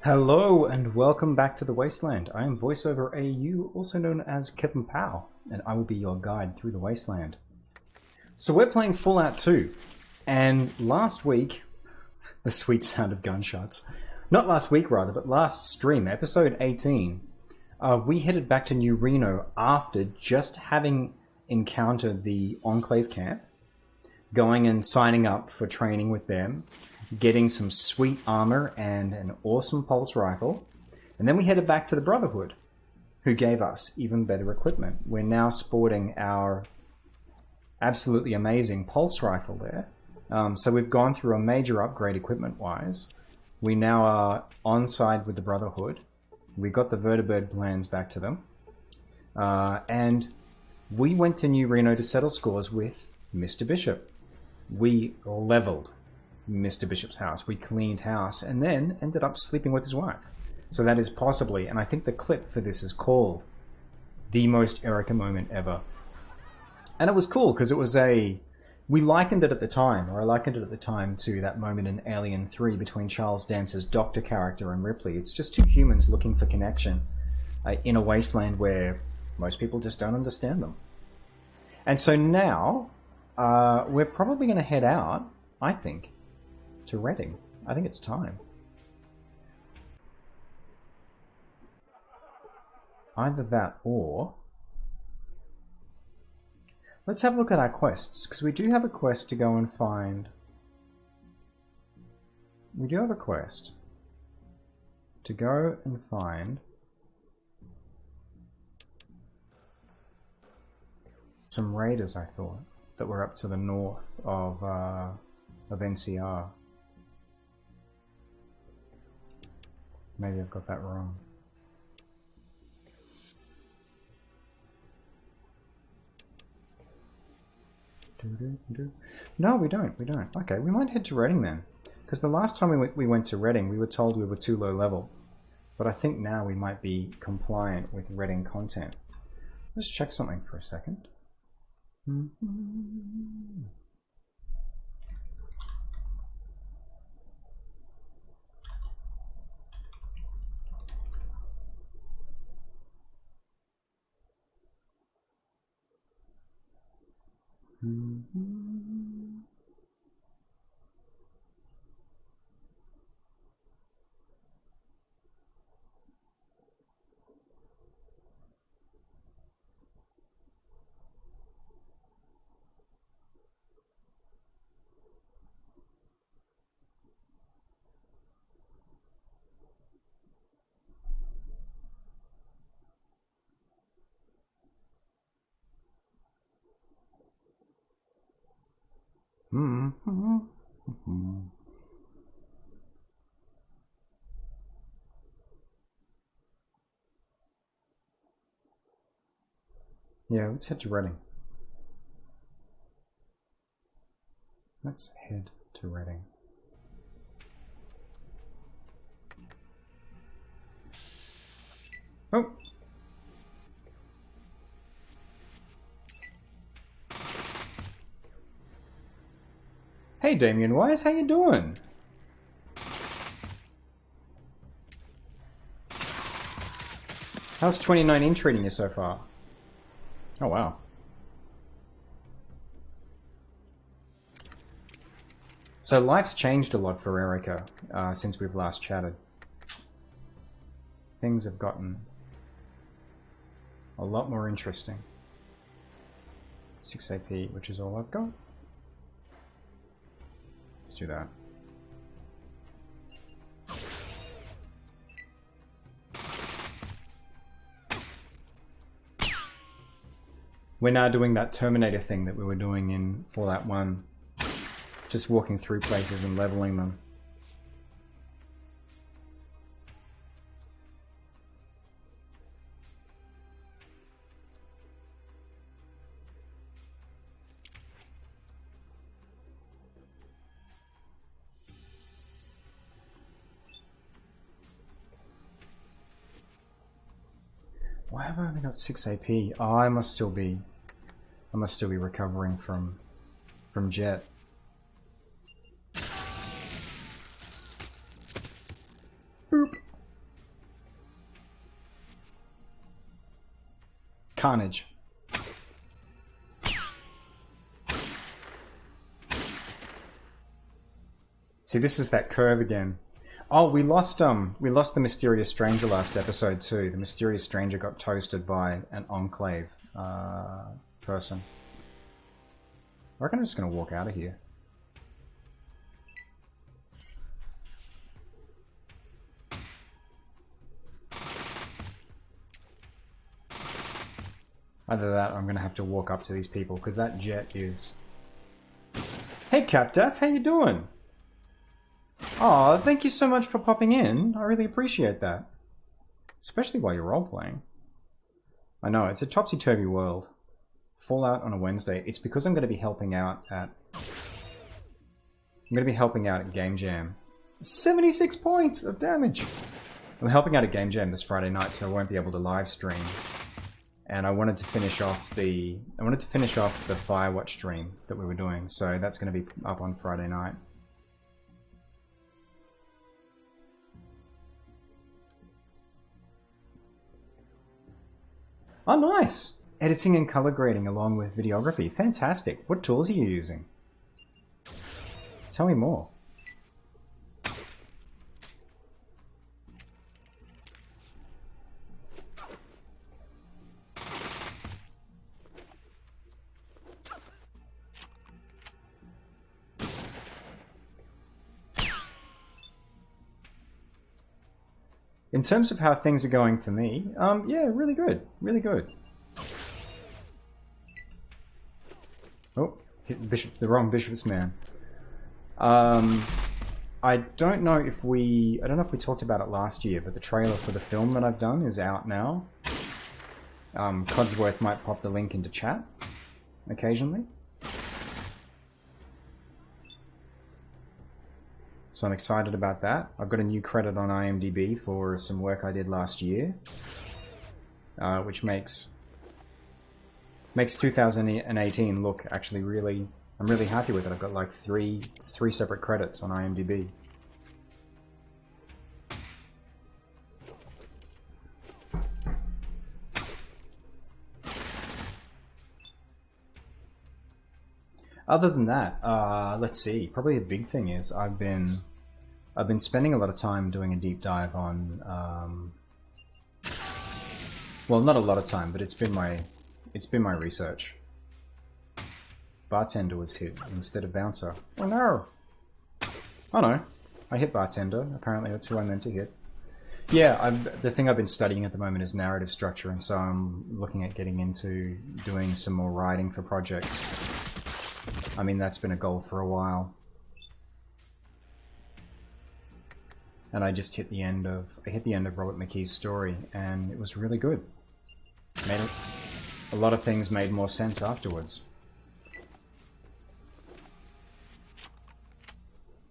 Hello and welcome back to the Wasteland. I am voiceover AU, also known as Kevin Powell, and I will be your guide through the Wasteland. So we're playing Fallout 2, and last week, the sweet sound of gunshots, not last week rather, but last stream, episode 18, we headed back to New Reno after just having encountered the Enclave camp, going and signing up for training with them, getting some sweet armor and an awesome pulse rifle. And then we headed back to the Brotherhood, who gave us even better equipment. We're now sporting our absolutely amazing pulse rifle there. So we've gone through a major upgrade equipment-wise. We now are on side with the Brotherhood. We got the Vertibird plans back to them. And we went to New Reno to settle scores with Mr. Bishop. We leveled Mr. Bishop's house. We cleaned house and then ended up sleeping with his wife. So that is possibly, and I think the clip for this is called the most Erika moment ever. And it was cool because it was we likened it at the time, or I likened it at the time to that moment in Alien 3 between Charles Dance's Doctor character and Ripley. It's just two humans looking for connection in a wasteland where most people just don't understand them. And so now, we're probably going to head out, I think, to Reading. I think it's time. Either that or... Let's have a look at our quests, because we do have a quest to go and find... We do have a quest to go and find some raiders, I thought, that were up to the north of NCR. Maybe I've got that wrong. No, we don't. We don't. Okay, we might head to Reading then. Because the last time we went to Reading, we were told we were too low level. But I think now we might be compliant with Reading content. Let's check something for a second. Yeah, let's head to Reading. Let's head to Reading. Oh! Hey Damien Wise, how you doing? How's 2019 treating you so far? Oh wow. So life's changed a lot for Erika since we've last chatted. Things have gotten a lot more interesting. 6 AP, which is all I've got. Let's do that. We're now doing that Terminator thing that we were doing in Fallout 1. Just walking through places and leveling them. Why have I only got 6 AP? Oh, I must still be recovering from Jet. Boop. Carnage. See, this is that curve again. Oh, we lost the Mysterious Stranger last episode too. The Mysterious Stranger got toasted by an Enclave person. I reckon I'm just gonna walk out of here. Either that, or I'm gonna have to walk up to these people because that jet is. Hey, Capdaf, how you doing? Oh, thank you so much for popping in. I really appreciate that. Especially while you're role-playing. I know, it's a topsy-turvy world. Fallout on a Wednesday. It's because I'm going to be helping out at... Game Jam. 76 points of damage! I'm helping out at Game Jam this Friday night, so I won't be able to live stream. And I wanted to finish off the... Firewatch stream that we were doing, so that's going to be up on Friday night. Oh, nice! Editing and color grading along with videography. Fantastic. What tools are you using? Tell me more. In terms of how things are going for me, yeah, really good. Really good. Oh, hit the wrong bishop's man. I don't know if we talked about it last year, but the trailer for the film that I've done is out now. Codsworth might pop the link into chat occasionally. So I'm excited about that. I've got a new credit on IMDb for some work I did last year, which makes 2018 look actually really... I'm really happy with it. I've got like three separate credits on IMDb. Other than that, let's see. Probably the big thing is I've been spending a lot of time doing a deep dive on, well, not a lot of time, but it's been my research. Bartender was hit instead of Bouncer. Oh no! Oh no, I hit Bartender. Apparently that's who I meant to hit. Yeah, the thing I've been studying at the moment is narrative structure, and so I'm looking at getting into doing some more writing for projects. I mean, that's been a goal for a while. And I just hit the end of Robert McKee's story, and it was really good. A lot of things made more sense afterwards.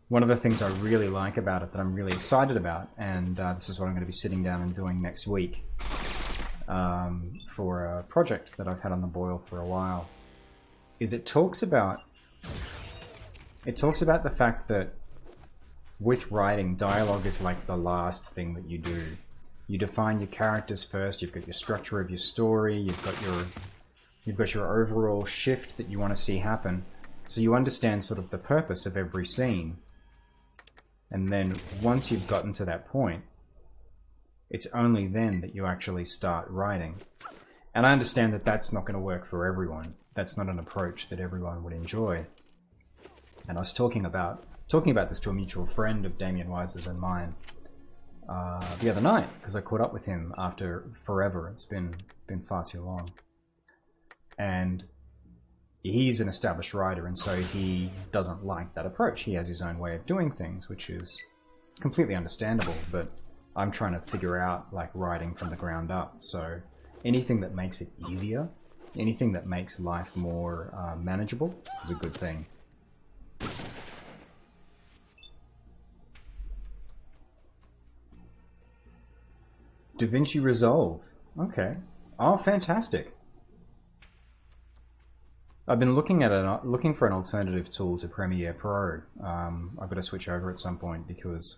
One of the things I really like about it, that I'm really excited about, and this is what I'm going to be sitting down and doing next week for a project that I've had on the boil for a while, is it talks about the fact that with writing, dialogue is like the last thing that you do. You define your characters first, you've got your structure of your story, you've got your overall shift that you want to see happen, so you understand sort of the purpose of every scene. And then once you've gotten to that point, it's only then that you actually start writing. And I understand that that's not going to work for everyone. That's not an approach that everyone would enjoy. And I was talking about this to a mutual friend of Damien Wise's and mine the other night, because I caught up with him after forever. It's been far too long. And he's an established writer, and so he doesn't like that approach. He has his own way of doing things, which is completely understandable, but I'm trying to figure out like writing from the ground up. So anything that makes it easier, anything that makes life more manageable is a good thing. DaVinci Resolve. Okay. Oh, fantastic. I've been looking for an alternative tool to Premiere Pro. I've got to switch over at some point because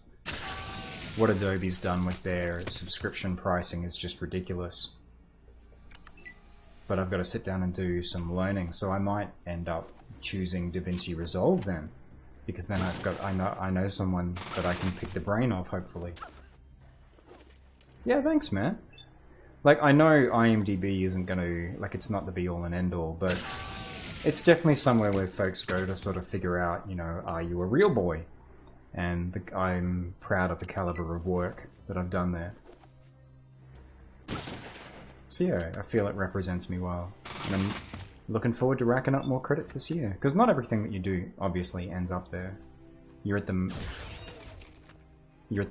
what Adobe's done with their subscription pricing is just ridiculous. but I've got to sit down and do some learning, so I might end up choosing DaVinci Resolve then, because then I know someone that I can pick the brain of, hopefully. Yeah, thanks, man. Like, I know IMDb isn't going to, like, it's not the be-all and end-all, but it's definitely somewhere where folks go to sort of figure out, you know, are you a real boy? And I'm proud of the caliber of work that I've done there. So yeah, I feel it represents me well. And I'm looking forward to racking up more credits this year. Because not everything that you do, obviously, ends up there. You're at the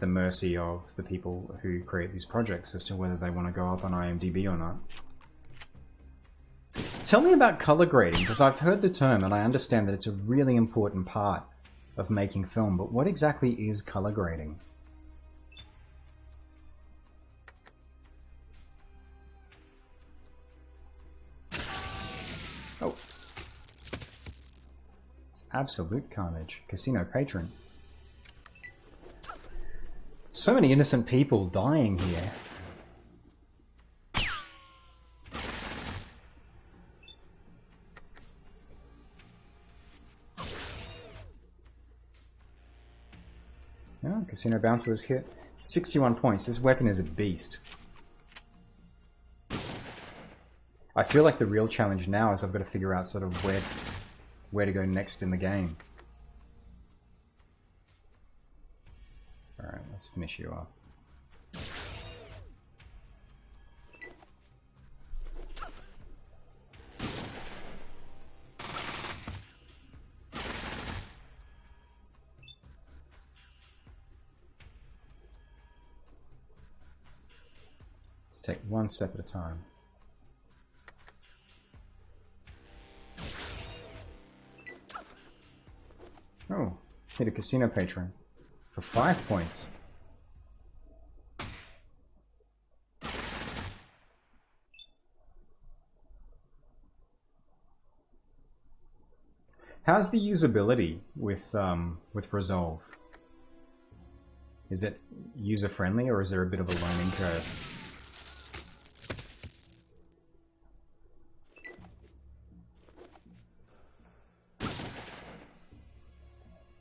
mercy of the people who create these projects as to whether they want to go up on IMDb or not. Tell me about color grading, because I've heard the term and I understand that it's a really important part of making film, but what exactly is color grading? Oh. It's absolute carnage. Casino patron. So many innocent people dying here. Oh, Casino Bouncer was hit. 61 points. This weapon is a beast. I feel like the real challenge now is I've got to figure out sort of where to go next in the game. Alright, let's finish you off. Let's take one step at a time. Oh, hit a casino patron for 5 points. How's the usability with Resolve? Is it user-friendly, or is there a bit of a learning curve?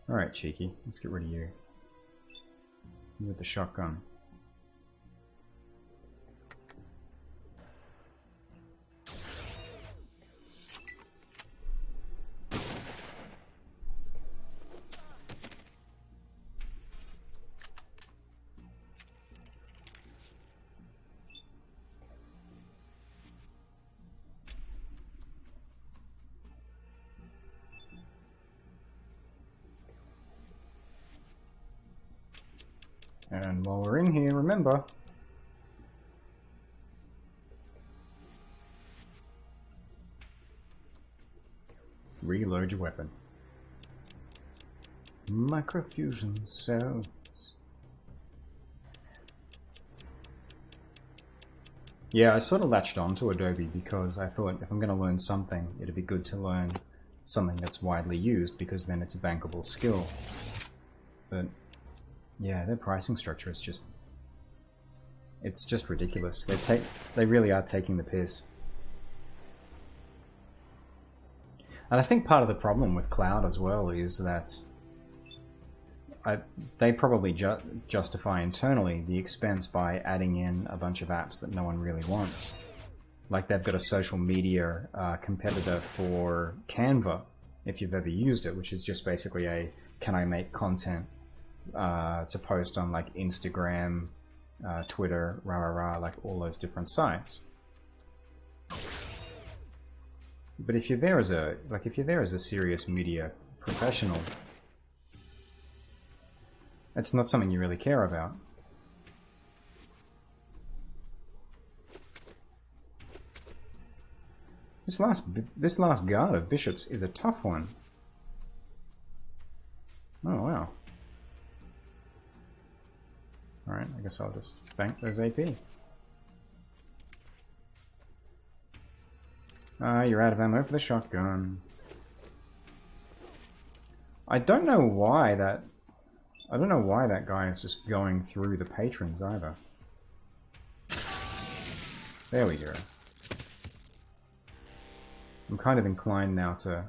Alright, Cheeky, let's get rid of you. You with the shotgun. And while we're in here, remember, reload your weapon. Microfusion cells. Yeah, I sort of latched on to Adobe because I thought if I'm going to learn something, it'd be good to learn something that's widely used, because then it's a bankable skill. But yeah, their pricing structure is just... it's just ridiculous. They really are taking the piss. And I think part of the problem with cloud as well is that they probably justify internally the expense by adding in a bunch of apps that no one really wants. Like they've got a social media competitor for Canva, if you've ever used it, which is just basically a, can I make content to post on like Instagram, Twitter, like all those different sites. But if you're there as a serious media professional, it's not something you really care about. This last guard of bishops is a tough one. Oh wow. Alright, I guess I'll just bank those AP. You're out of ammo for the shotgun. I don't know why that guy is just going through the patrons either. There we go. I'm kind of inclined now to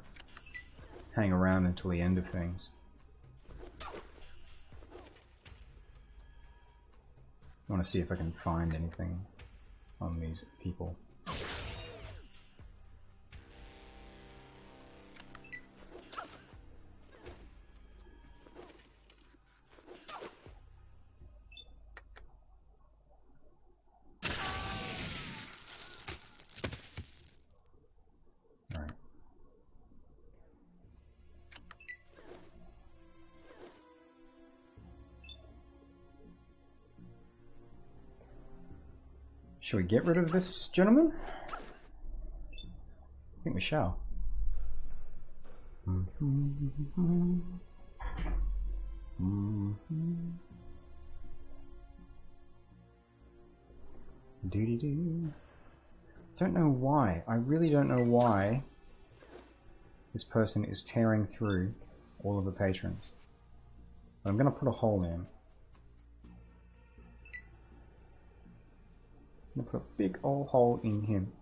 hang around until the end of things. I want to see if I can find anything on these people. Should we get rid of this gentleman? I think we shall. Doo-dee-doo. Don't know why. I really don't know why this person is tearing through all of the patrons. But I'm going to put a hole in. I'm gonna put a big old hole in him.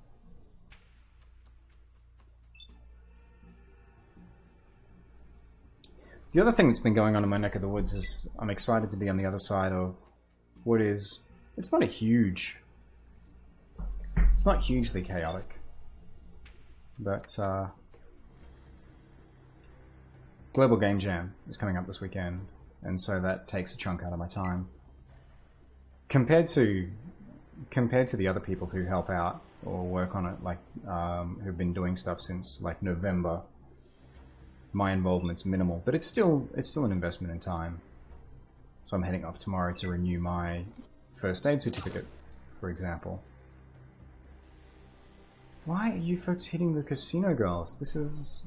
The other thing that's been going on in my neck of the woods is I'm excited to be on the other side of what is... It's not a huge... It's not hugely chaotic. But, Global Game Jam is coming up this weekend, and so that takes a chunk out of my time. Compared to the other people who help out or work on it, like who've been doing stuff since like November, my involvement's minimal, but it's still an investment in time. So I'm heading off tomorrow to renew my first aid certificate, for example. Why are you folks hitting the casino girls? This is...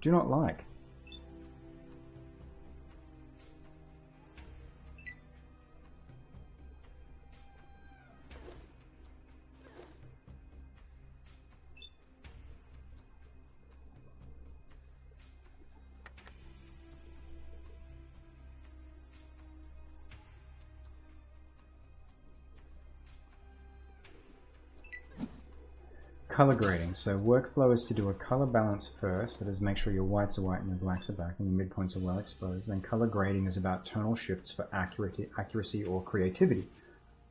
do not like. Color grading. So workflow is to do a color balance first, that is make sure your whites are white and your blacks are black and your midpoints are well exposed. Then color grading is about tonal shifts for accuracy or creativity.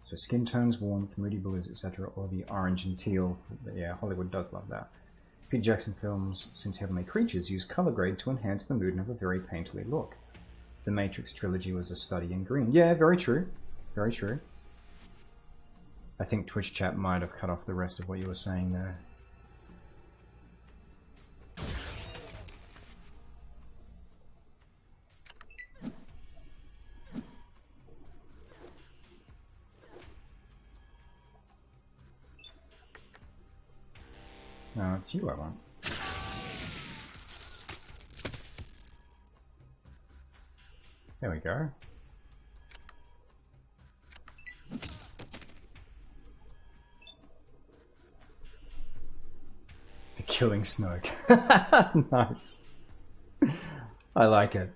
So skin tones, warmth, moody blues, etc. or the orange and teal. Yeah, Hollywood does love that. Peter Jackson films, since Heavenly Creatures, use color grade to enhance the mood and have a very painterly look. The Matrix trilogy was a study in green. Yeah, very true. Very true. I think Twitch chat might have cut off the rest of what you were saying there. No, it's you I want. There we go. The killing Snoke. Nice. I like it.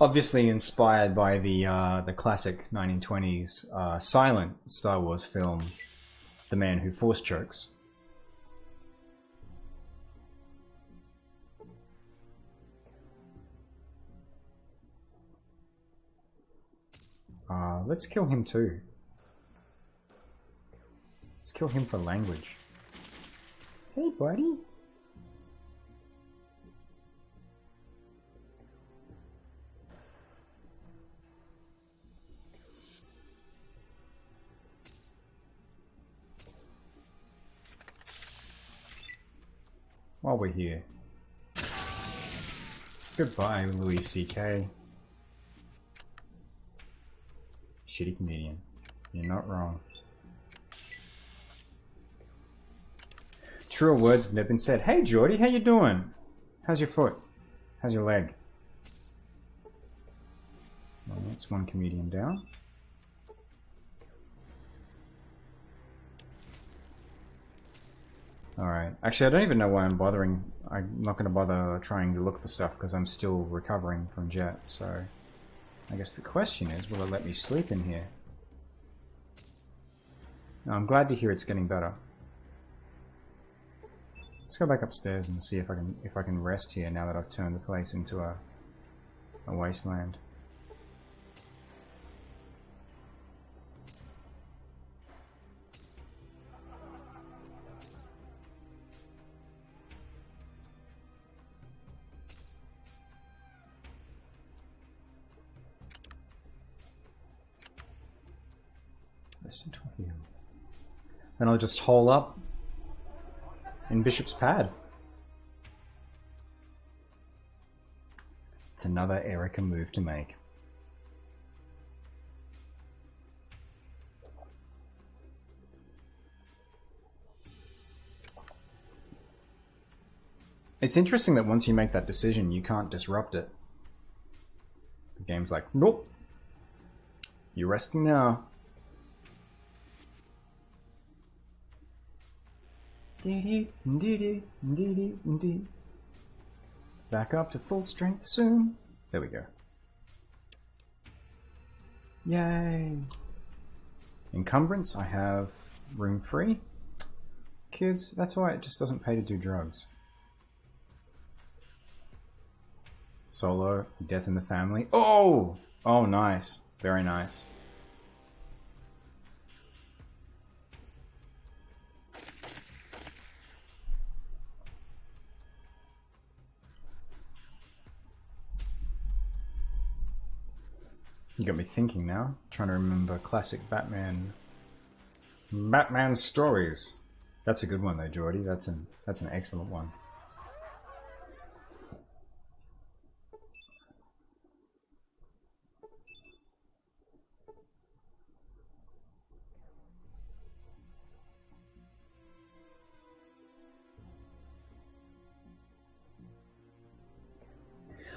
Obviously inspired by the classic 1920s silent Star Wars film, The Man Who Force Chokes. Let's kill him too. Let's kill him for language. Hey, buddy. While we're here. Goodbye, Louis C.K. Shitty comedian. You're not wrong. Truer words have never been said. Hey, Geordie, how you doing? How's your foot? How's your leg? Well, that's one comedian down. Alright. Actually, I don't even know why I'm bothering. I'm not going to bother trying to look for stuff because I'm still recovering from Jet, so... I guess the question is, will it let me sleep in here? I'm glad to hear it's getting better. Let's go back upstairs and see if I can rest here now that I've turned the place into a wasteland. Listen to him. Then I'll just hole up in Bishop's Pad. It's another Erika move to make. It's interesting that once you make that decision, you can't disrupt it. The game's like, nope. You're resting now. Back up to full strength soon. There we go. Yay! Encumbrance, I have room free. Kids, that's why it just doesn't pay to do drugs. Solo, death in the family. Oh! Oh, nice. Very nice. You got me thinking now. Trying to remember classic Batman stories. That's a good one though, Geordie. That's an excellent one.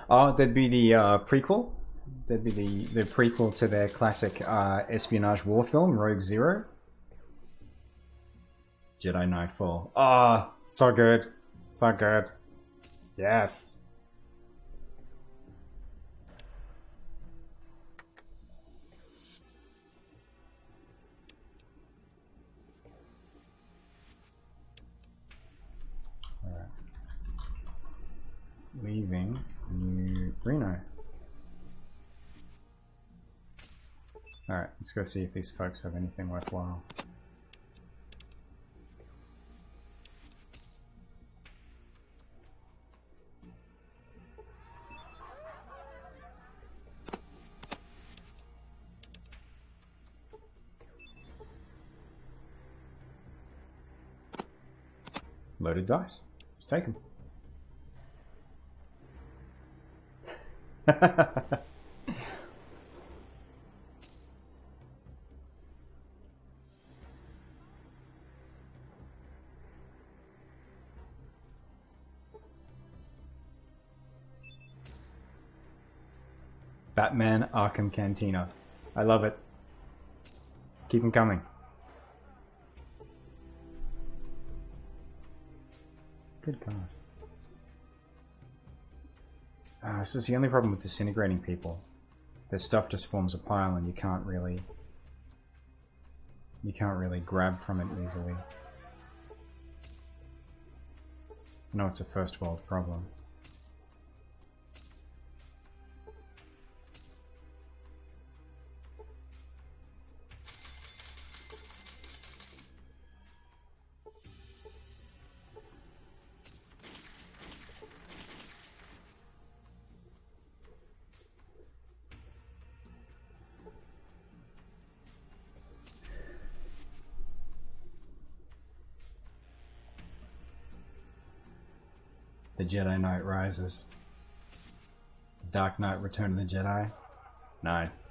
Oh, there'd be the prequel. There'd be the prequel to their classic espionage war film, Rogue Zero. Jedi Nightfall. Ah, oh, so good. So good. Yes. Alright. Leaving New Reno. Alright, let's go see if these folks have anything worthwhile. Loaded dice. Let's take them. Batman Arkham Cantina. I love it. Keep them coming. Good card. This is the only problem with disintegrating people. Their stuff just forms a pile and you can't really grab from it easily. I know it's a first world problem. The Jedi Knight rises. Dark Knight Return of the Jedi. Nice.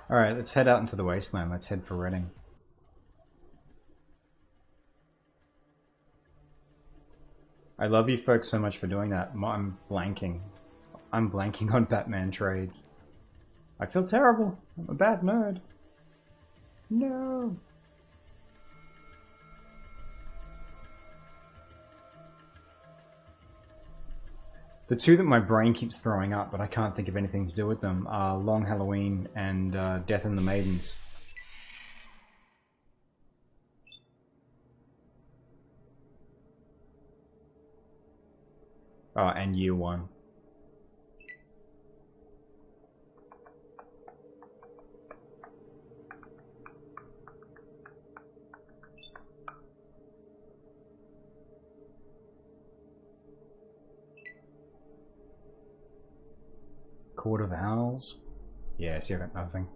Alright, let's head out into the Wasteland. Let's head for Reading. I love you folks so much for doing that. I'm blanking. I'm blanking on Batman trades. I feel terrible. I'm a bad nerd. No. The two that my brain keeps throwing up, but I can't think of anything to do with them, are Long Halloween and Death and the Maidens. Oh, and Year One. Court of Owls. Yeah, see, I got nothing.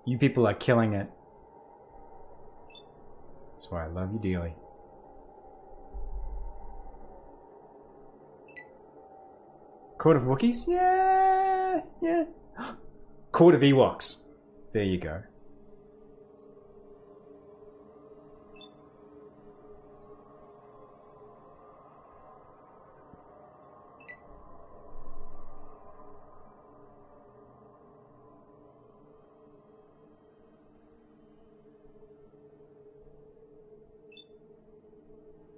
You people are killing it. That's why I love you dearly. Court of Wookiees? Yeah, yeah. Court of Ewoks. There you go.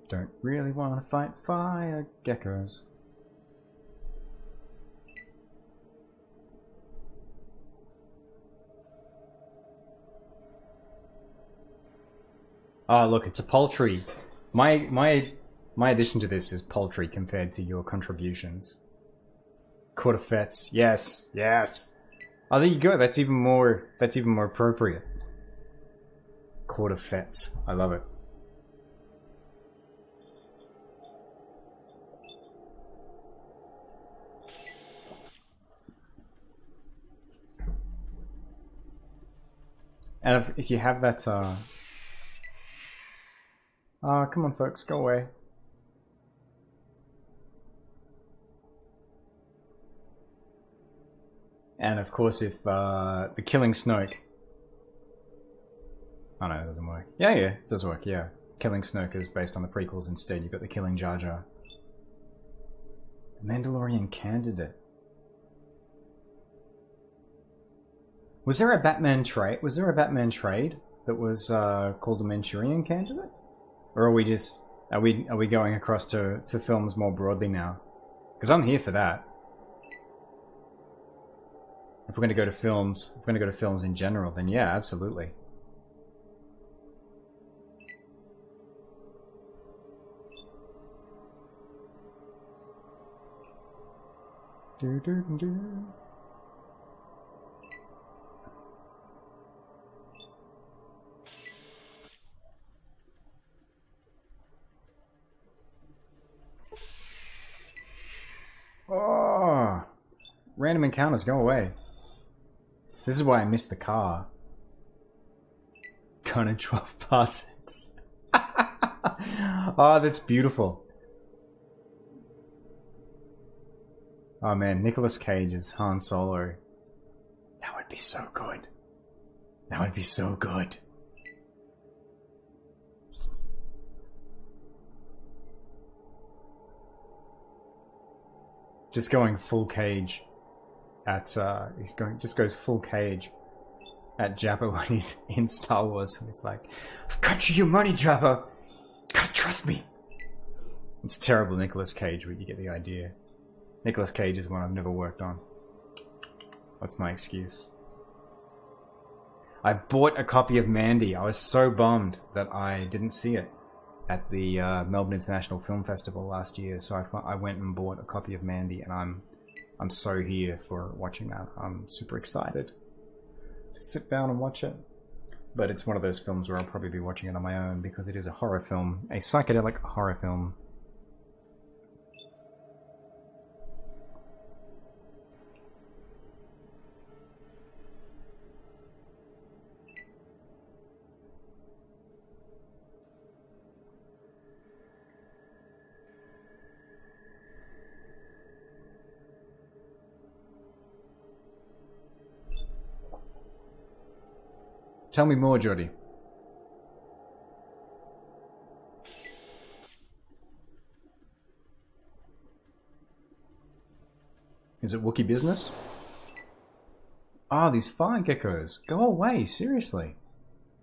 Don't really want to fight fire geckos. Oh, look, it's a poultry. My addition to this is paltry compared to your contributions. Court of Fets. Yes, yes. Oh, there you go. That's even more appropriate. Court of Fets. I love it. And if you have that, come on, folks, go away. And of course, if the Killing Snoke. Oh no, it doesn't work. Yeah, it does work. Yeah, Killing Snoke is based on the prequels. Instead, you've got the Killing Jar Jar. Mandalorian candidate. Was there a Batman trade? Was there a Batman trade that was called a Manchurian Candidate? Or are we just are we going across to films more broadly now? Because I'm here for that. If we're going to go to films, in general, then yeah, absolutely. Do do do. Oh, random encounters, go away. This is why I missed the car. Conan 12 parsecs. Oh, that's beautiful. Oh man, Nicolas Cage as Han Solo. That would be so good. That would be so good. Just going full Cage at just goes full Cage at Jabba when he's in Star Wars. He's like, I've got you your money, Jabba. Gotta trust me. It's terrible Nicolas Cage, but you get the idea. Nicolas Cage is one I've never worked on. That's my excuse. I bought a copy of Mandy. I was so bummed that I didn't see it at the Melbourne International Film Festival last year, so I went and bought a copy of Mandy, and I'm so here for watching that. I'm super excited to sit down and watch it. But it's one of those films where I'll probably be watching it on my own because it is a horror film, a psychedelic horror film. Tell me more, Jody. Is it Wookiee business? Ah, these fire geckos. Go away, seriously.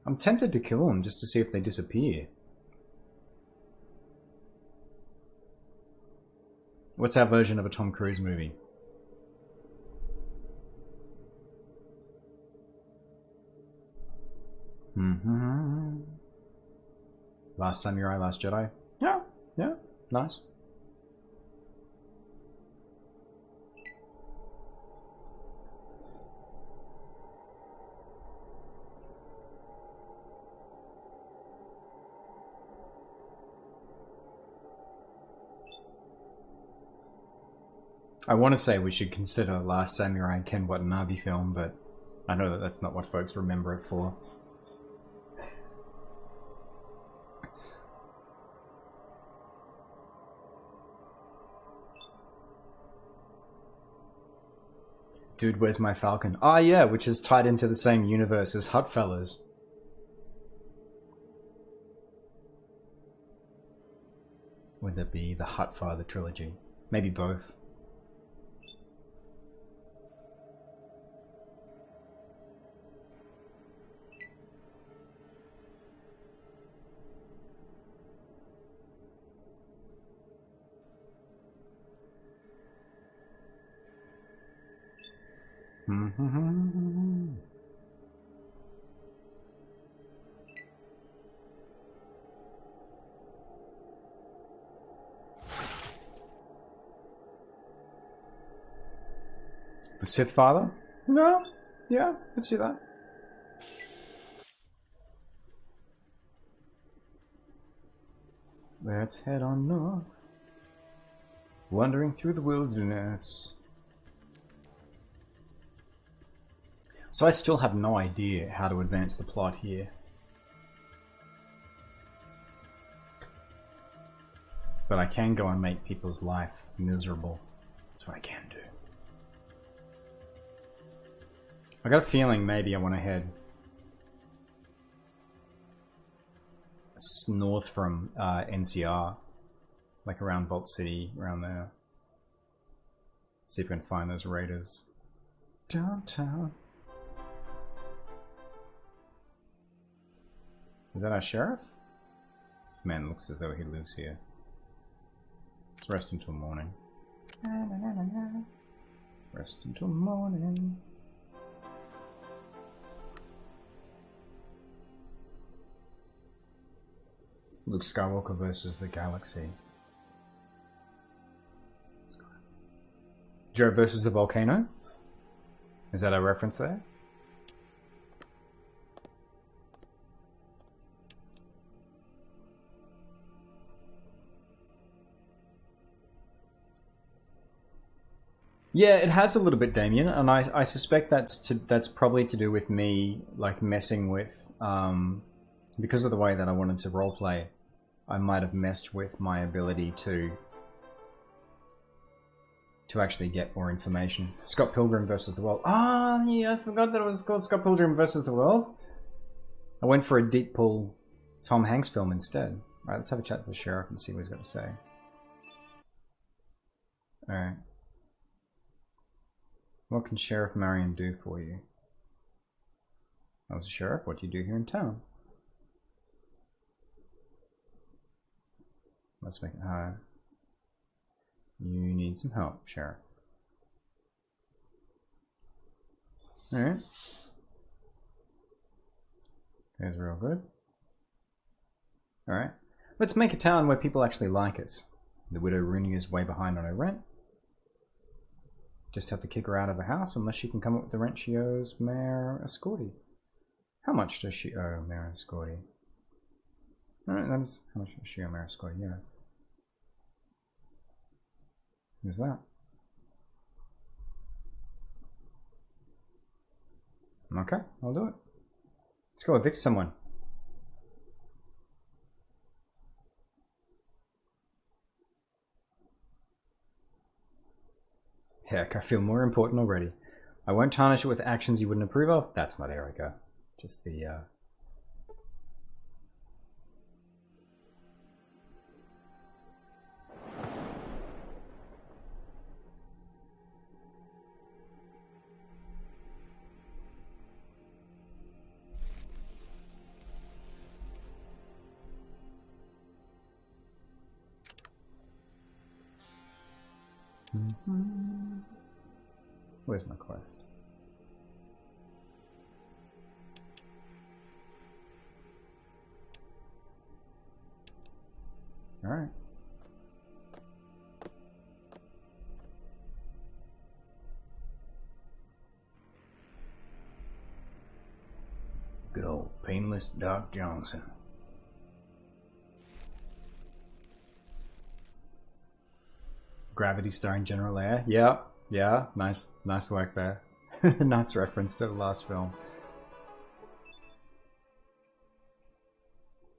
I'm tempted to kill them just to see if they disappear. What's our version of a Tom Cruise movie? Last Samurai, Last Jedi. Yeah, yeah, nice. I want to say we should consider Last Samurai a Ken Watanabe film, but I know that that's not what folks remember it for. Dude, Where's My Falcon? Ah, yeah, which is tied into the same universe as Hut Fellas. Would that be the Hut Father trilogy? Maybe both. The Sith Father? No. Yeah, I can see that. Let's head on north. Wandering through the wilderness. So I still have no idea how to advance the plot here. But I can go and make people's life miserable. That's what I can do. I got a feeling maybe I want to head north from NCR. Like around Vault City, around there. See if we can find those raiders. Downtown. Is that our sheriff? This man looks as though he lives here. Let's rest until morning. Rest until morning. Luke Skywalker versus the galaxy. Joe versus the volcano? Is that a reference there? Yeah, it has a little bit, Damien, and I suspect that's probably to do with me like messing with because of the way that I wanted to roleplay. I might have messed with my ability to actually get more information. Scott Pilgrim versus the World. Ah, yeah, I forgot that it was called Scott Pilgrim versus the World. I went for a deep pull Tom Hanks film instead. Alright, let's have a chat with the sheriff and see what he's got to say. Alright. What can Sheriff Marion do for you? I was a sheriff. What do you do here in town? Let's make it higher. You need some help, Sheriff. Alright. That's real good. Alright. Let's make a town where people actually like us. The widow Rooney is way behind on her rent. Just have to kick her out of the house unless she can come up with the rent she owes Mayor Escorti. How much does she owe Mayor Escorti? Alright, that is how much does she owe Mayor Escorti, yeah. Who's that? Okay, I'll do it. Let's go evict someone. Heck, I feel more important already. I won't tarnish it with actions you wouldn't approve of. That's not Erika. Just the, Where's my quest? Alright. Good old painless Doc Johnson. Gravity Star in General Air. Yeah, yeah. Nice work there. Nice reference to the last film.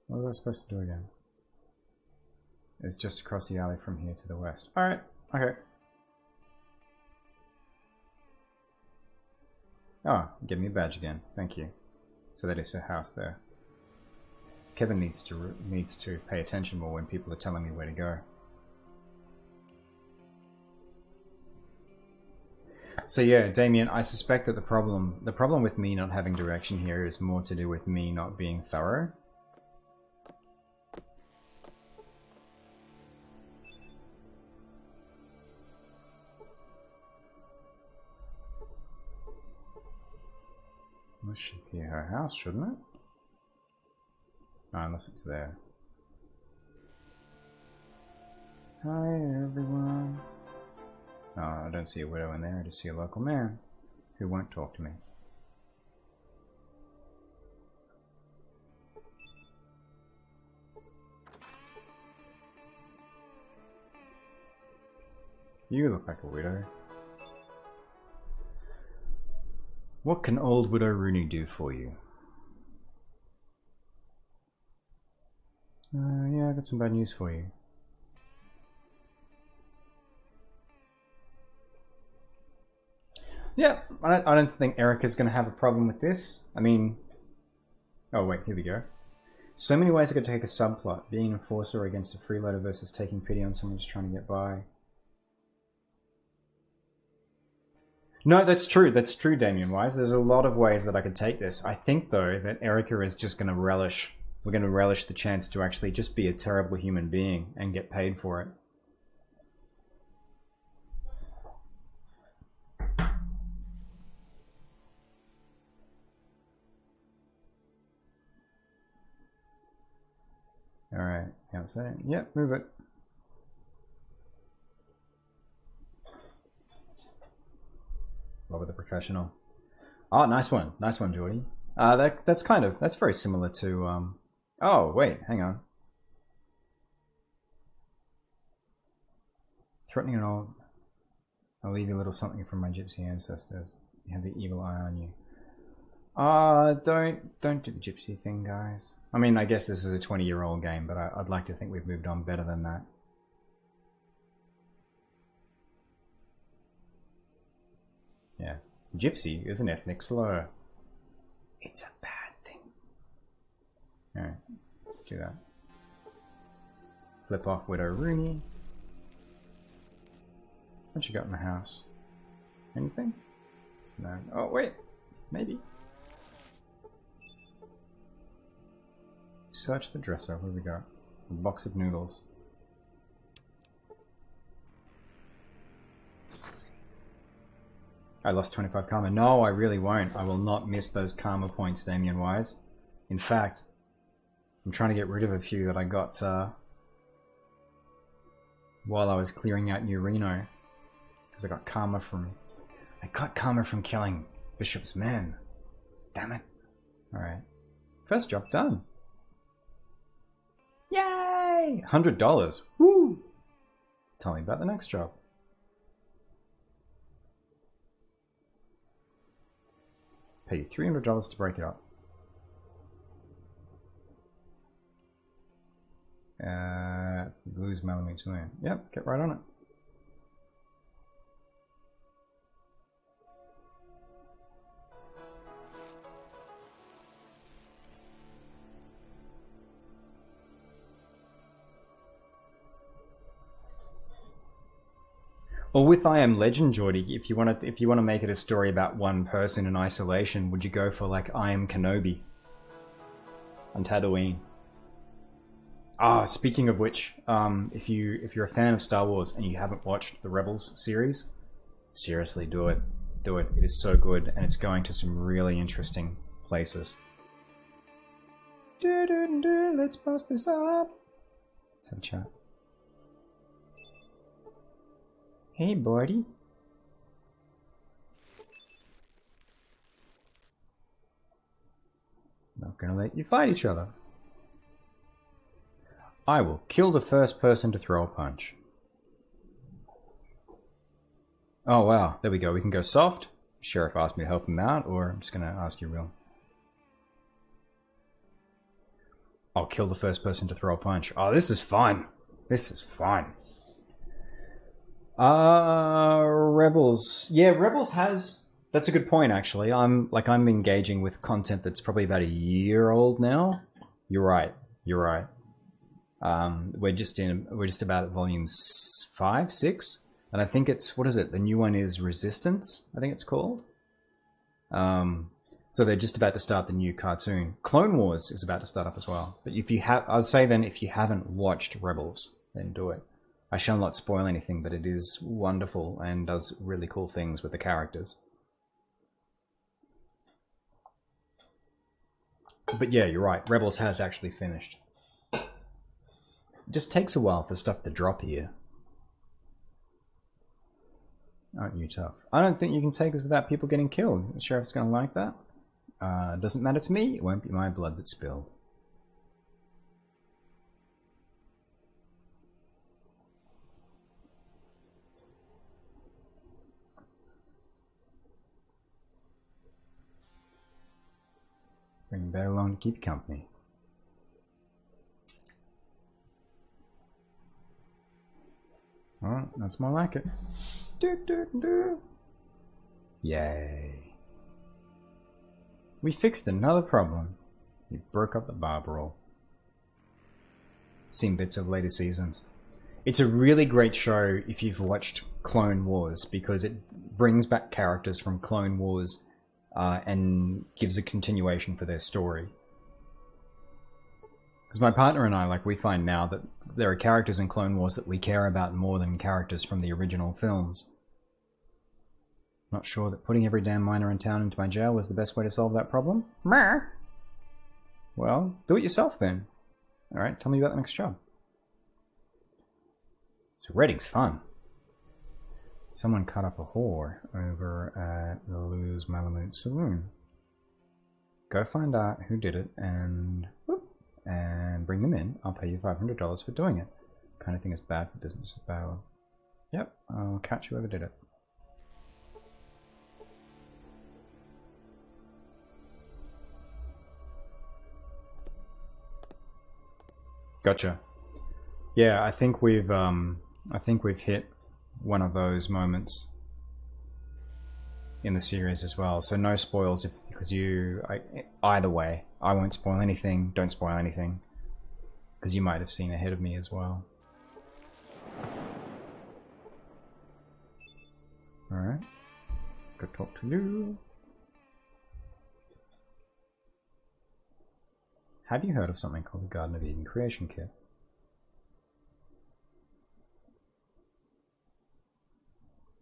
What was I supposed to do again? It's just across the alley from here to the west. Alright, okay. Oh, give me a badge again. Thank you. So that is a house there. Kevin needs to pay attention more when people are telling me where to go. So yeah, Damien, I suspect that the problem with me not having direction here is more to do with me not being thorough. This should be her house, shouldn't it? Oh, unless it's there. Hi, everyone. Oh, I don't see a widow in there, I just see a local man who won't talk to me. You look like a widow. What can old widow Rooney do for you? Yeah, I got some bad news for you. Yeah, I don't think Erika's going to have a problem with this. I mean... Oh wait, here we go. So many ways I could take a subplot. Being an enforcer against a freeloader versus taking pity on someone who's trying to get by. No, that's true, Damien Wise. There's a lot of ways that I could take this. I think, though, that Erika is just going to relish... We're going to relish the chance to actually just be a terrible human being and get paid for it. Alright, outside. Yep, move it. Robert the Professional. Oh, nice one, Geordie. That's very similar to oh wait, hang on. Threatening an old. I'll leave you a little something from my gypsy ancestors. You have the evil eye on you. Don't do the gypsy thing, guys. I mean, I guess this is a 20-year-old game, but I'd like to think we've moved on better than that. Yeah. Gypsy is an ethnic slur. It's a bad thing. Alright, let's do that. Flip off Widow Rooney. What you got in the house? Anything? No. Oh, wait. Maybe. Search the dresser. What do we got? A box of noodles. I lost 25 karma. No, I really won't. I will not miss those karma points, Damien Wise. In fact, I'm trying to get rid of a few that I got while I was clearing out New Reno. Because I got karma from... killing Bishop's men. Damn it. Alright. First job done. Yay! $100. Woo! Tell me about the next job. Pay you $300 to break it up. Lose Malamutes land. Yep, get right on it. Well, with I Am Legend, Geordie, if you want to make it a story about one person in isolation, would you go for like I Am Kenobi on Tatooine? Ah, speaking of which, if you're a fan of Star Wars and you haven't watched the Rebels series, seriously, do it. Do it. It is so good, and it's going to some really interesting places. Let's bust this up. Let's have a chat. Hey, buddy. Not gonna let you fight each other. I will kill the first person to throw a punch. Oh wow, there we go. We can go soft. Sheriff asked me to help him out, or I'm just gonna ask you real. I'll kill the first person to throw a punch. Oh, this is fun. This is fun. Rebels. Yeah, Rebels has... That's a good point, actually. I'm engaging with content that's probably about a year old now. You're right. You're right. We're just about at volume 5, 6, and I think it's, what is it? The new one is Resistance, I think it's called. So they're just about to start the new cartoon. Clone Wars is about to start up as well. But if you have, I'd say then, if you haven't watched Rebels, then do it. I shall not spoil anything, but it is wonderful and does really cool things with the characters. But yeah, you're right. Rebels has actually finished. It just takes a while for stuff to drop here. Aren't you tough? I don't think you can take this without people getting killed. The sheriff's going to like that. Doesn't matter to me. It won't be my blood that's spilled. Bring bear along to keep you company. Alright, that's more like it. Yay. We fixed another problem. We broke up the barb roll. Seen bits of later seasons. It's a really great show if you've watched Clone Wars, because it brings back characters from Clone Wars and gives a continuation for their story. Because my partner and I, we find now that there are characters in Clone Wars that we care about more than characters from the original films. Not sure that putting every damn miner in town into my jail was the best way to solve that problem. Meh. Well, do it yourself then. Alright, tell me about the next job. So Redding's fun. Someone cut up a whore over at the Luz Malamute Saloon. Go find out who did it and bring them in. I'll pay you $500 for doing it. Kind of thing is bad for business as well. Yep, I'll catch whoever did it. Gotcha. Yeah, I think we've hit one of those moments in the series as well. So no spoils because either way, I won't spoil anything. Don't spoil anything because you might have seen ahead of me as well. All right, go talk to you. Have you heard of something called the Garden of Eden Creation Kit?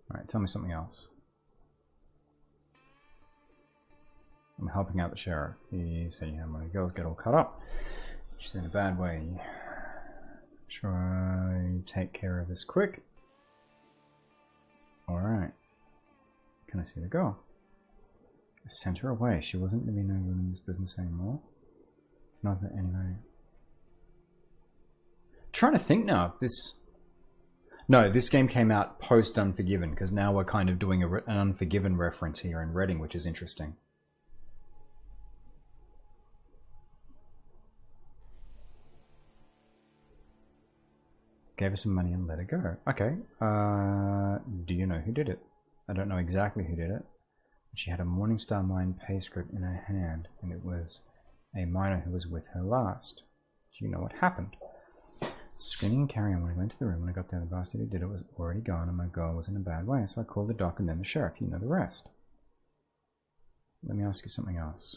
Alright, tell me something else. I'm helping out the sheriff. He said you know my girls get all cut up. She's in a bad way. Try take care of this quick. Alright. Can I see the girl? I sent her away. She wasn't really no good in this business anymore. Not that anyway. Trying to think now if this... No, this game came out post Unforgiven, because now we're kind of doing an Unforgiven reference here in Reading, which is interesting. Gave her some money and let her go. Okay. Do you know who did it? I don't know exactly who did it. She had a Morningstar Mine pay script in her hand, and it was a miner who was with her last. Do you know what happened? Screaming and carrying on when I went to the room. When I got there, the bastard who did it was already gone, and my girl was in a bad way, so I called the doc and then the sheriff. You know the rest. Let me ask you something else.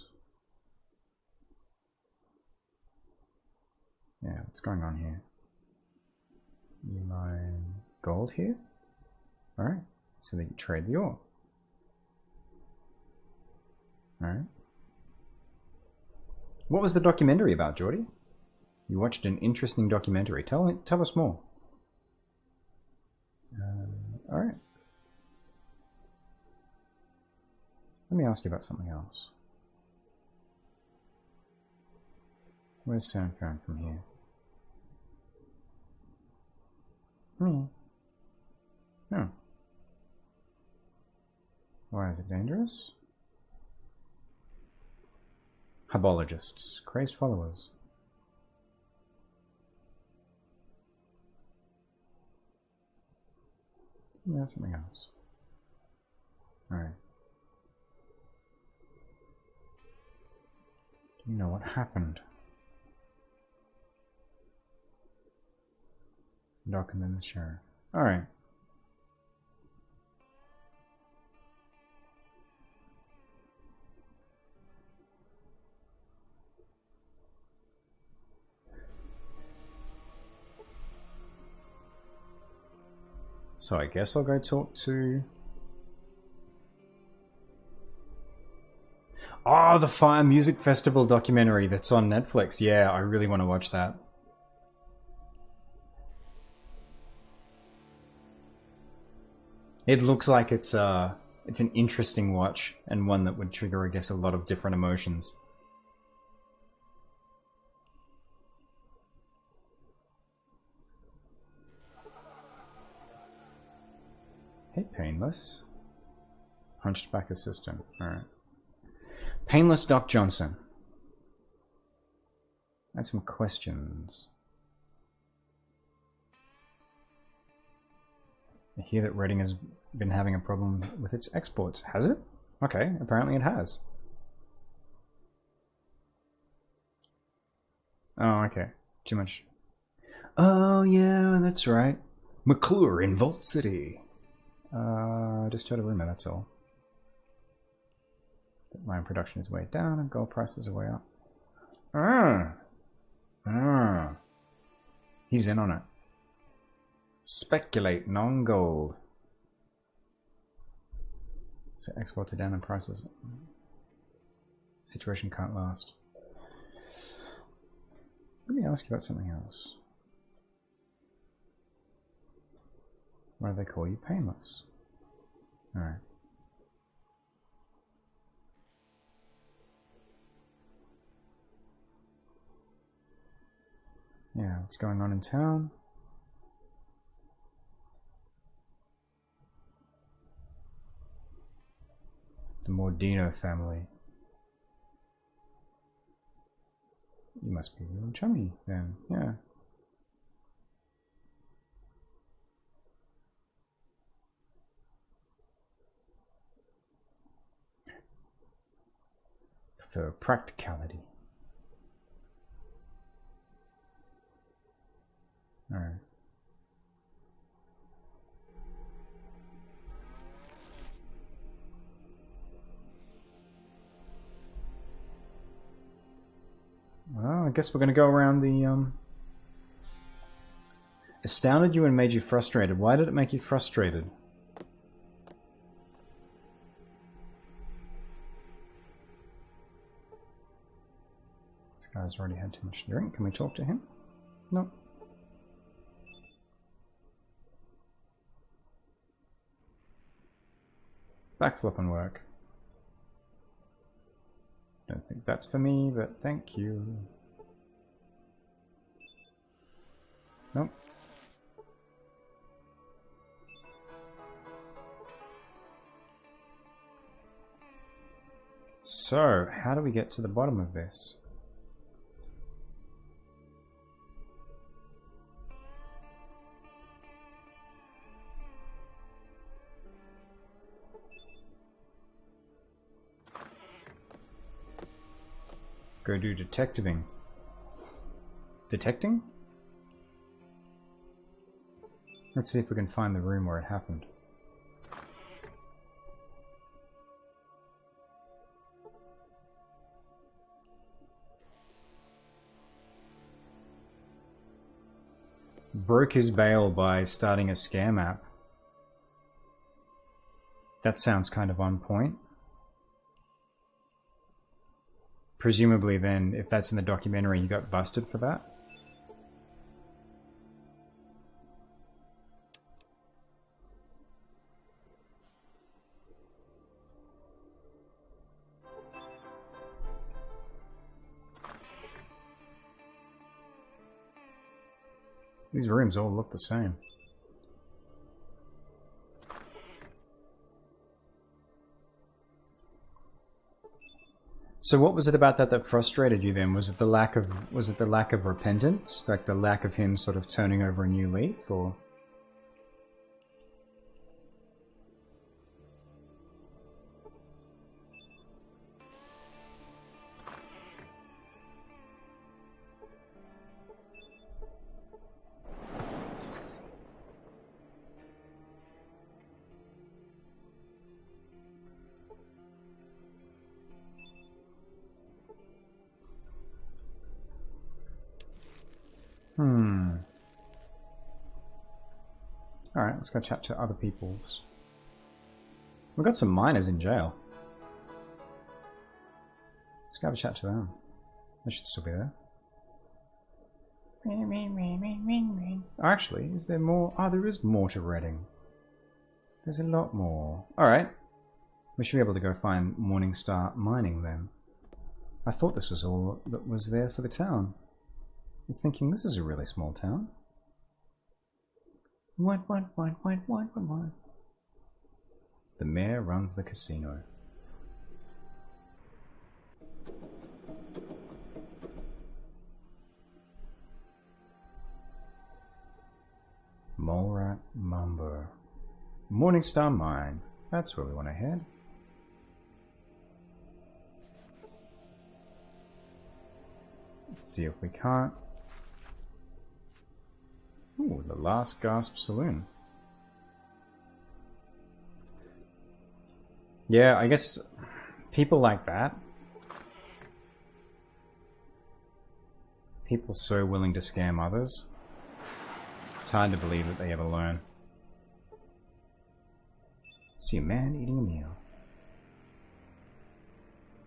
Yeah, what's going on here? You mine gold here? Alright, so that you trade the ore. Alright. What was the documentary about, Geordie? You watched an interesting documentary. Tell us more. Alright. Let me ask you about something else. Where's sound found from here? No. Why is it dangerous? Hubologists, crazed followers. Yeah, something else. Alright. Do you know what happened? Doc and then the sheriff. Alright. So I guess I'll go talk to... Oh, the Fire Music Festival documentary that's on Netflix. Yeah, I really want to watch that. It looks like it's an interesting watch, and one that would trigger, I guess, a lot of different emotions. Hey, Painless. Hunchback assistant. Alright. Painless Doc Johnson. I had some questions. I hear that Reading has been having a problem with its exports. Has it? Okay, apparently it has. Oh, okay. Too much. Oh, yeah, that's right. McClure in Vault City. Just heard a rumor, that's all. That mine production is way down and gold prices are way up. He's in on it. Speculate non-gold. So exports are down and prices. Situation can't last. Let me ask you about something else. Why do they call you Painless? Alright. Yeah, what's going on in town? The Mordino family. You must be real chummy then, yeah. For practicality. Alright. Well, I guess we're gonna go around the, Astounded you and made you frustrated. Why did it make you frustrated? This guy's already had too much to drink. Can we talk to him? No. Backflip and work. Don't think that's for me, but thank you. Nope. So, how do we get to the bottom of this? Go do detectiving. Detecting? Let's see if we can find the room where it happened. broke his bail by starting a scam app. That sounds kind of on point. Presumably then, if that's in the documentary, you got busted for that? These rooms all look the same. So what was it about that frustrated you then? Was it the lack of repentance? Like the lack of him sort of turning over a new leaf, or? Alright, let's go chat to other people's. We've got some miners in jail. Let's go have a chat to them. They should still be there. Actually, is there more? Oh, there is more to Reading. There's a lot more. Alright. We should be able to go find Morningstar Mining then. I thought this was all that was there for the town. I was thinking this is a really small town. What? The mayor runs the casino. Molerat Mumber. Morningstar Mine. That's where we want to head. Let's see if we can't. Ooh, the Last Gasp Saloon. Yeah, I guess people like that. People so willing to scam others. It's hard to believe that they ever learn. See a man eating a meal.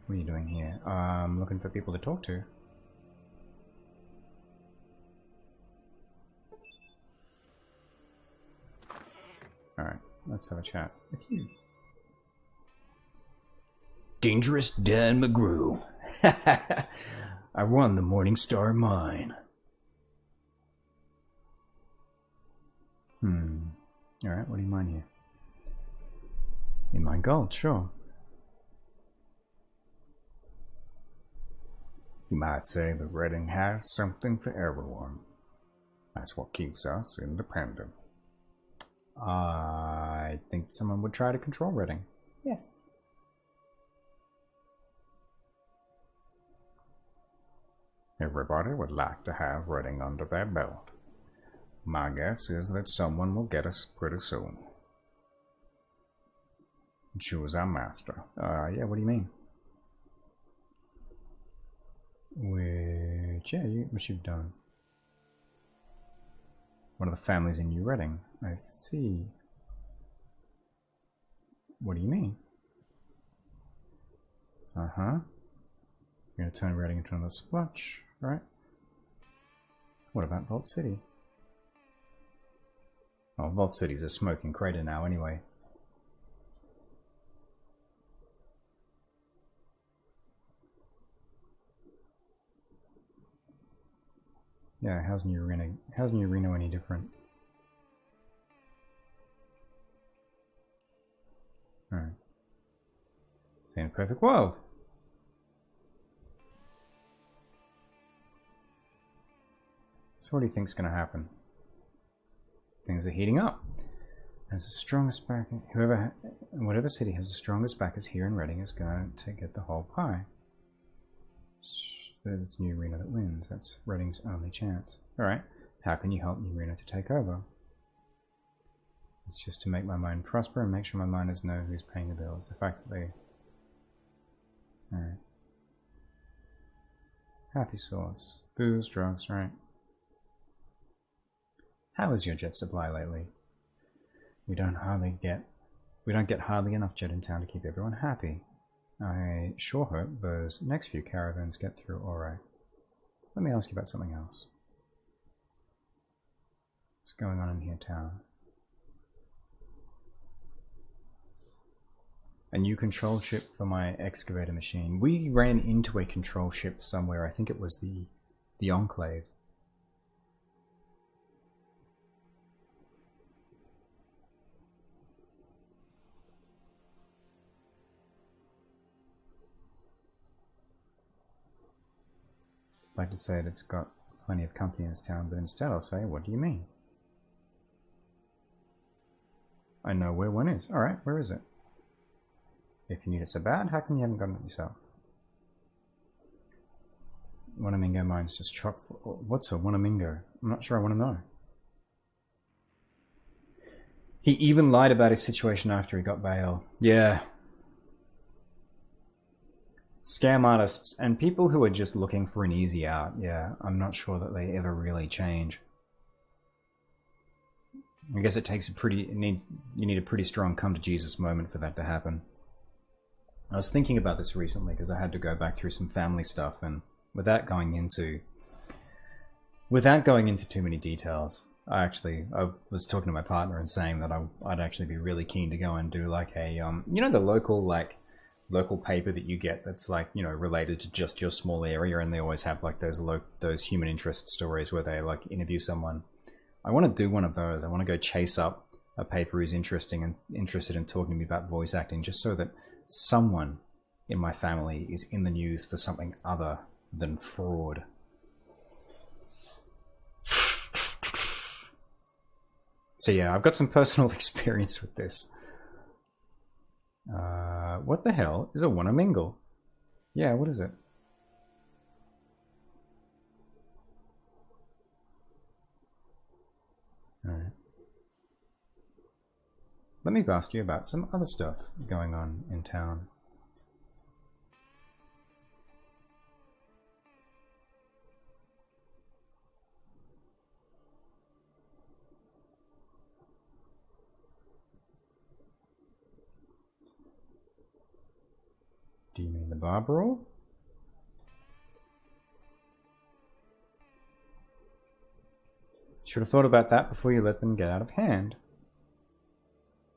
What are you doing here? Looking for people to talk to. Alright, let's have a chat with you. Dangerous Dan McGrew. I run the Morningstar Mine. Alright, what do you mine here? You mine gold, sure. You might say that Reading has something for everyone. That's what keeps us independent. I think someone would try to control Reading. Yes. Everybody would like to have Reading under their belt. My guess is that someone will get us pretty soon. Choose our master. Yeah, what do you mean? Which, yeah, what you've done. One of the families in New Reading. I see. What do you mean? Uh-huh. You're gonna turn Reading into another splotch, right? What about Vault City? Oh, Vault City's a smoking crater now anyway. Yeah, how's New Reno any different? Alright. It's in a perfect world. So what do you think's gonna happen? Things are heating up. As the strongest backer, whatever city has the strongest backers here in Reading is going to get the whole pie. It's New Reno that wins. That's Reading's only chance. Alright, how can you help New Reno to take over? It's just to make my mine prosper and make sure my miners know who's paying the bills. The fact that they... Alright. Happy sauce. Booze, drugs, right. How is your jet supply lately? We don't get hardly enough jet in town to keep everyone happy. I sure hope those next few caravans get through alright. Let me ask you about something else. What's going on in here, town? A new control ship for my excavator machine. We ran into a control ship somewhere. I think it was the Enclave. I'd like to say that it's got plenty of company in this town, but instead I'll say, what do you mean? I know where one is. Alright, where is it? If you need it so bad, how come you haven't gotten it yourself? Wanamingo mine's just chock full. What's a Wanamingo? I'm not sure I want to know. He even lied about his situation after he got bail. Yeah. Scam artists and people who are just looking for an easy out. Yeah, I'm not sure that they ever really change. I guess it takes you need a pretty strong come to Jesus moment for that to happen. I was thinking about this recently because I had to go back through some family stuff, and without going into too many details, I was talking to my partner and saying that I'd actually be really keen to go and do like a the local paper that you get that's like, you know, related to just your small area, and they always have like those human interest stories where they like interview someone. I want to do one of those. I want to go chase up a paper who's interested in talking to me about voice acting, just so that someone in my family is in the news for something other than fraud. So yeah, I've got some personal experience with this. What the hell is a Wanamingo? Yeah, what is it? Alright. Let me ask you about some other stuff going on in town. Do you mean the bar brawl? Should have thought about that before you let them get out of hand.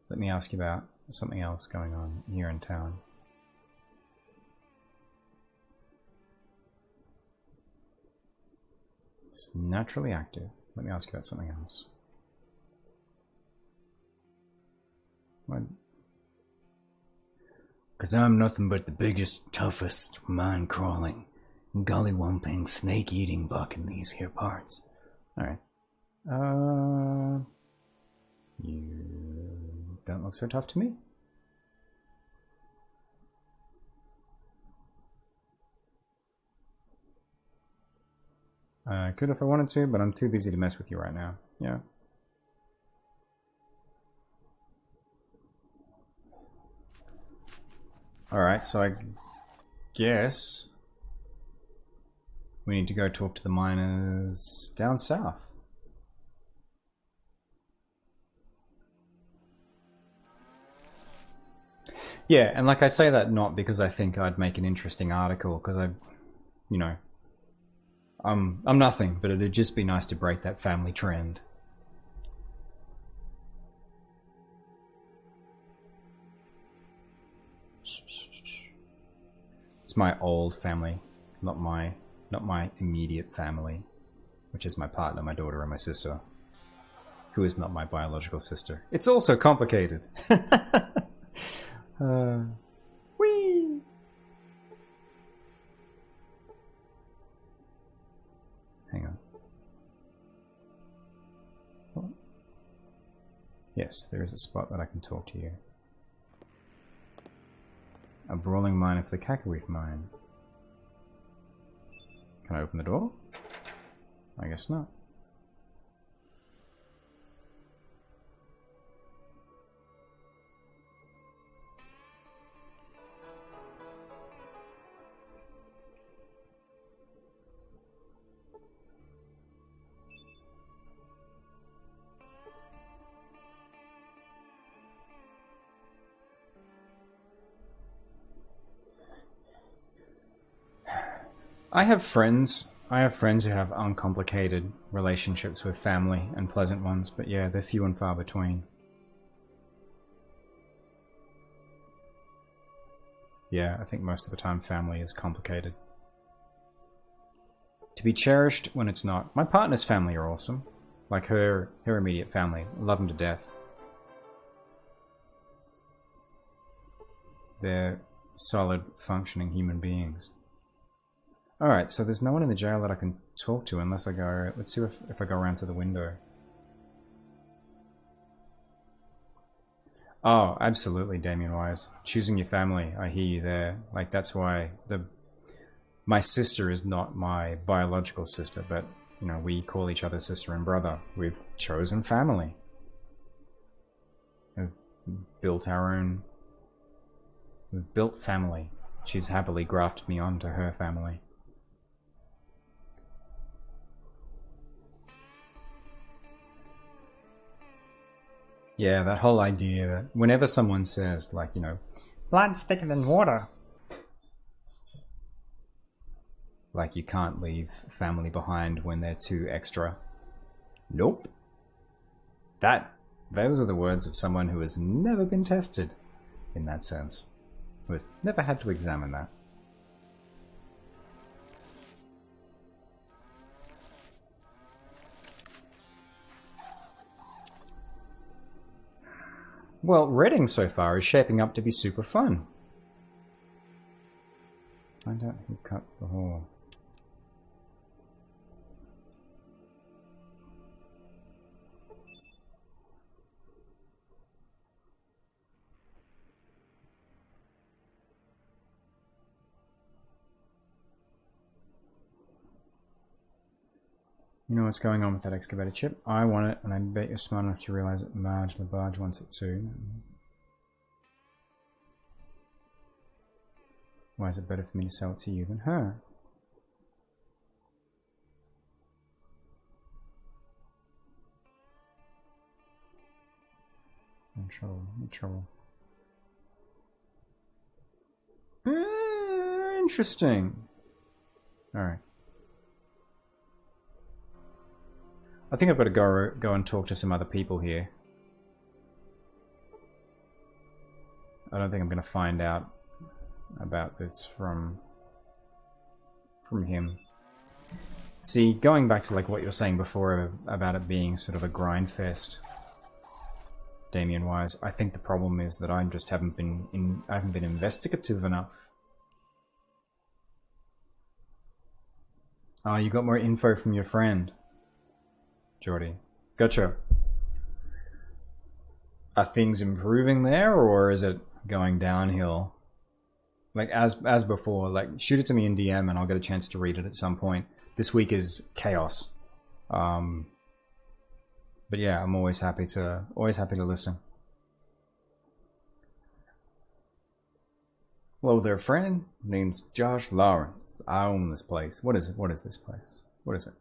Let me ask you about something else going on here in town. It's naturally active. Let me ask you about something else. What? Because I'm nothing but the biggest, toughest, mind-crawling, golly-wumping, snake-eating buck in these here parts. Alright. You don't look so tough to me. I could if I wanted to, but I'm too busy to mess with you right now. Yeah. Alright, so I guess we need to go talk to the miners down south. Yeah, and like I say that not because I think I'd make an interesting article, because I'm nothing, but it'd just be nice to break that family trend. It's my old family, not my immediate family, which is my partner, my daughter, and my sister, who is not my biological sister. It's also complicated. Whee! Hang on. What? Yes, there is a spot that I can talk to you. A brawling mine of the Cacaweef mine. Can I open the door? I guess not. I have friends. I have friends who have uncomplicated relationships with family and pleasant ones, but yeah, they're few and far between. Yeah, I think most of the time family is complicated. To be cherished when it's not. My partner's family are awesome. Like her immediate family. I love them to death. They're solid, functioning human beings. Alright, so there's no one in the jail that I can talk to unless I go... Let's see if I go around to the window. Oh, absolutely, Damien Wise. Choosing your family, I hear you there. Like, that's why my sister is not my biological sister, but, you know, we call each other sister and brother. We've chosen family. We've built our own... We've built family. She's happily grafted me onto her family. Yeah, that whole idea that whenever someone says, like, you know, blood's thicker than water, like you can't leave family behind when they're too extra. Nope. Those are the words of someone who has never been tested in that sense. Who has never had to examine that. Well, Reading so far is shaping up to be super fun. Find out who cut the hole. You know what's going on with that excavator chip? I want it, and I bet you're smart enough to realize that Marge LaBarge wants it too. Why is it better for me to sell it to you than her? I'm in trouble. Interesting. Alright. I think I've got to go and talk to some other people here. I don't think I'm going to find out about this from him. See, going back to like what you were saying before about it being sort of a grind fest, Damien Wise, I think the problem is that I just haven't been investigative enough. Oh, you got more info from your friend, Geordie. Gotcha. Are things improving there, or is it going downhill? Like, as before, like, shoot it to me in DM and I'll get a chance to read it at some point. This week is chaos. But yeah, I'm always happy to listen. Hello there, friend. Name's Josh Lawrence. I own this place. What is it? What is this place? What is it?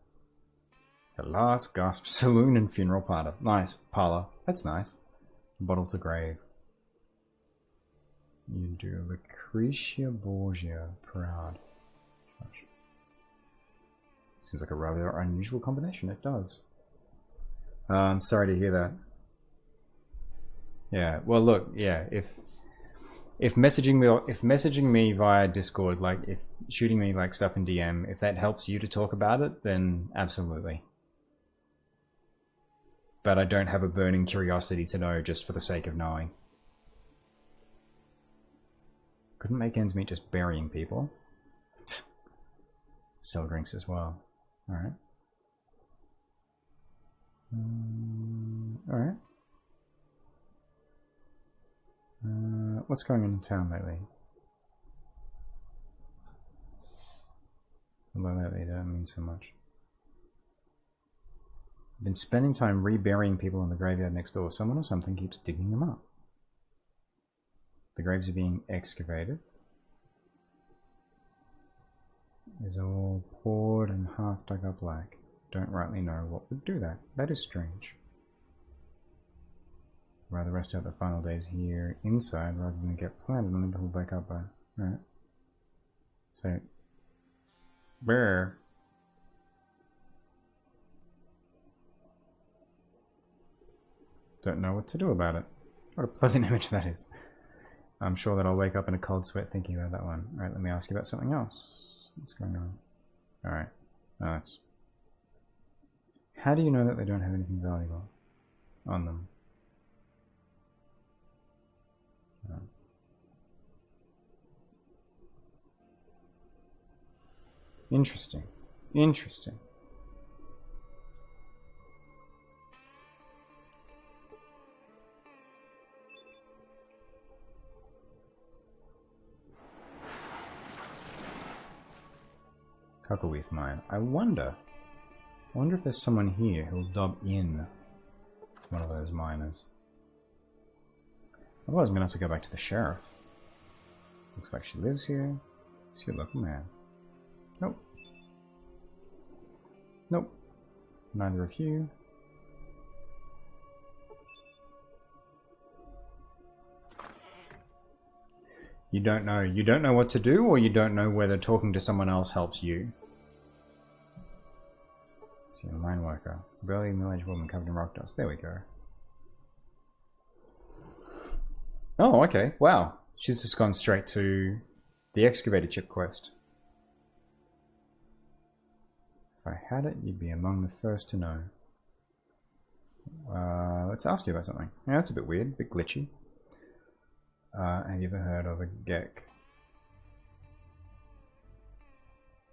It's the Last Gasp Saloon and Funeral Parlor. Nice. Parlor. That's nice. Bottle to grave. You do Lucretia Borgia proud. Gosh. Seems like a rather unusual combination. It does. I'm sorry to hear that. Yeah. Well, look. Yeah. If messaging me via Discord, like if shooting me like stuff in DM, if that helps you to talk about it, then absolutely. But I don't have a burning curiosity to know just for the sake of knowing. Couldn't make ends meet just burying people. Sell drinks as well. Alright. Alright. What's going on in town lately? Well, lately, that doesn't mean so much. I've been spending time reburying people in the graveyard next door. Someone or something keeps digging them up. The graves are being excavated. Is all poured and half dug up like. Don't rightly know what would do that. That is strange. Rather rest out the final days here inside rather than get planted and then pull back up by. Alright. So, Brr. Don't know what to do about it. What a pleasant image that is. I'm sure that I'll wake up in a cold sweat thinking about that one. Alright, let me ask you about something else. What's going on? Alright. Oh, that's... How do you know that they don't have anything valuable on them? Oh. Interesting. Interesting. Cockleweath mine. I wonder if there's someone here who'll dob in one of those miners. Otherwise I'm gonna have to go back to the sheriff. Looks like she lives here. Is your local man? Nope. Nope. Neither of you. You don't know what to do, or you don't know whether talking to someone else helps you. See, a mine worker. Burly middle-aged woman covered in rock dust. There we go. Oh, okay. Wow. She's just gone straight to the excavator chip quest. If I had it, you'd be among the first to know. Let's ask you about something. Yeah, that's a bit weird, a bit glitchy. Have you ever heard of a geck?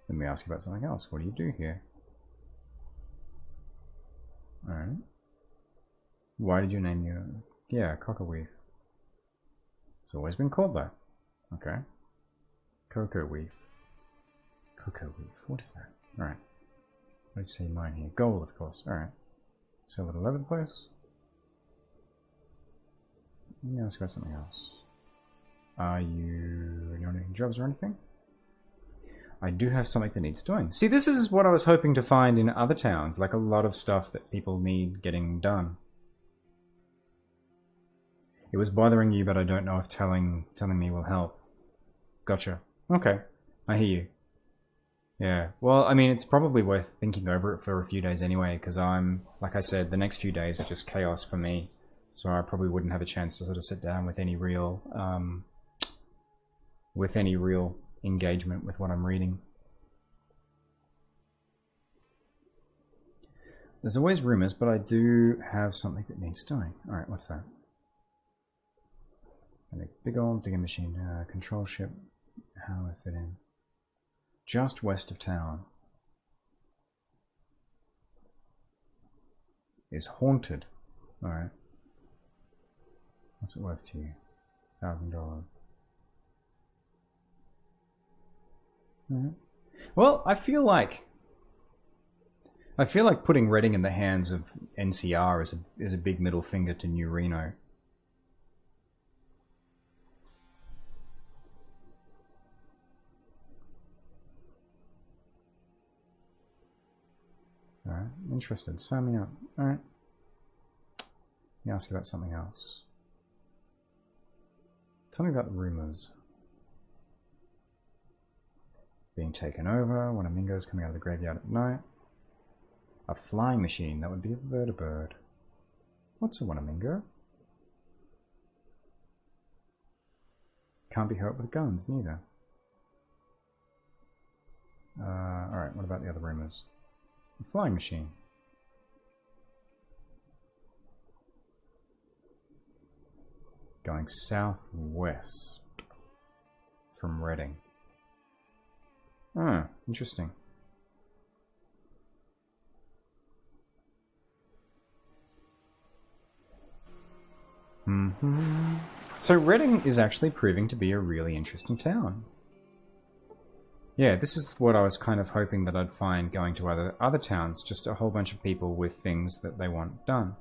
Let me ask you about something else. What do you do here? Alright. Why did you name you? Yeah, Cockleweath. It's always been called that. Okay. Cocoweath. Cocoweath. What is that? Alright. What did you say mine here? Gold, of course. Alright. Sell it all over the place. Let me ask you about something else. Are you on any jobs or anything? I do have something that needs doing. See, this is what I was hoping to find in other towns, like a lot of stuff that people need getting done. It was bothering you, but I don't know if telling me will help. Gotcha. Okay. I hear you. Yeah. Well, I mean, it's probably worth thinking over it for a few days anyway, because like I said, the next few days are just chaos for me. So I probably wouldn't have a chance to sort of sit down with any real engagement with what I'm reading. There's always rumors, but I do have something that needs doing. Alright, what's that? A big old digging machine, control ship. How do I fit in? Just west of town. Is haunted. Alright. What's it worth to you? $1,000. Alright. Well, I feel like putting Reading in the hands of NCR is a big middle finger to New Reno. Alright, interested. Sign me up. Alright. Let me ask you about something else. Tell me about the rumors. Being taken over, Wanamingos coming out of the graveyard at night. A flying machine, that would be a vertibird. What's a Wanamingo? Can't be hurt with guns, neither. Alright, what about the other rumors? A flying machine. Going southwest from Reading. Ah, interesting. So Reading is actually proving to be a really interesting town. Yeah, this is what I was kind of hoping that I'd find going to other towns, just a whole bunch of people with things that they want done.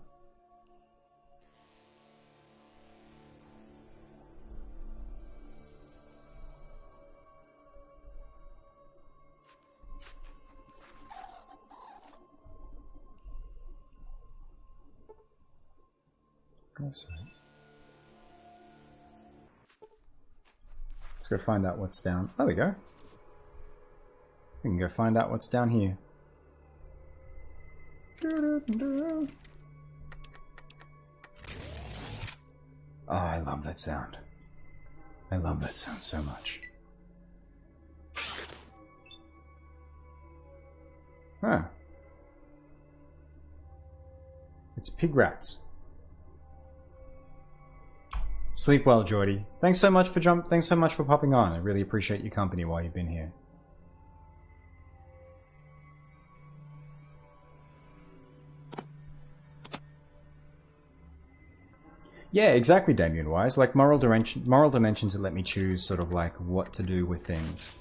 Let's go find out what's down. There we go. We can go find out what's down here. Oh, I love that sound. I love that sound so much. Huh. It's pig rats. Sleep well, Geordie. Thanks so much for popping on. I really appreciate your company while you've been here. Yeah, exactly, Damien Wise. Like moral dimensions that let me choose sort of like what to do with things.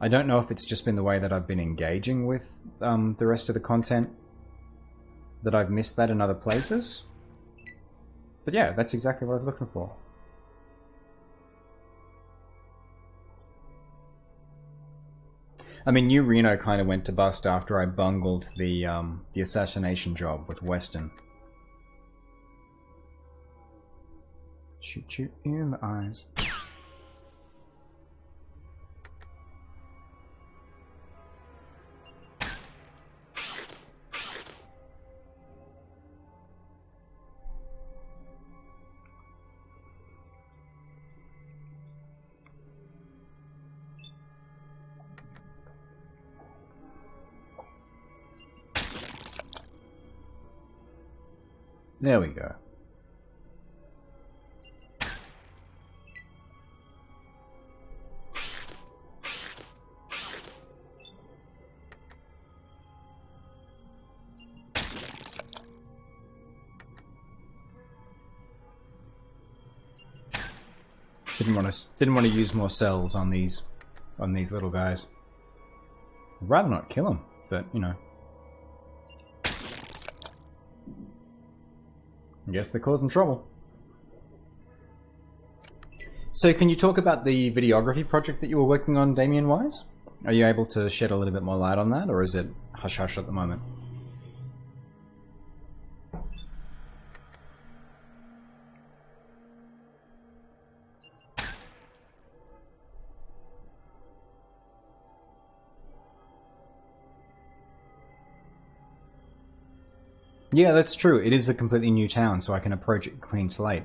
I don't know if it's just been the way that I've been engaging with the rest of the content that I've missed that in other places. But yeah, that's exactly what I was looking for. I mean, New Reno kind of went to bust after I bungled the assassination job with Weston. Shoot you in the eyes. There we go. Didn't want to use more cells on these little guys. I'd rather not kill them, but you know. I guess they're causing trouble. So can you talk about the videography project that you were working on, Damien Wise? Are you able to shed a little bit more light on that, or is it hush-hush at the moment? Yeah, that's true. It is a completely new town, so I can approach it clean slate.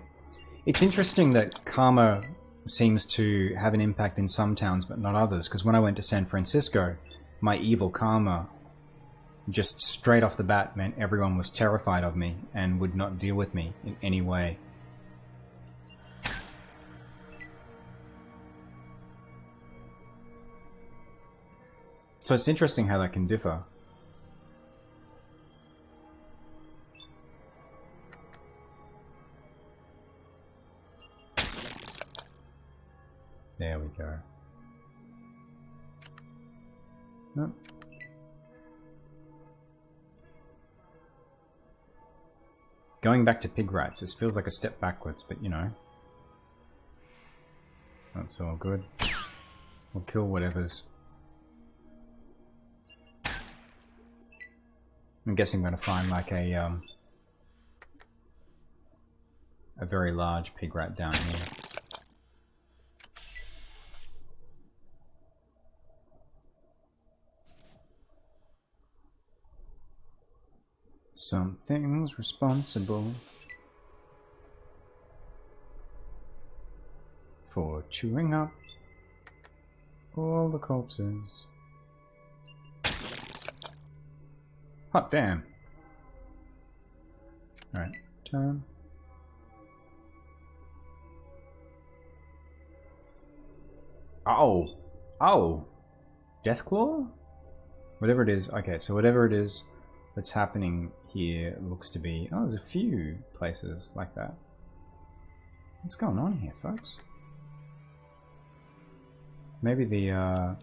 It's interesting that karma seems to have an impact in some towns, but not others, because when I went to San Francisco, my evil karma just straight off the bat meant everyone was terrified of me and would not deal with me in any way. So it's interesting how that can differ. There we go. Nope. Going back to pig rats, this feels like a step backwards, but you know. That's all good. We'll kill whatever's... I'm guessing I'm going to find like a very large pig rat down here. Something's responsible for chewing up all the corpses. Hot damn. Alright, turn. Oh! Oh! Deathclaw? Whatever it is. Okay, so whatever it is that's happening here looks to be... Oh, there's a few places like that. What's going on here, folks? Maybe the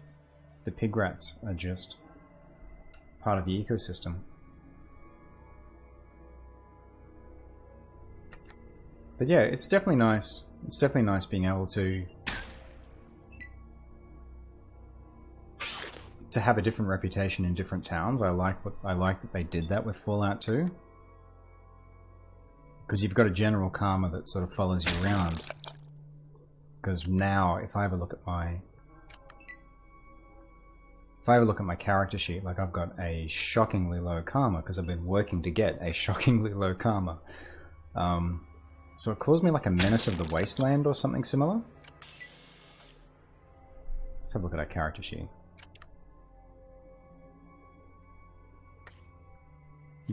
pig rats are just part of the ecosystem. But yeah, it's definitely nice. It's definitely nice being able to have a different reputation in different towns. I like that they did that with Fallout 2. Because you've got a general karma that sort of follows you around. Because now, if I have a look at my if I have a look at my character sheet, like I've got a shockingly low karma because I've been working to get a shockingly low karma. So it calls me like a menace of the Wasteland or something similar. Let's have a look at our character sheet.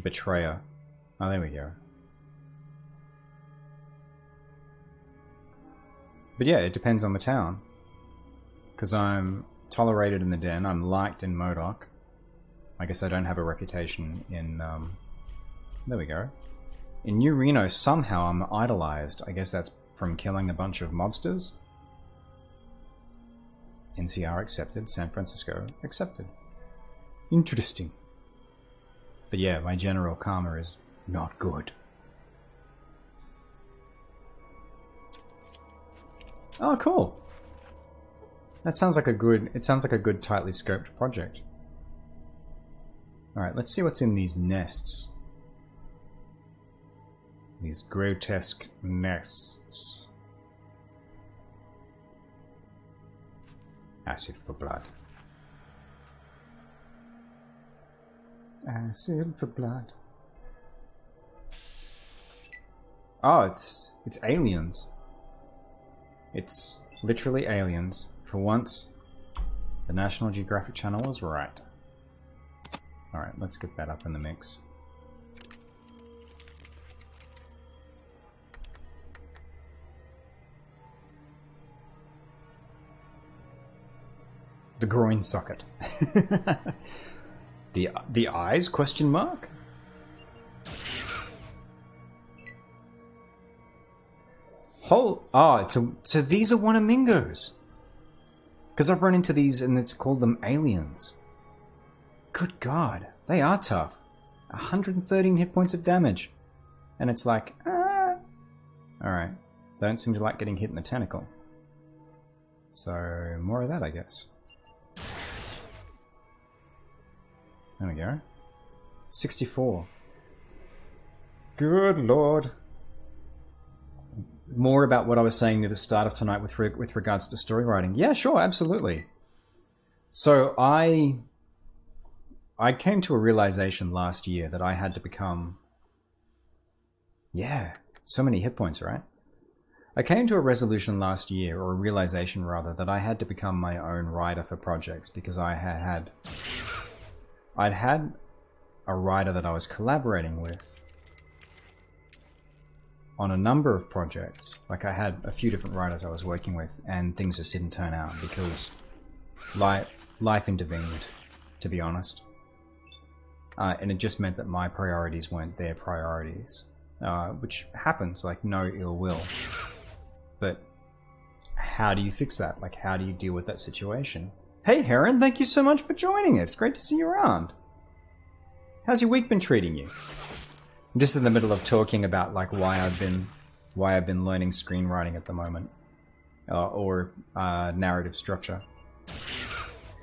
Betrayer. Oh, there we go. But yeah, it depends on the town. Because I'm tolerated in the Den, I'm liked in Modoc. I guess I don't have a reputation in, there we go. In New Reno, somehow I'm idolized. I guess that's from killing a bunch of mobsters. NCR accepted, San Francisco accepted. Interesting. But yeah, my general karma is not good. Oh, cool. That sounds like a good, it sounds like a good tightly scoped project. Alright, let's see what's in these nests. These grotesque nests. Acid for blood. Acid for blood. Oh, it's aliens. It's literally aliens. For once, the National Geographic Channel was right. Alright, let's get that up in the mix. The groin socket. The eyes? Question mark? Oh, so these are Wanamingos. Because I've run into these and it's called them aliens. Good God, they are tough. 113 hit points of damage. And it's like, ah. Alright, they don't seem to like getting hit in the tentacle. So, more of that, I guess. There we go. 64. Good Lord. More about what I was saying near the start of tonight with regards to story writing. Yeah, sure, absolutely. So I came to a realization last year that I had to become... Yeah, so many hit points, right? I came to a resolution last year, or a realization rather, that I had to become my own writer for projects because I'd had a writer that I was collaborating with on a number of projects. Like I had a few different writers I was working with and things just didn't turn out because life intervened, to be honest. And it just meant that my priorities weren't their priorities, which happens, like no ill will. But how do you fix that? Like how do you deal with that situation? Hey Heron, thank you so much for joining us. Great to see you around. How's your week been treating you? I'm just in the middle of talking about like why I've been learning screenwriting at the moment, or narrative structure.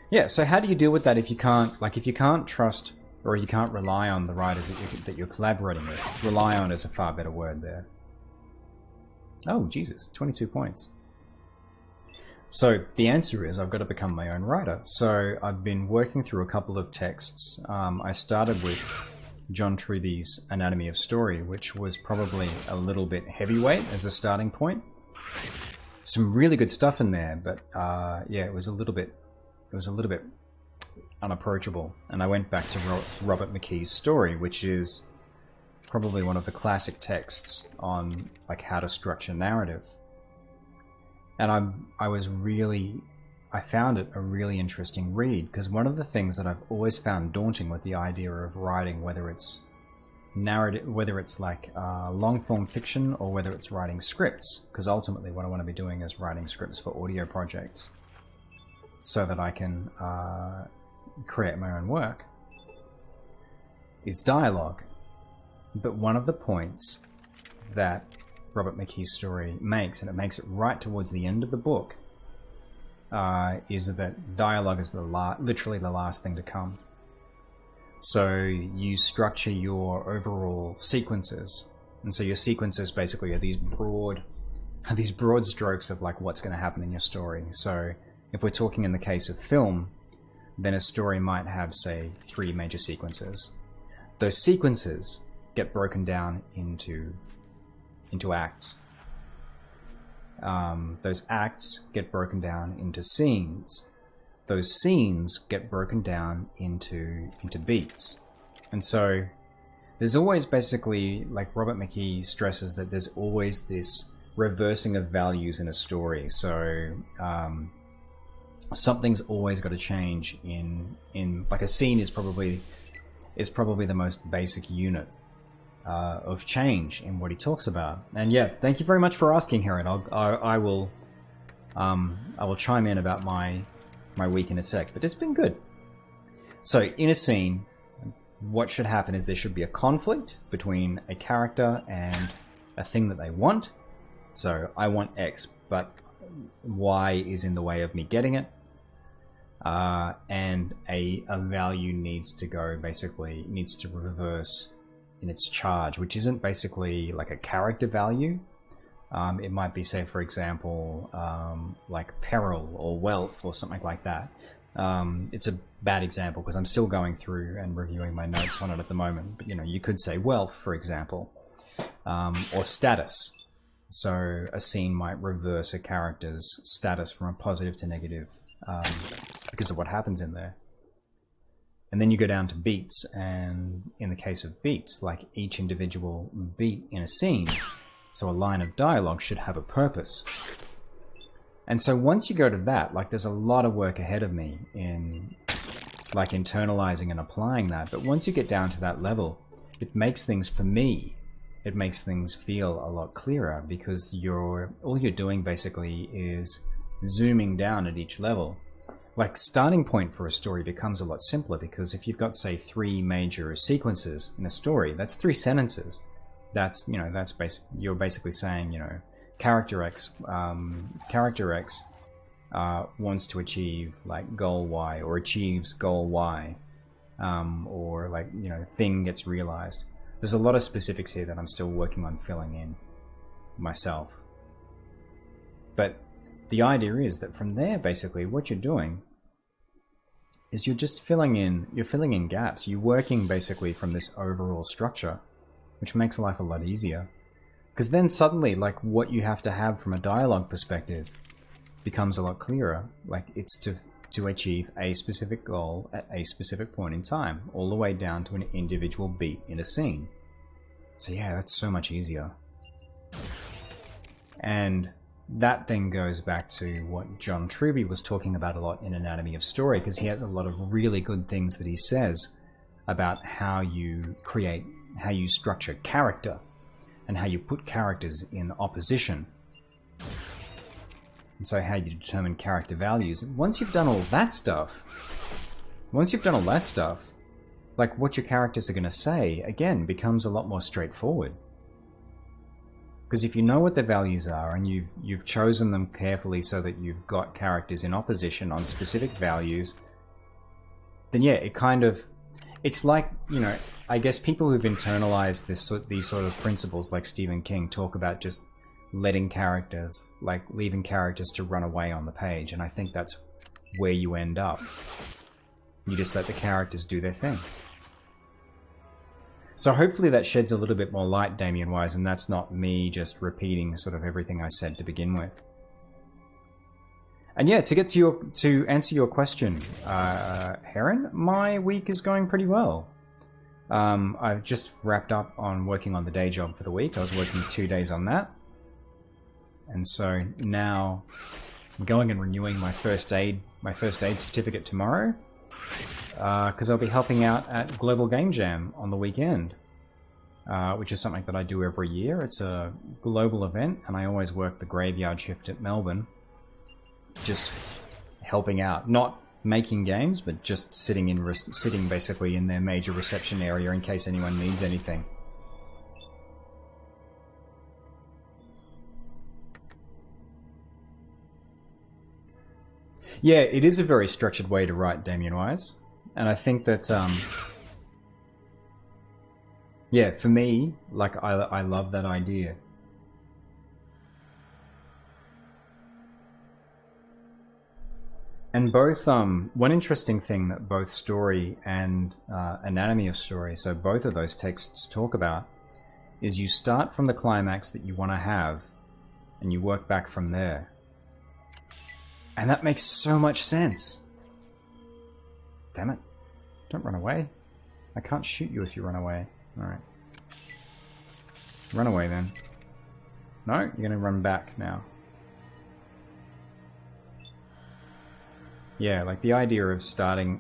Yeah. So how do you deal with that if you can't trust or you can't rely on the writers that you're collaborating with? Rely on is a far better word there. Oh Jesus, 22 points. So the answer is I've got to become my own writer. So I've been working through a couple of texts. I started with John Truby's Anatomy of Story, which was probably a little bit heavyweight as a starting point. Some really good stuff in there, but yeah, it was a little bit unapproachable. And I went back to Robert McKee's Story, which is probably one of the classic texts on like how to structure narrative. And I found it a really interesting read, because one of the things that I've always found daunting with the idea of writing, whether it's narrative, whether it's like long form fiction or whether it's writing scripts, because ultimately what I want to be doing is writing scripts for audio projects so that I can create my own work, is dialogue. But one of the points that Robert McKee's Story makes, and it makes it right towards the end of the book, is that dialogue is literally the last thing to come. So you structure your overall sequences, and so your sequences basically are these broad strokes of like what's going to happen in your story. So if we're talking in the case of film, then a story might have, say, 3 major sequences. Those sequences get broken down into acts. Those acts get broken down into scenes. Those scenes get broken down into beats. And so there's always basically, like Robert McKee stresses, that there's always this reversing of values in a story. So something's always got to change in like a scene is probably the most basic unit of change in what he talks about. And yeah, thank you very much for asking, Heron. I will chime in about my week in a sec, but it's been good. So in a scene, what should happen is there should be a conflict between a character and a thing that they want. So I want X, but Y is in the way of me getting it. And a value needs to reverse in its charge, which isn't basically like a character value. It might be, say, for example, like peril or wealth or something like that. It's a bad example because I'm still going through and reviewing my notes on it at the moment. But, you could say wealth, for example, or status. So a scene might reverse a character's status from a positive to negative because of what happens in there. And then you go down to beats, and in the case of beats, like each individual beat in a scene, so a line of dialogue should have a purpose. And so once you go to that, like there's a lot of work ahead of me in like internalizing and applying that. But once you get down to that level, it makes things, for me, it makes things feel a lot clearer, because all you're doing basically is zooming down at each level. Like starting point for a story becomes a lot simpler, because if you've got, say, 3 major sequences in a story, that's 3 sentences. That's you're basically saying, character X wants to achieve like goal Y, or achieves goal Y, or like, thing gets realized. There's a lot of specifics here that I'm still working on filling in myself. But the idea is that from there, basically, what you're doing is you're just filling in gaps. You're working basically from this overall structure, which makes life a lot easier. Because then suddenly, like, what you have to have from a dialogue perspective becomes a lot clearer. Like, it's to achieve a specific goal at a specific point in time, all the way down to an individual beat in a scene. So yeah, that's so much easier. And that then goes back to what John Truby was talking about a lot in Anatomy of Story, because he has a lot of really good things that he says about how you structure character, and how you put characters in opposition. And so how you determine character values. Once you've done all that stuff, like what your characters are going to say, again, becomes a lot more straightforward. Because if you know what their values are, and you've chosen them carefully so that you've got characters in opposition on specific values, then yeah, it's like, I guess people who've internalized these sort of principles, like Stephen King, talk about just leaving characters to run away on the page, and I think that's where you end up. You just let the characters do their thing. So hopefully that sheds a little bit more light, Damien Wise, and that's not me just repeating sort of everything I said to begin with. And yeah, to answer your question, Heron, my week is going pretty well. I've just wrapped up on working on the day job for the week. I was working 2 days on that. And so now I'm going and renewing my first aid certificate tomorrow, because I'll be helping out at Global Game Jam on the weekend, which is something that I do every year. It's a global event, and I always work the graveyard shift at Melbourne, just helping out, not making games, but just sitting basically in their major reception area in case anyone needs anything. Yeah, it is a very structured way to write, Damien Wise. And I think that, yeah, for me, like, I love that idea. And both, one interesting thing that both story and anatomy of story, so both of those texts talk about, is you start from the climax that you want to have, and you work back from there. And that makes so much sense. Damn it. Don't run away. I can't shoot you if you run away. Alright. Run away then. No, you're going to run back now. Yeah, like the idea of starting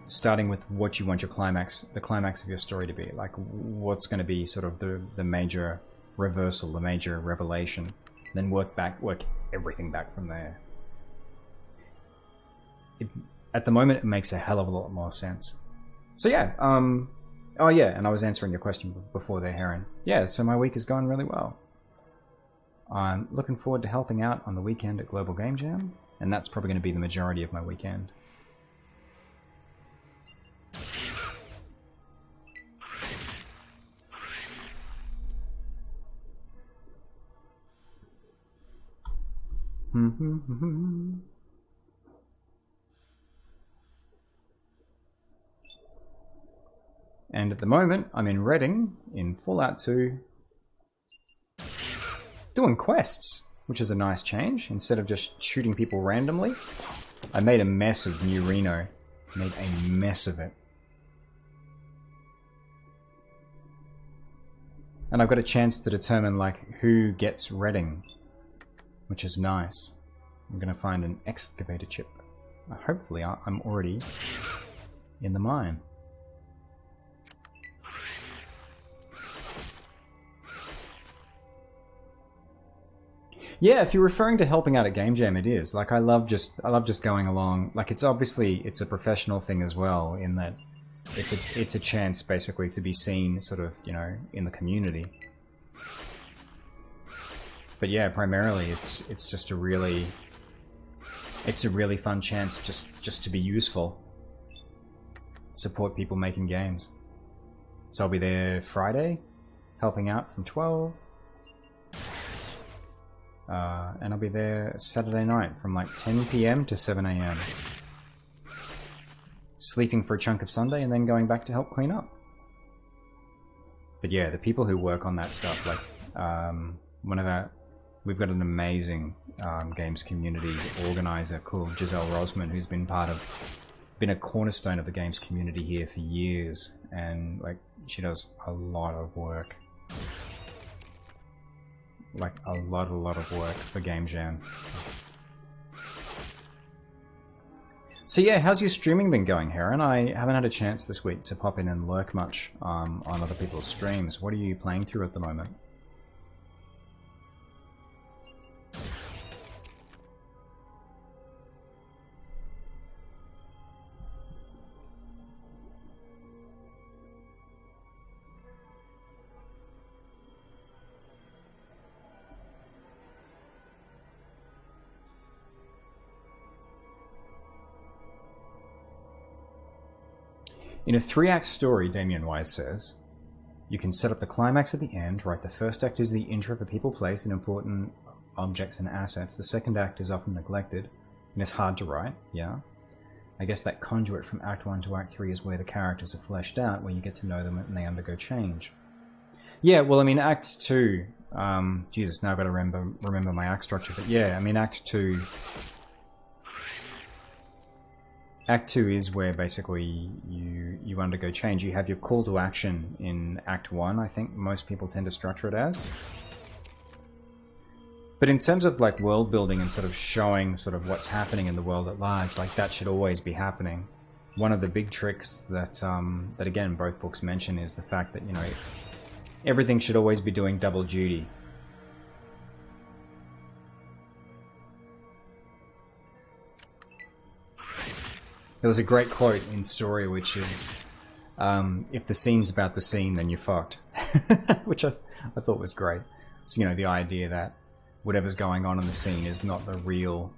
with what you want your climax, the climax of your story to be. Like what's going to be sort of the major reversal, the major revelation. Then work everything back from there. At the moment, it makes a hell of a lot more sense. So yeah, oh yeah, and I was answering your question before there, Heron. Yeah, so my week is going really well. I'm looking forward to helping out on the weekend at Global Game Jam, and that's probably going to be the majority of my weekend. And at the moment, I'm in Reading, in Fallout 2, doing quests, which is a nice change. Instead of just shooting people randomly, I made a mess of New Reno. Made a mess of it. And I've got a chance to determine, like, who gets Reading, which is nice. I'm going to find an excavator chip. Hopefully, I'm already in the mine. Yeah, if you're referring to helping out at Game Jam, it is. Like, I love just going along. Like, it's a professional thing as well, in that it's a chance basically to be seen sort of, you know, in the community. But yeah, primarily it's just a really fun chance just to be useful. Support people making games. So I'll be there Friday, helping out from 12. And I'll be there Saturday night from like 10 PM to 7 AM. Sleeping for a chunk of Sunday and then going back to help clean up. But yeah, the people who work on that stuff, like, we've got an amazing games community organizer called Giselle Rosman, who's been a cornerstone of the games community here for years, and like she does a lot of work. Like a lot of work for Game Jam. So yeah, how's your streaming been going, Heron? I haven't had a chance this week to pop in and lurk much on other people's streams. What are you playing through at the moment? In a 3-act story, Damien Wise says, you can set up the climax at the end, right? The first act is the intro for people, place, and important objects and assets. The second act is often neglected, and it's hard to write, yeah. I guess that conduit from Act 1 to Act 3 is where the characters are fleshed out, where you get to know them and they undergo change. Yeah, well, I mean, Act 2, Jesus, now I've got to remember my act structure, but yeah, I mean, Act 2... Act 2 is where basically you undergo change. You have your call to action in Act 1, I think most people tend to structure it as. But in terms of like world building and sort of showing sort of what's happening in the world at large, like that should always be happening. One of the big tricks that that again both books mention is the fact that, you know, everything should always be doing double duty. There was a great quote in Story which is, if the scene's about the scene, then you're fucked. Which I thought was great. So, you know, the idea that whatever's going on in the scene is not the real...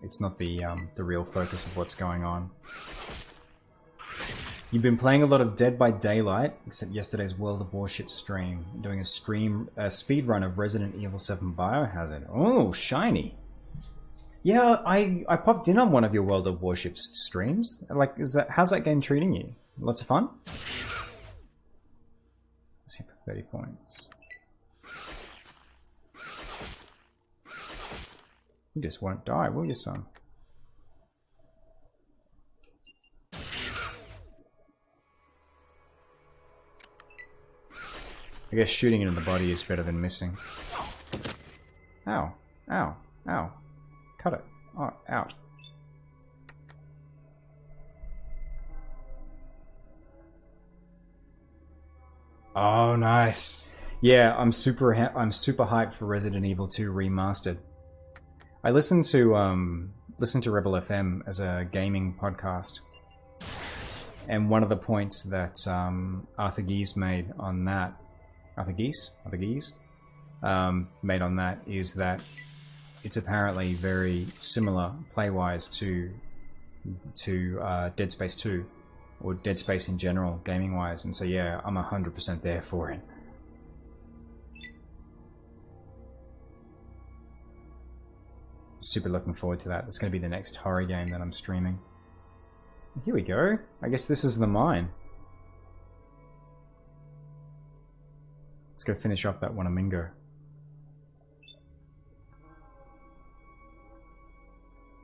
It's not the real focus of what's going on. You've been playing a lot of Dead by Daylight, except yesterday's World of Warships stream. Doing a speed run of Resident Evil 7 Biohazard. Oh, shiny! Yeah, I popped in on one of your World of Warships streams. Like, how's that game treating you? Lots of fun? Let's see for 30 points. You just won't die, will you, son? I guess shooting it in the body is better than missing. Ow. Ow. Ow. Cut it. Oh, out. Oh, nice. Yeah, I'm super hyped for Resident Evil 2 Remastered. I listened to Rebel FM as a gaming podcast, and one of the points that Arthur Geese made on that, made on that is that it's apparently very similar play-wise to Dead Space 2, or Dead Space in general, gaming-wise, and so yeah, I'm 100% there for it. Super looking forward to that. That's going to be the next horror game that I'm streaming. Here we go. I guess this is the mine. Let's go finish off that Wanamingo.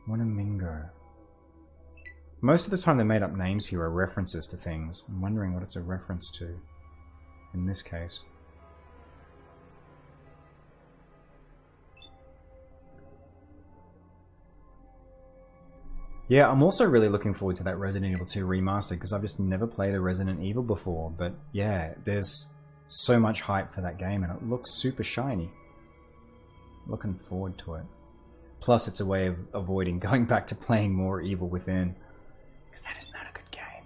Wanamingo. Most of the time the made up names here are references to things. I'm wondering what it's a reference to in this case. Yeah, I'm also really looking forward to that Resident Evil 2 remaster because I've just never played a Resident Evil before, but yeah, there's so much hype for that game and it looks super shiny. Looking forward to it. Plus it's a way of avoiding going back to playing more Evil Within, because that is not a good game.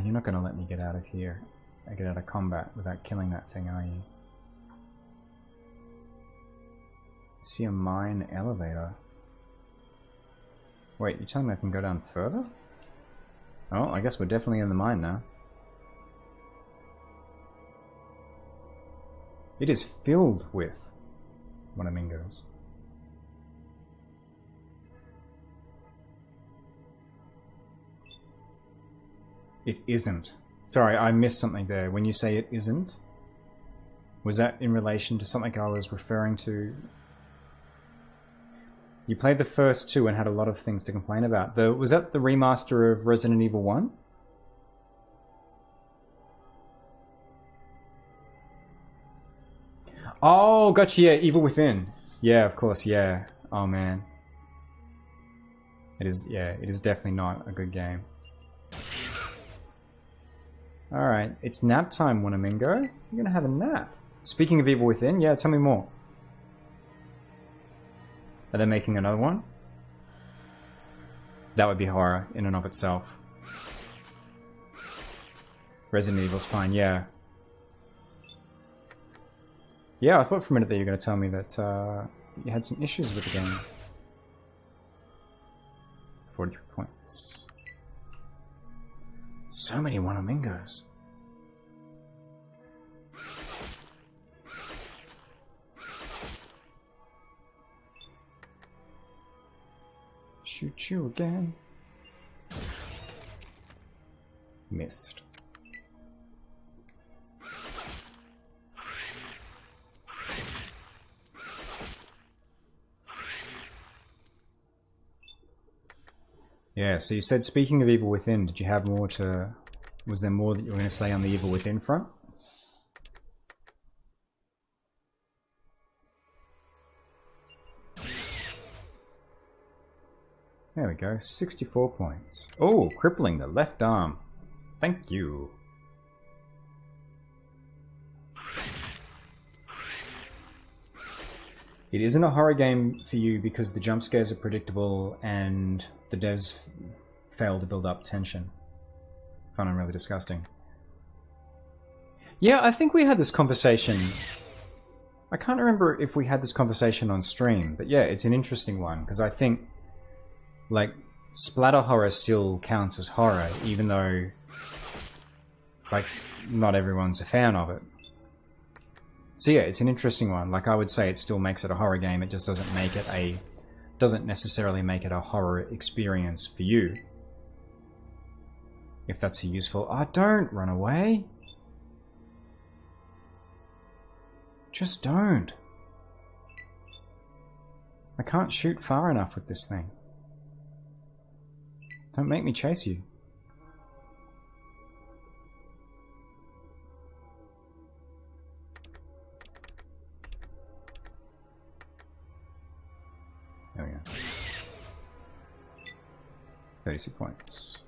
You're not going to let me get out of here. Get out of combat without killing that thing, are you? See a mine elevator. Wait, you're telling me I can go down further? Oh, I guess we're definitely in the mine now. It is filled with Wanamingos. It isn't. Sorry, I missed something there. When you say it isn't, was that in relation to something I was referring to? You played the first two and had a lot of things to complain about. Was that the remaster of Resident Evil 1? Oh, gotcha, yeah, Evil Within. Yeah, of course, yeah. Oh, man. It is, yeah, it is definitely not a good game. Alright, it's nap time, Wanamingo. You're gonna have a nap. Speaking of Evil Within, yeah, tell me more. Are they making another one? That would be horror in and of itself. Resident Evil's fine, yeah. Yeah, I thought for a minute that you were going to tell me that you had some issues with the game. 43 points. So many Wanamingos. Shoot you again. Missed. Yeah, so you said, speaking of Evil Within, did you have more to... Was there more that you were going to say on the Evil Within front? There we go, 64 points. Oh, crippling the left arm. Thank you. It isn't a horror game for you because the jump scares are predictable and the devs fail to build up tension. Fun and really disgusting. Yeah, I think we had this conversation. I can't remember if we had this conversation on stream, but yeah, it's an interesting one because I think, like, splatter horror still counts as horror, even though, like, not everyone's a fan of it. So yeah, it's an interesting one. Like, I would say it still makes it a horror game. It just doesn't make it a... doesn't necessarily make it a horror experience for you. If that's a useful... Oh, don't run away! Just don't. I can't shoot far enough with this thing. Don't make me chase you. There we go. 32 points.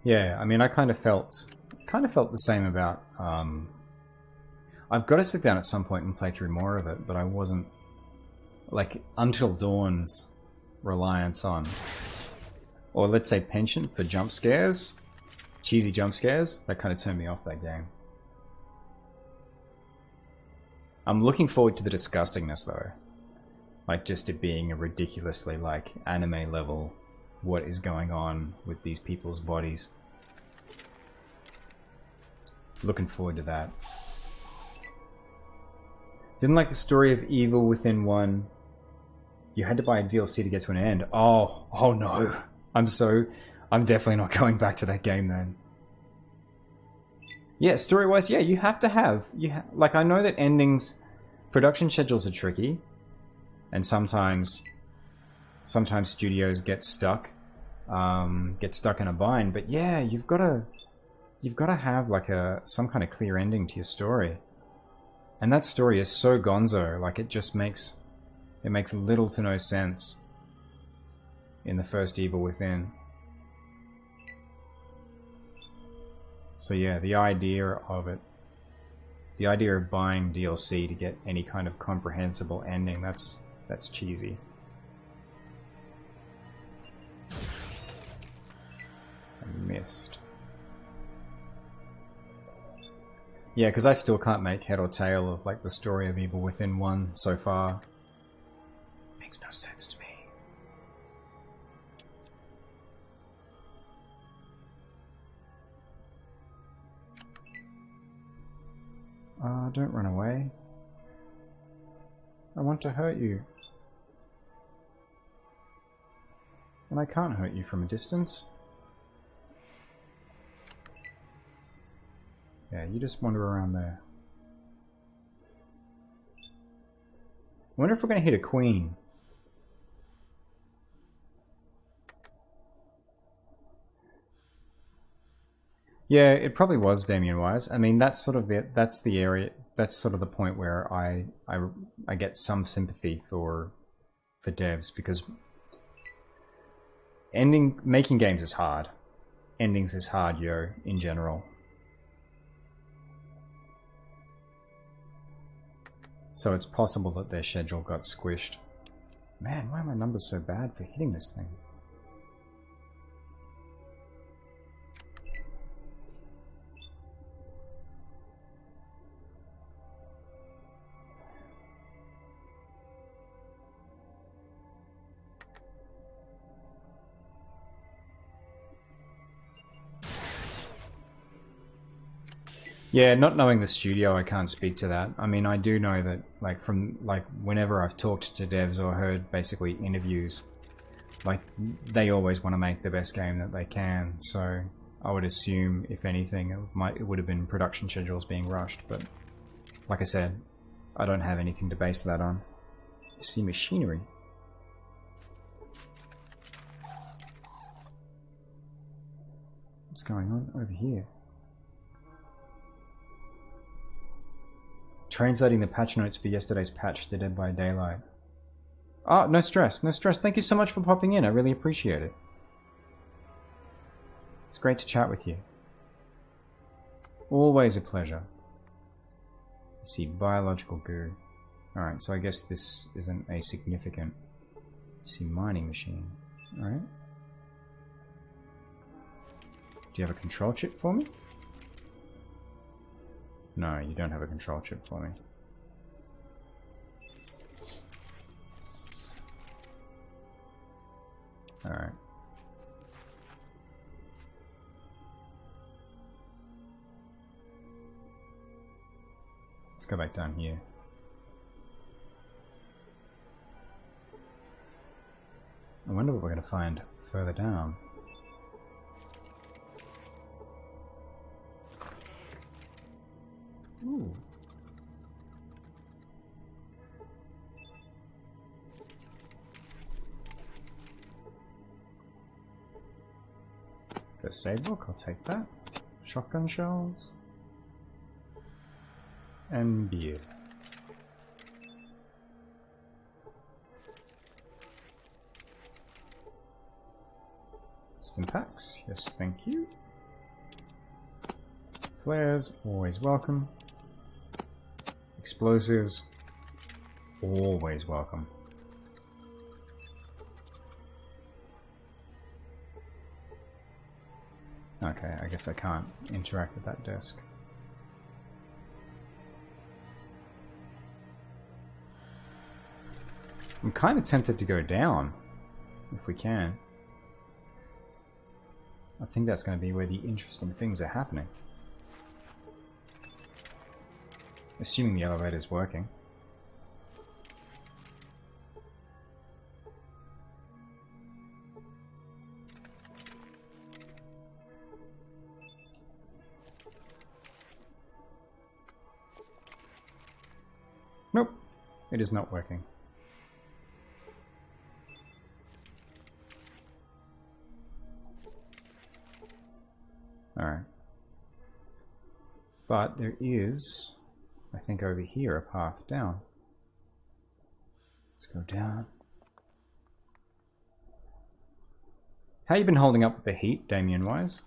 Yeah, I mean, I kind of felt the same about. I've got to sit down at some point and play through more of it, but I wasn't, like, Until Dawn's reliance on, or let's say penchant for jump scares, cheesy jump scares. That kind of turned me off that game. I'm looking forward to the disgustingness though, like just it being a ridiculously like anime level. What is going on with these people's bodies? Looking forward to that. Didn't like the story of Evil Within 1. You had to buy a DLC to get to an end. Oh no. I'm definitely not going back to that game then. Yeah, story-wise, yeah, you have to have... like, I know that endings... Production schedules are tricky. And sometimes studios get stuck. Get stuck in a bind. But yeah, you've got to have, like, some kind of clear ending to your story. And that story is so gonzo, like, it just makes... It makes little to no sense in the first Evil Within. So yeah, the idea of it, the idea of buying DLC to get any kind of comprehensible ending, that's cheesy. I missed. Yeah, because I still can't make head or tail of like the story of Evil Within 1 so far. Makes no sense to me. Don't run away. I want to hurt you. And I can't hurt you from a distance. Yeah, you just wander around there. I wonder if we're going to hit a queen. Yeah, it probably was Damien Wise. I mean, that's sort of the area. That's sort of the point where I get some sympathy for devs, because making games is hard. Endings is hard, in general. So it's possible that their schedule got squished. Man, why are my numbers so bad for hitting this thing? Yeah, not knowing the studio, I can't speak to that. I mean, I do know that, like, from, like, whenever I've talked to devs or heard, basically, interviews, like, they always want to make the best game that they can, so I would assume, if anything, it would have been production schedules being rushed, but, like I said, I don't have anything to base that on. You see machinery. What's going on over here? Translating the patch notes for yesterday's patch to Dead by Daylight. Oh, no stress, no stress. Thank you so much for popping in. I really appreciate it. It's great to chat with you. Always a pleasure. Let's see, biological goo. Alright, so I guess this isn't a significant... Let's see, mining machine. Alright. Do you have a control chip for me? No, you don't have a control chip for me. Alright. Let's go back down here. I wonder what we're going to find further down. Ooh. First aid book, I'll take that. Shotgun shells. And beer. Stimpaks, yes thank you. Flares, always welcome. Explosives, always welcome. Okay, I guess I can't interact with that desk. I'm kind of tempted to go down, if we can. I think that's going to be where the interesting things are happening. Assuming the elevator's working. Nope, it is not working. Alright. But there is, I think over here, a path down. Let's go down. How you been holding up with the heat, Damien-wise?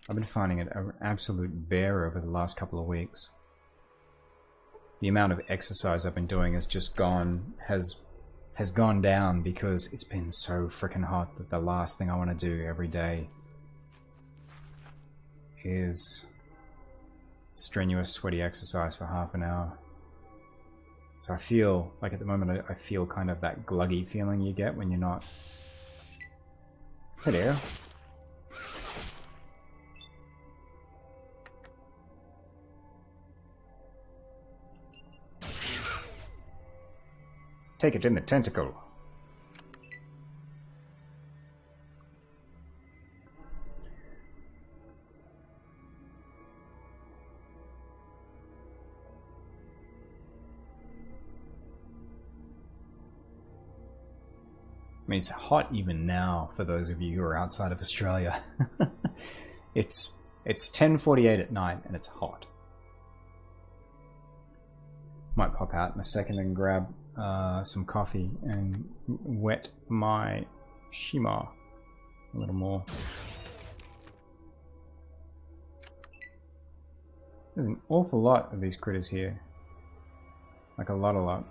I've been finding it an absolute bear over the last couple of weeks. The amount of exercise I've been doing has just has gone down because it's been so freaking hot that the last thing I want to do every day is strenuous, sweaty exercise for half an hour. So I feel like at the moment I feel kind of that gluggy feeling you get when you're not. Hey there. Take it in the tentacle. I mean, it's hot even now for those of you who are outside of Australia. It's 10:48 at night and it's hot. Might pop out in a second and grab some coffee and wet my Shima a little more. There's an awful lot of these critters here. Like a lot.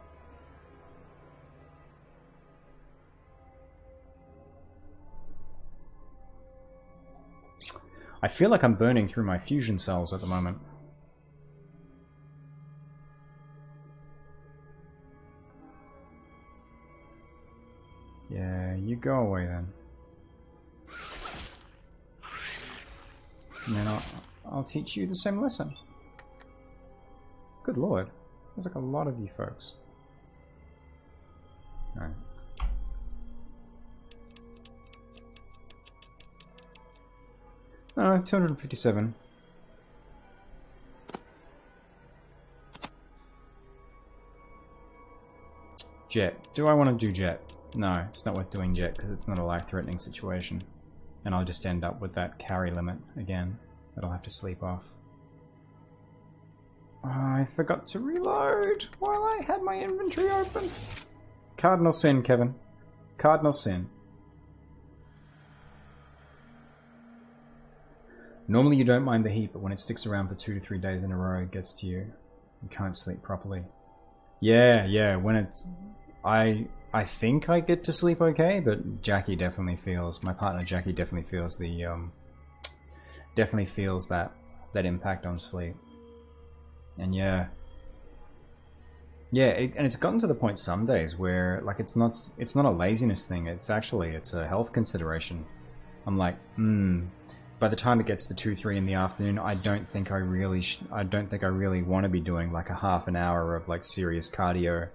I feel like I'm burning through my fusion cells at the moment. Yeah, you go away then. And then I'll teach you the same lesson. Good lord. There's like a lot of you folks. Alright. Oh, 257. Jet. Do I want to do jet? No, it's not worth doing jet because it's not a life-threatening situation. And I'll just end up with that carry limit again that I'll have to sleep off. Oh, I forgot to reload while I had my inventory open. Cardinal sin, Kevin. Cardinal sin. Normally you don't mind the heat, but when it sticks around for 2 to 3 days in a row, it gets to you. You can't sleep properly. Yeah, when it's... I think I get to sleep okay, but Jackie definitely feels... My partner Jackie definitely feels the... definitely feels that impact on sleep. And yeah... Yeah, and it's gotten to the point some days where, like, it's not a laziness thing, it's a health consideration. I'm like, by the time it gets to 2-3 in the afternoon, I don't think I really want to be doing like a half an hour of like serious cardio,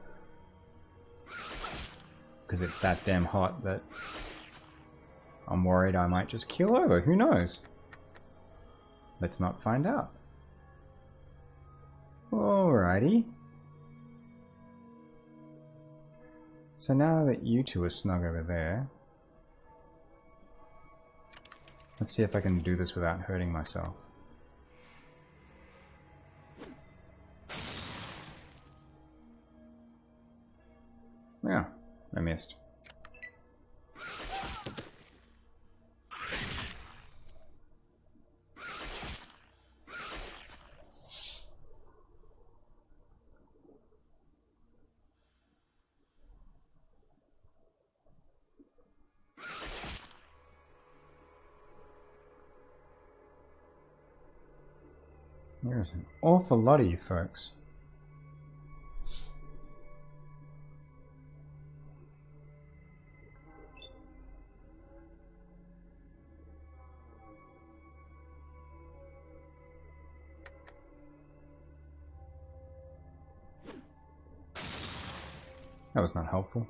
because it's that damn hot that I'm worried I might just keel over. Who knows? Let's not find out. Alrighty. So now that you two are snug over there, let's see if I can do this without hurting myself. Yeah, I missed. There's an awful lot of you folks. That was not helpful.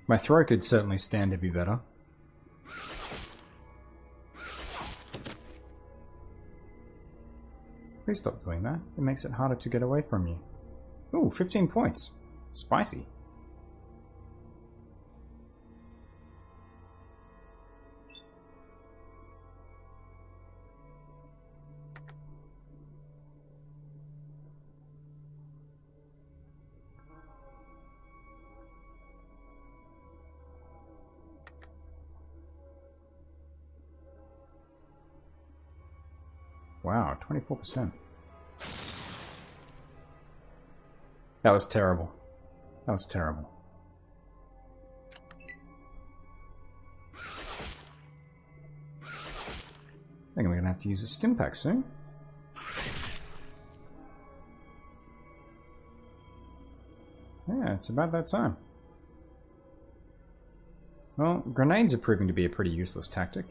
My throw could certainly stand to be better. Please stop doing that. It makes it harder to get away from you. Ooh, 15 points. Spicy. Wow, 24%. That was terrible. That was terrible. I think we're gonna have to use a stim pack soon. Yeah, it's about that time. Well, grenades are proving to be a pretty useless tactic.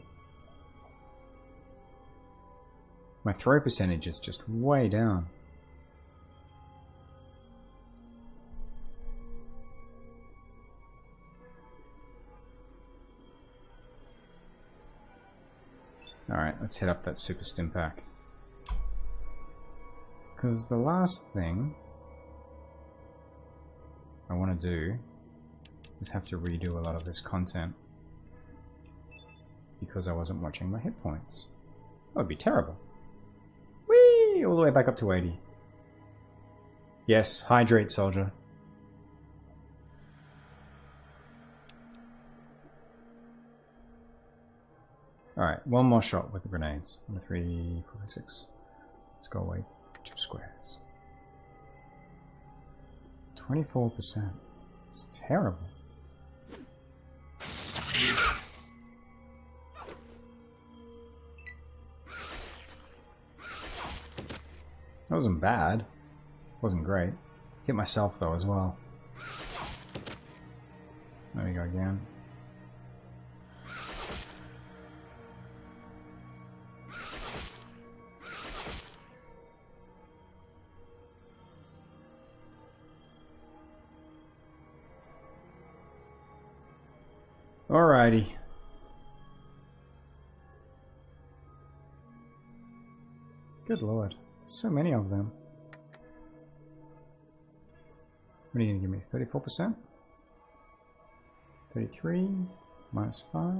My throw percentage is just way down. Alright, let's hit up that super stim pack. Because the last thing I want to do is have to redo a lot of this content because I wasn't watching my hit points. That would be terrible. Whee! All the way back up to 80. Yes, hydrate, soldier. Alright, one more shot with the grenades. 1, 2, 3, 4, 5, 6. Let's go away 2 squares. 24%. It's terrible. That wasn't bad. Wasn't great. Hit myself though as well. There we go again. Alrighty. Good lord. So many of them. What are you going to give me? 34%? 33 minus 5.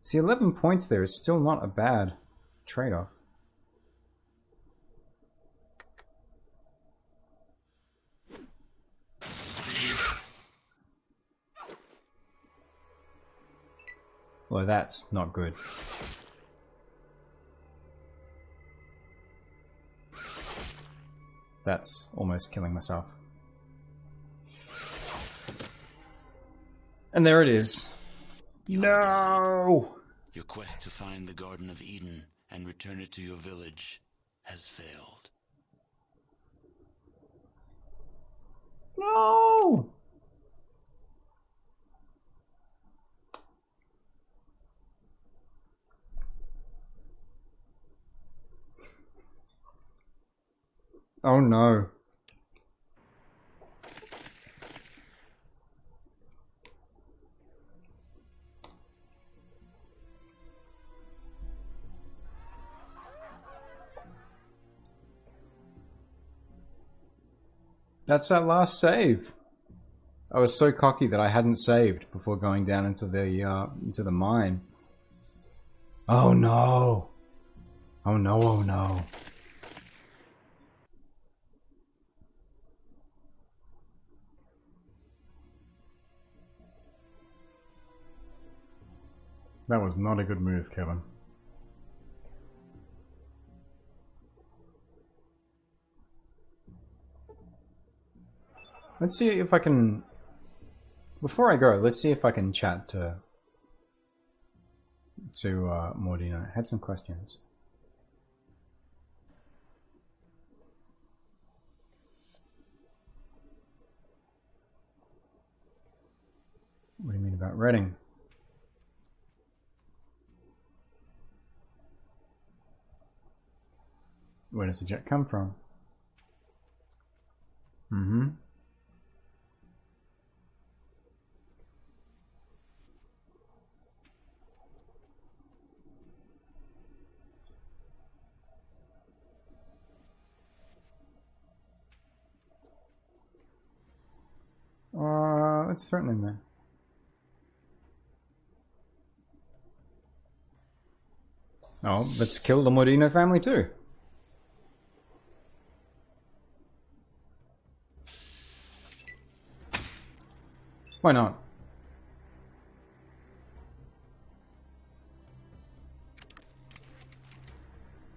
See, 11 points there is still not a bad trade-off. Well, that's not good. That's almost killing myself. And there it is. No! Your quest to find the Garden of Eden and return it to your village has failed. No! Oh no. That's that last save. I was so cocky that I hadn't saved before going down into the mine. Oh no. Oh no, oh no. That was not a good move, Kevin. Let's see if I can... Before I go, let's see if I can chat to Mordino. I had some questions. What do you mean about Reading? Where does the jet come from? Mm-hmm. Let's threaten him then. Oh, let's kill the Mordino family too. Why not?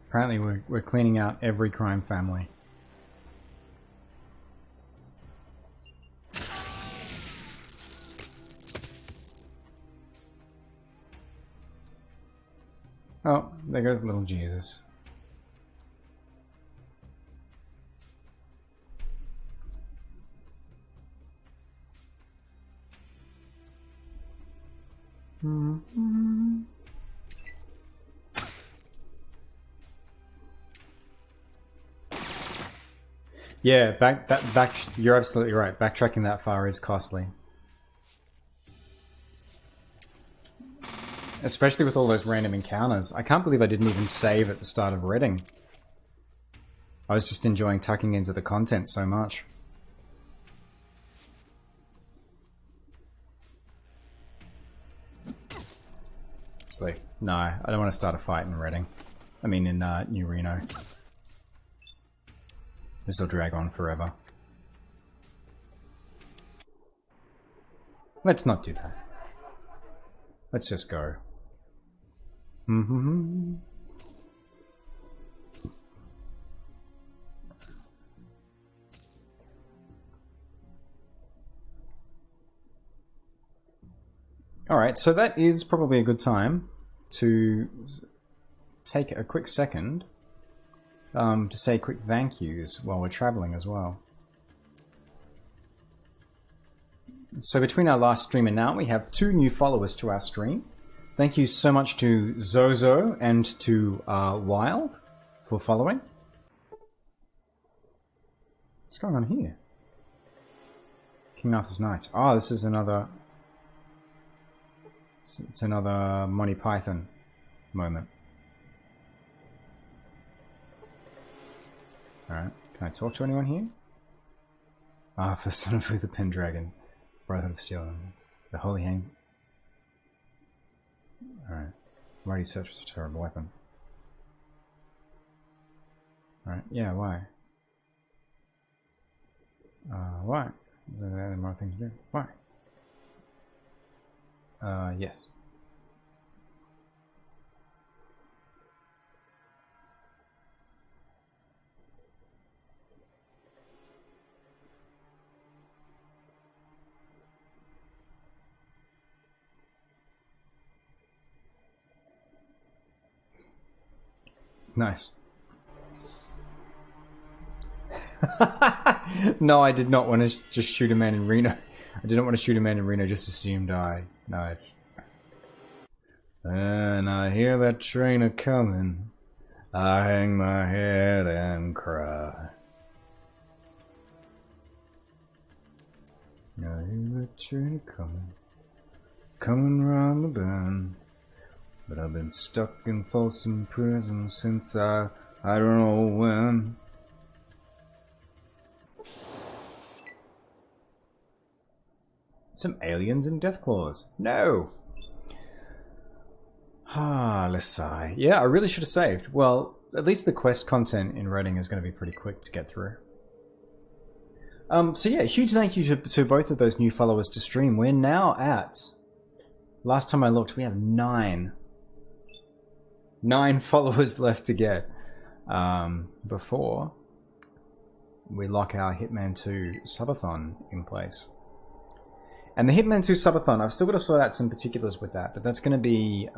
Apparently we're cleaning out every crime family. Oh, there goes little Jesus. Mm-hmm. Yeah, you're absolutely right. Backtracking that far is costly. Especially with all those random encounters. I can't believe I didn't even save at the start of Reading. I was just enjoying tucking into the content so much. It's like, no, I don't want to start a fight in Reading. I mean in New Reno. This will drag on forever. Let's not do that. Let's just go. Mm-hmm. Alright, so that is probably a good time to take a quick second to say quick thank yous while we're traveling as well. So between our last stream and now, we have 2 new followers to our stream. Thank you so much to Zozo and to Wild for following. What's going on here? King Arthur's Knights. Oh, this is another... It's another Monty Python moment. Alright, can I talk to anyone here? Ah, for Son of the Pendragon. Brotherhood of Steel. The Holy Hang. Alright. Mighty search for a terrible weapon. Alright, yeah, why? Why? Is there any more thing to do? Why? Yes. Nice. No, I did not want to just shoot a man in Reno. I didn't want to shoot a man in Reno just to see him die. Nice. And I hear that train a coming. I hang my head and cry. I hear that train a coming. Coming round the bend. But I've been stuck in Folsom Prison since I don't know when. Some aliens and Deathclaws. No! Ah, let's sigh. Yeah, I really should have saved. Well, at least the quest content in Reading is going to be pretty quick to get through. So yeah, huge thank you to both of those new followers to stream. We're now at... Last time I looked, we have 9. 9 followers left to get before we lock our Hitman 2 subathon in place. And the Hitman 2 subathon, I've still got to sort out some particulars with that, but that's going to be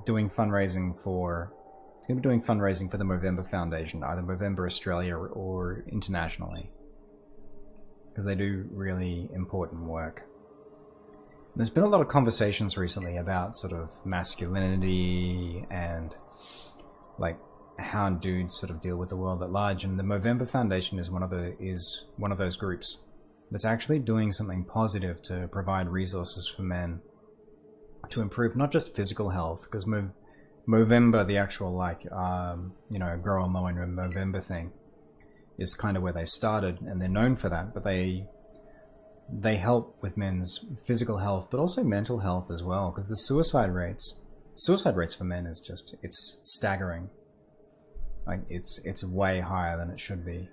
doing fundraising for the Movember Foundation, either Movember Australia or internationally, because they do really important work. There's been a lot of conversations recently about sort of masculinity and like how dudes sort of deal with the world at large, and the Movember Foundation is one of those groups that's actually doing something positive to provide resources for men to improve not just physical health, because Movember, the actual like grow a mow in Movember thing, is kind of where they started, and they're known for that, but they help with men's physical health, but also mental health as well, because the suicide rates for men is just, it's staggering. Like it's way higher than it should be.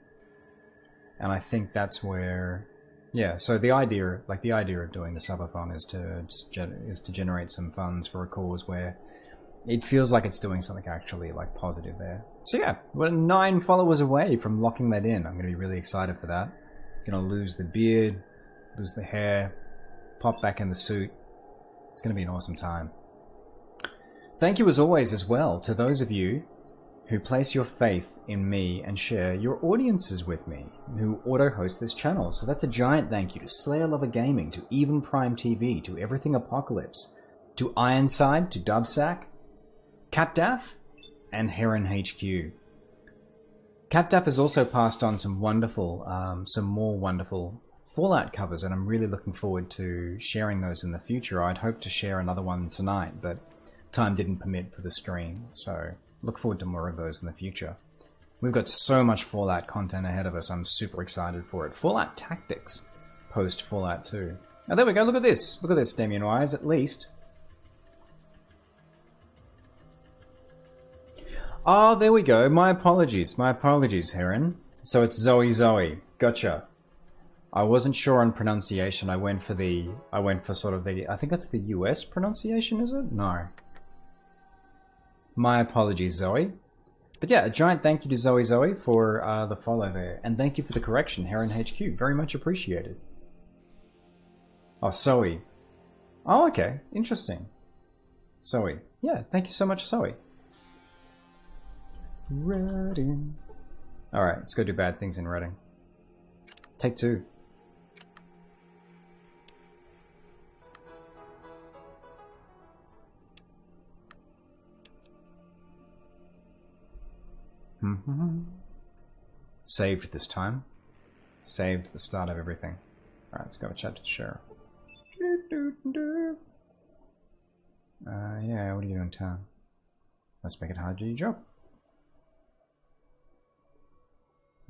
And I think that's where, yeah, so the idea of doing the subathon is to generate some funds for a cause where it feels like it's doing something actually like positive there. So yeah, we're 9 followers away from locking that in. I'm going to be really excited for that. Going to lose the beard, lose the hair, pop back in the suit. It's going to be an awesome time. Thank you as always as well to those of you who place your faith in me and share your audiences with me, who auto-host this channel. So that's a giant thank you to Slayer Lover Gaming, to Even Prime TV, to Everything Apocalypse, to Ironside, to Dubsack, Capdaff, and Heron HQ. Capdaff has also passed on some more wonderful Fallout covers, and I'm really looking forward to sharing those in the future. I'd hoped to share another one tonight, but time didn't permit for the stream, so look forward to more of those in the future. We've got so much Fallout content ahead of us. I'm super excited for it. Fallout Tactics post Fallout 2. Now there we go. Look at this. Look at this, Damien Wise, at least. Oh, there we go. My apologies. My apologies, Heron. So it's Zoe. Gotcha. I wasn't sure on pronunciation. I went for sort of the, I think that's the US pronunciation, is it? No. My apologies, Zoe. But yeah, a giant thank you to Zoe for the follow there. And thank you for the correction, Heron HQ. Very much appreciated. Oh, Zoe. Oh, okay. Interesting. Zoe. Yeah, thank you so much, Zoe. Reading. Alright, let's go do bad things in Reading. Take 2. Saved this time. Saved the start of everything. Alright, let's go chat to the sheriff. Yeah, what are you doing in town? Let's make it hard to do your job.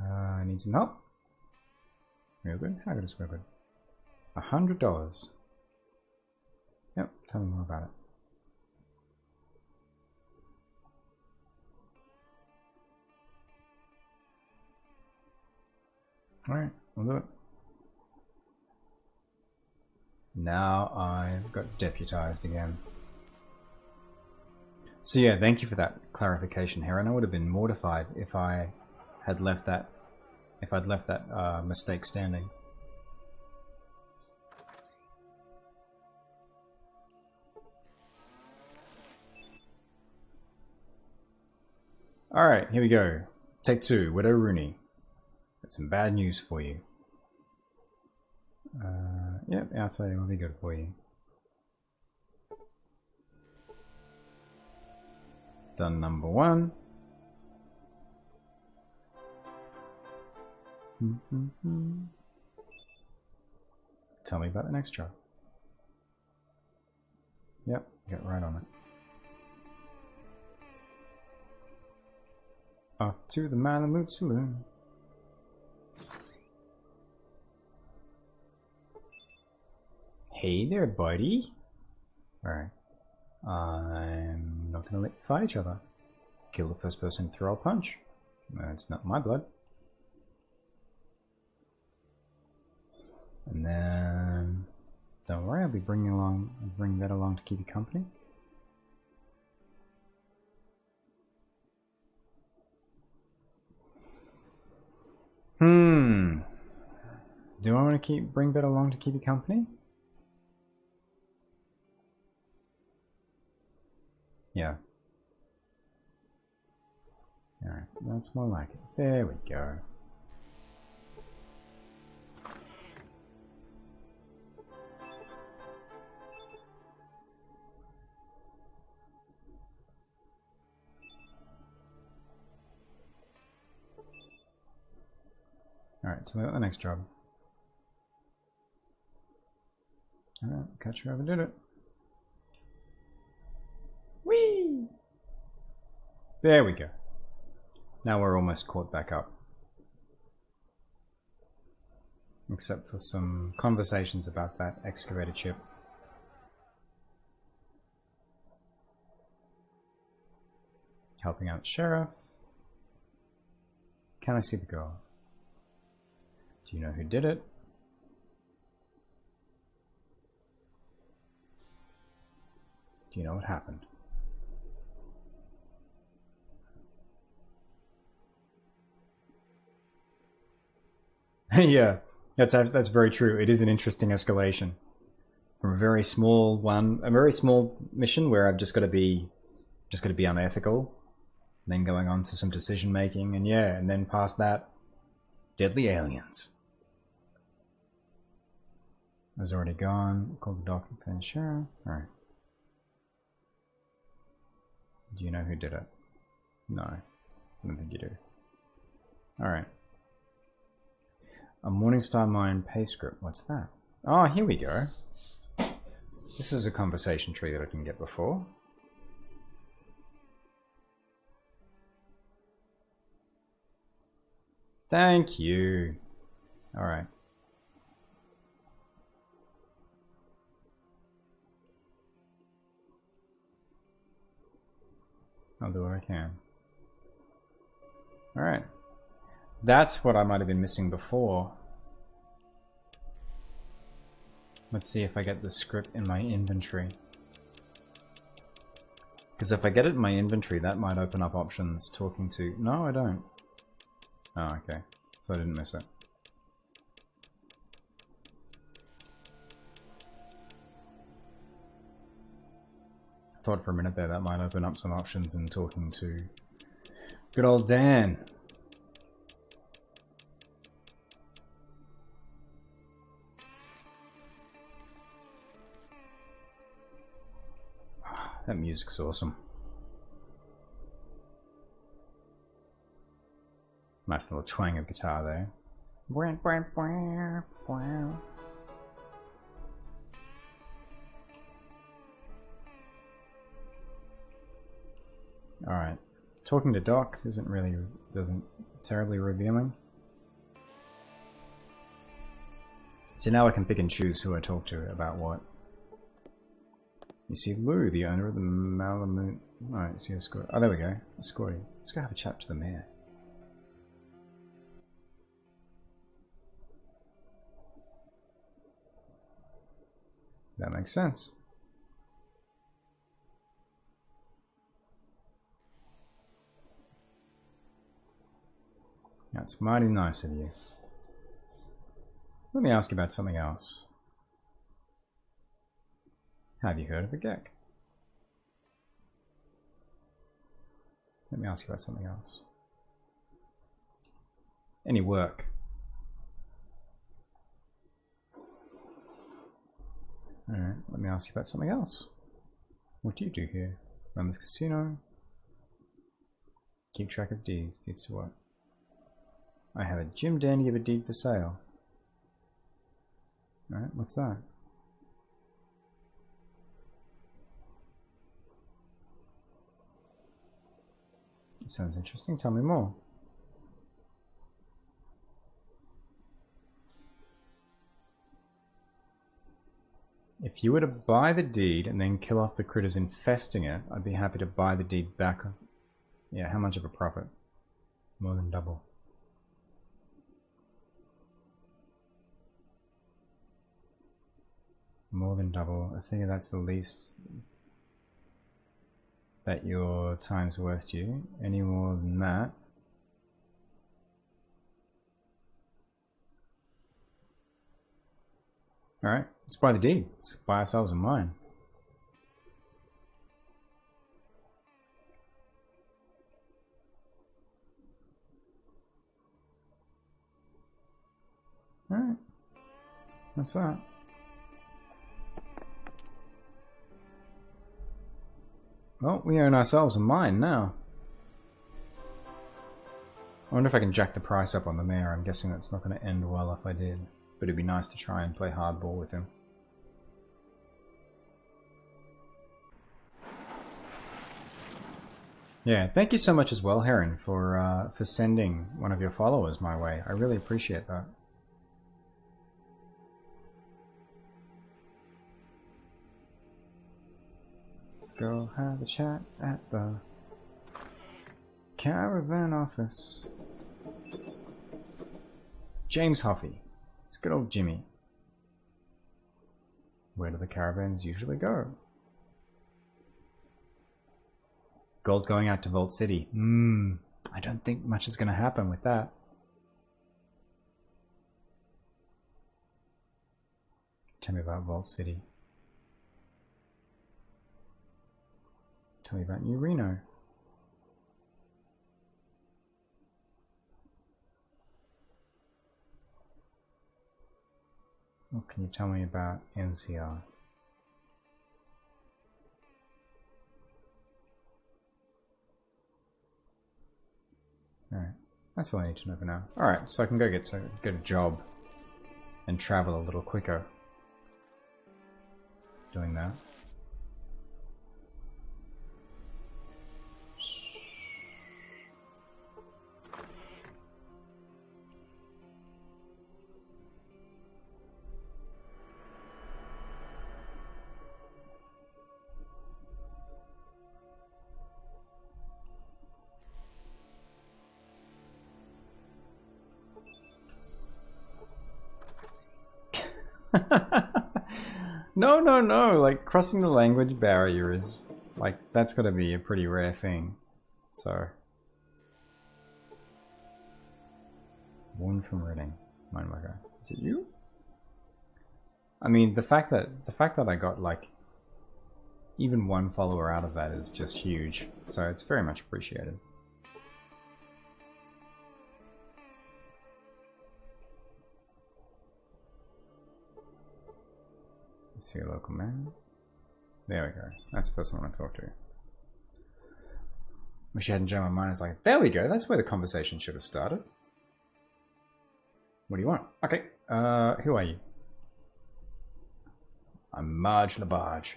I need some help. Real good? How good is real good? $100. Yep, tell me more about it. Alright, we'll do it. Now I've got deputized again. So yeah, thank you for that clarification, Heron. I would have been mortified if I had left that, mistake standing. Alright, here we go. Take 2, Widow Rooney. Got some bad news for you. Yep, outside will be good for you. Done number 1. Tell me about the next job. Yep, get right on it. Off to the Malamute Saloon. Hey there, buddy. Alright. I'm not gonna let you fight each other. Kill the first person to throw a punch. That's not my blood. And then... don't worry, I'll be bringing that along to keep you company. Do I want to bring that along to keep you company? Yeah. Alright, that's more like it. There we go. Alright, tell me about the next job. Alright, catch whoever did it. Whee! There we go. Now we're almost caught back up. Except for some conversations about that excavator chip. Helping out the sheriff. Can I see the girl? Do you know who did it? Do you know what happened? Yeah, that's very true. It is an interesting escalation from a very small mission where I've just got to be unethical, and then going on to some decision making, and yeah, and then past that, deadly aliens. Has already gone. Called the doctor and the sheriff. All right. Do you know who did it? No, I don't think you do. All right. A Morningstar Mine pay script. What's that? Oh, here we go. This is a conversation tree that I didn't get before. Thank you. All right. I'll do what I can. All right. That's what I might have been missing before. Let's see if I get the script in my inventory. Because if I get it in my inventory, that might open up options talking to... No, I don't. Oh, okay. So I didn't miss it. I thought for a minute there that might open up some options in talking to good old Dan. That music's awesome. Nice little twang of guitar there. Alright. Talking to Doc doesn't terribly revealing. So now I can pick and choose who I talk to about what. You see Lou, the owner of the Malamute. Alright, see escort. Oh, there we go. Escorting. Let's go have a chat to the mayor. That makes sense. That's mighty nice of you. Let me ask you about something else. Have you heard of a geck? Let me ask you about something else. Any work? Alright, let me ask you about something else. What do you do here? Run this casino? Keep track of deeds. Deeds to what? I have a Jim Dandy of a deed for sale. Alright, what's that? It sounds interesting. Tell me more. If you were to buy the deed and then kill off the critters infesting it, I'd be happy to buy the deed back. Yeah, how much of a profit? More than double. More than double. I figure that's the least that your time's worth to you. Any more than that? Alright, let's buy the deed. Let's buy ourselves a mine. Alright. What's that? Well, we own ourselves a mine now. I wonder if I can jack the price up on the mayor. I'm guessing that's not going to end well if I did. But it'd be nice to try and play hardball with him. Yeah, thank you so much as well, Heron, for sending one of your followers my way. I really appreciate that. Let's go have a chat at the caravan office. James Huffy. It's good old Jimmy. Where do the caravans usually go? Gold going out to Vault City. I don't think much is going to happen with that. Tell me about Vault City. Tell me about New Reno. What can you tell me about NCR? Alright, that's all I need to know for now. Alright, so I can go get a job and travel a little quicker doing that. No, like crossing the language barrier is like, that's gotta be a pretty rare thing. So one from Reading, Mineworker. Is it you? I mean, the fact that I got like even one follower out of that is just huge. So it's very much appreciated. See a local man. There we go. That's the person I want to talk to. Wish I hadn't changed my mind. It's like, there we go. That's where the conversation should have started. What do you want? Okay. Who are you? I'm Marge LaBarge.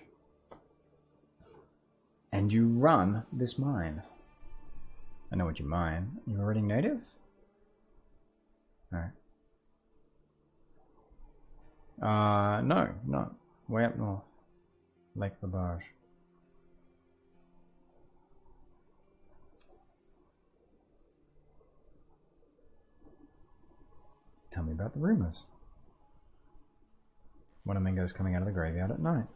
And you run this mine. I know what you mine. You're a Reading native? Alright. No, not. Way up north. Lake LaBarge. Tell me about the rumors. Wanamingos coming out of the graveyard at night.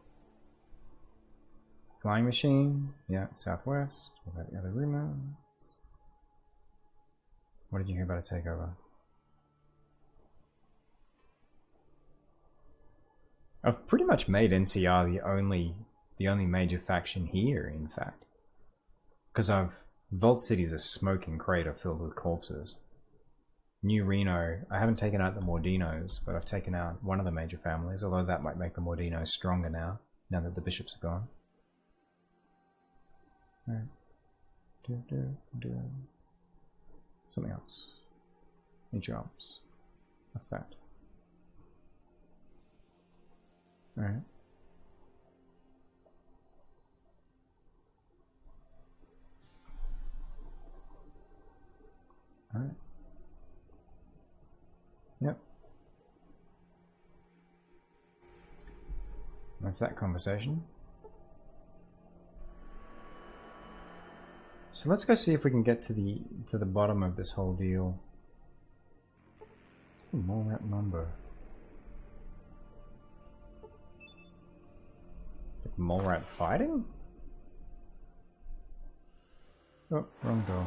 Flying machine. Yeah, southwest. What about the other rumors? What did you hear about a takeover? I've pretty much made NCR the only major faction here, in fact, because I've Vault City's a smoking crater filled with corpses. New Reno, I haven't taken out the Mordinos, but I've taken out one of the major families, although that might make the Mordinos stronger now that the bishops are gone. Alright. Something else. Need jobs. What's that? Alright. Alright. Yep. That's that conversation. So let's go see if we can get to the bottom of this whole deal. What's the Molrat number? It's like Molrat fighting? Oh, wrong door.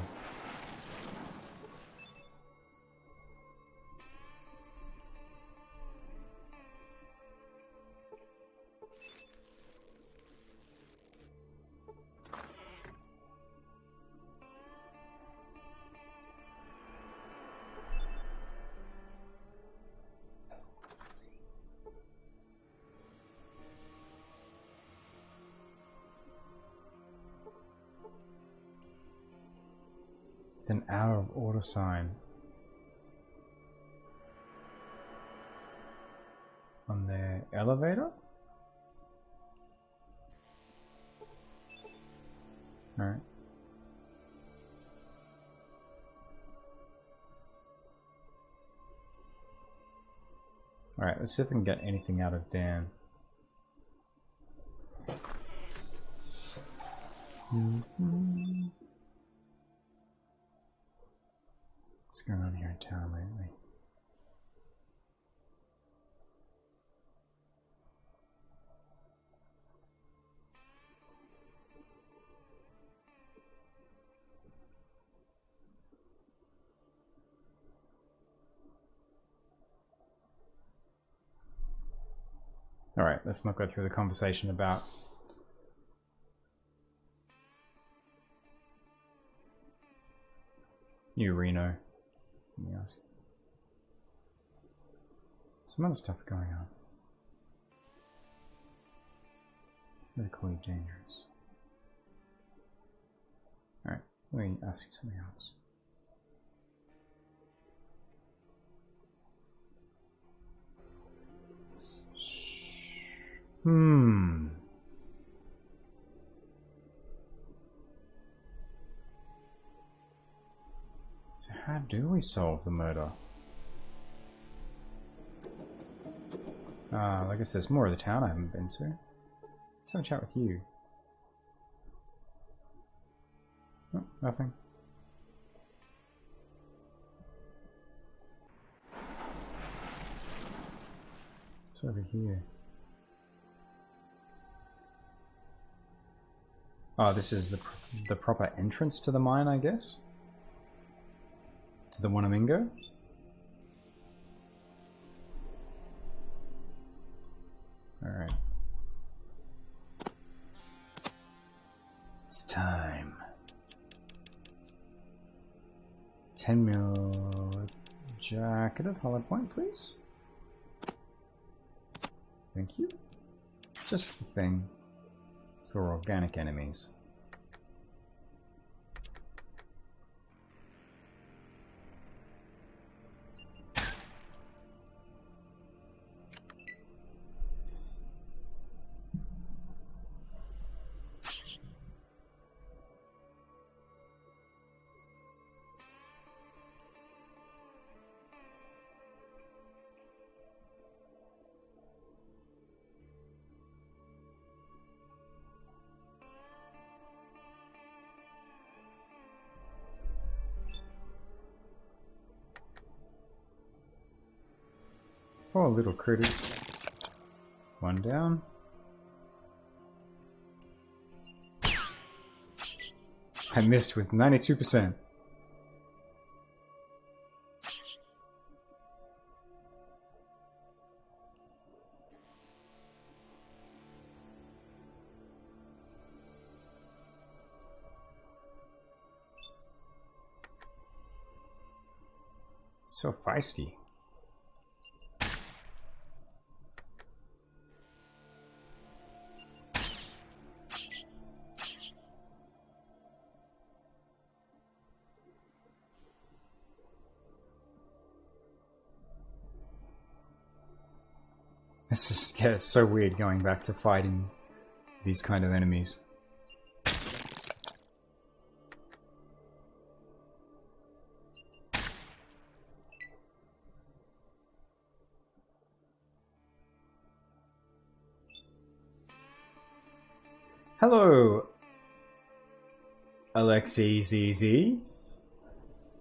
It's an hour of order sign on the elevator. Alright. Alright, let's see if we can get anything out of Dan. What's going on here in town lately? Alright, let's not go through the conversation about New Reno. Yes. Some other stuff going on. Medically dangerous. Alright, let me ask you something else. So how do we solve the murder? I guess there's more of the town I haven't been to. Let's have a chat with you. Oh, nothing. What's over here? Oh, this is the proper entrance to the mine, I guess? To the Wanamingo? Alright. It's time. 10 mil jacket of hollow point, please. Thank you. Just the thing for organic enemies. Oh, little critters. One down. I missed with 92%. So feisty. This is, yeah, it's so weird going back to fighting these kind of enemies. Hello, Alexei ZZ.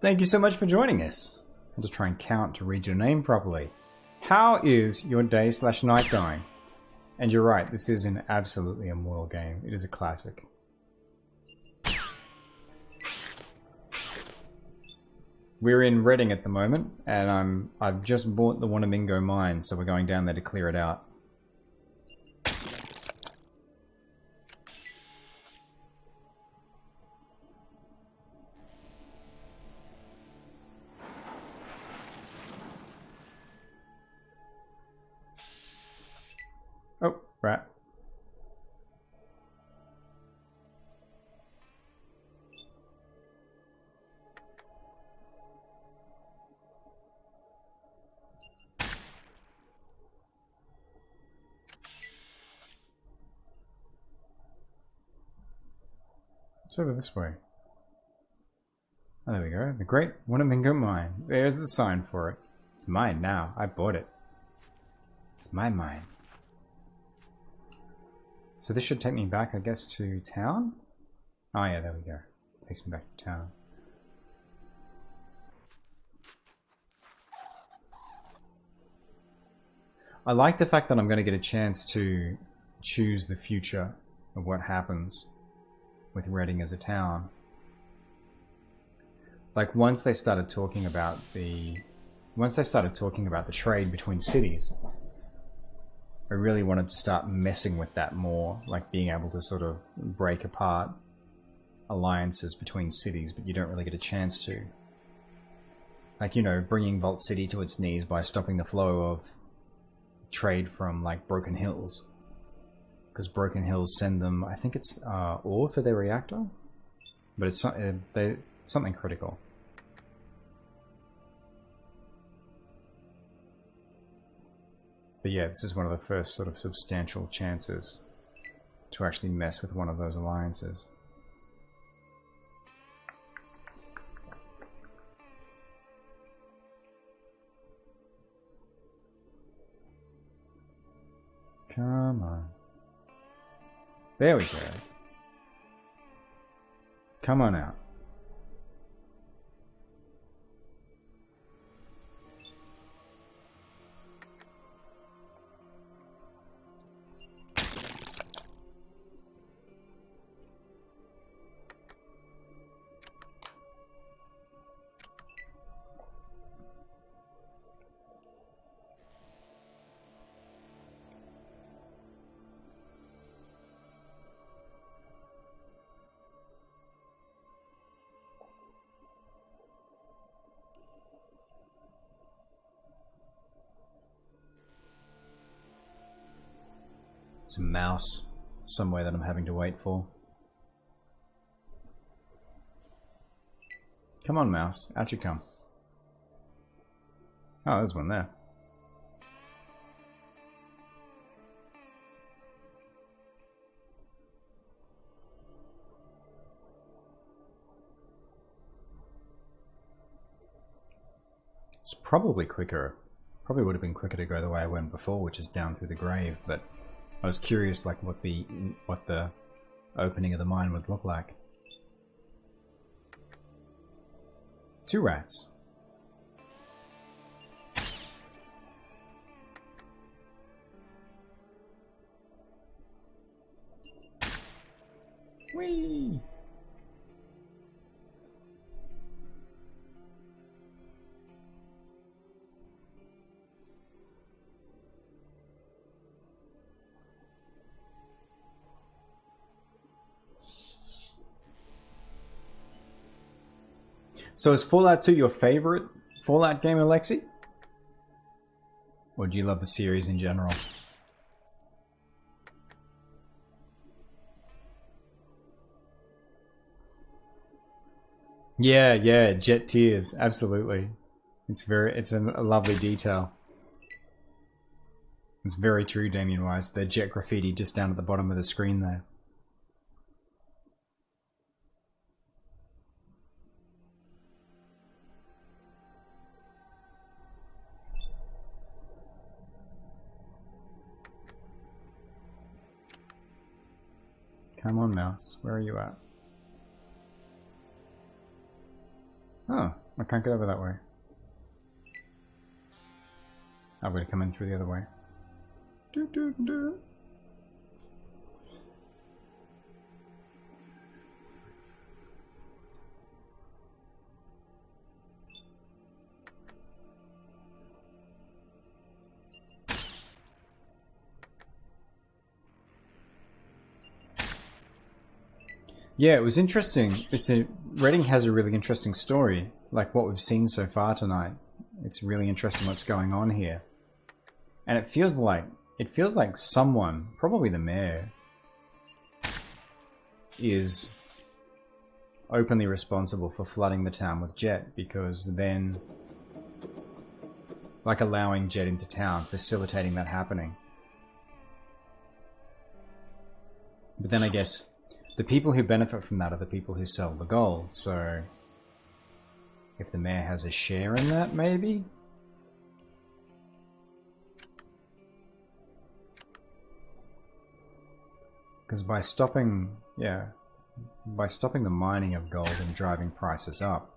Thank you so much for joining us. I'll just try and count to read your name properly. How is your day/night going? And you're right, this is an absolutely immortal game. It is a classic. We're in Reading at the moment, and I've just bought the Wanamingo mine, so we're going down there to clear it out. Oh, rat. It's over this way. Oh, there we go. The Great Wanamingo Mine. There's the sign for it. It's mine now. I bought it. It's my mine. So this should take me back, I guess, to town? Oh yeah, there we go. Takes me back to town. I like the fact that I'm going to get a chance to choose the future of what happens with Reading as a town. Like once they started talking about the trade between cities, I really wanted to start messing with that more, like being able to sort of break apart alliances between cities, but you don't really get a chance to. Like, you know, bringing Vault City to its knees by stopping the flow of trade from, like, Broken Hills. Because Broken Hills send them, I think it's ore for their reactor? But it's something critical. But yeah, this is one of the first sort of substantial chances to actually mess with one of those alliances. Come on. There we go. Come on out. It's a mouse somewhere that I'm having to wait for. Come on, mouse. Out you come. Oh, there's one there. It's probably quicker. Probably would have been quicker to go the way I went before, which is down through the grave, but I was curious, like, what the opening of the mine would look like. 2 rats. Whee! So is Fallout 2 your favorite Fallout gamer, Lexi? Or do you love the series in general? Yeah, yeah, jet tears, absolutely. It's a lovely detail. It's very true, Damien Wise. The jet graffiti just down at the bottom of the screen there. Come on, mouse. Where are you at? Oh, I can't get over that way. I'm going to come in through the other way. Doo -doo -doo. Yeah, it was interesting. Reading has a really interesting story, like what we've seen so far tonight. It's really interesting what's going on here. And it feels like someone, probably the mayor, is openly responsible for flooding the town with jet, because then, like, allowing jet into town, facilitating that happening. But then I guess the people who benefit from that are the people who sell the gold, so if the mayor has a share in that, maybe? Because by stopping the mining of gold and driving prices up,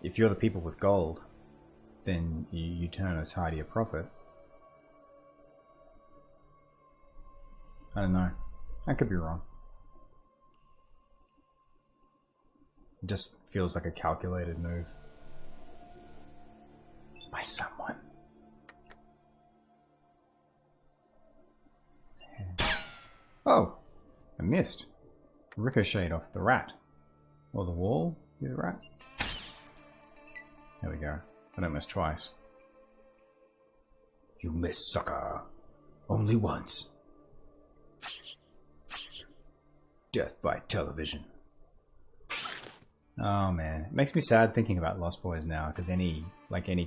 if you're the people with gold, then you turn a tidier profit. I don't know. I could be wrong. It just feels like a calculated move. By someone. Oh! I missed. Ricocheted off the rat. Or the wall with the rat. There we go. I don't miss twice. You miss, sucker. Only once. Death by television. Oh man, it makes me sad thinking about Lost Boys now, because any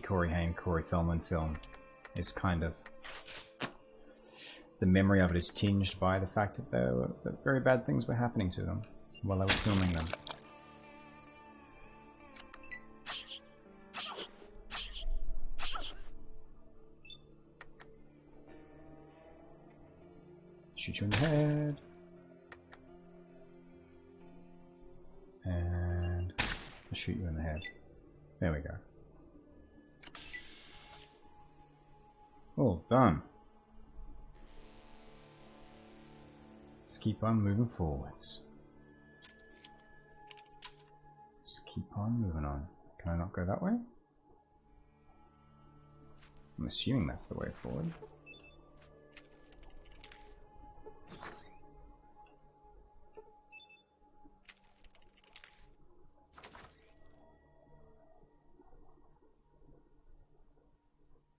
Corey Haim, Corey Feldman film is kind of... the memory of it is tinged by the fact that very bad things were happening to them while they were filming them. Shoot you in the head. And I'll shoot you in the head. There we go. All done. Let's keep on moving forwards. Just keep on moving on. Can I not go that way? I'm assuming that's the way forward.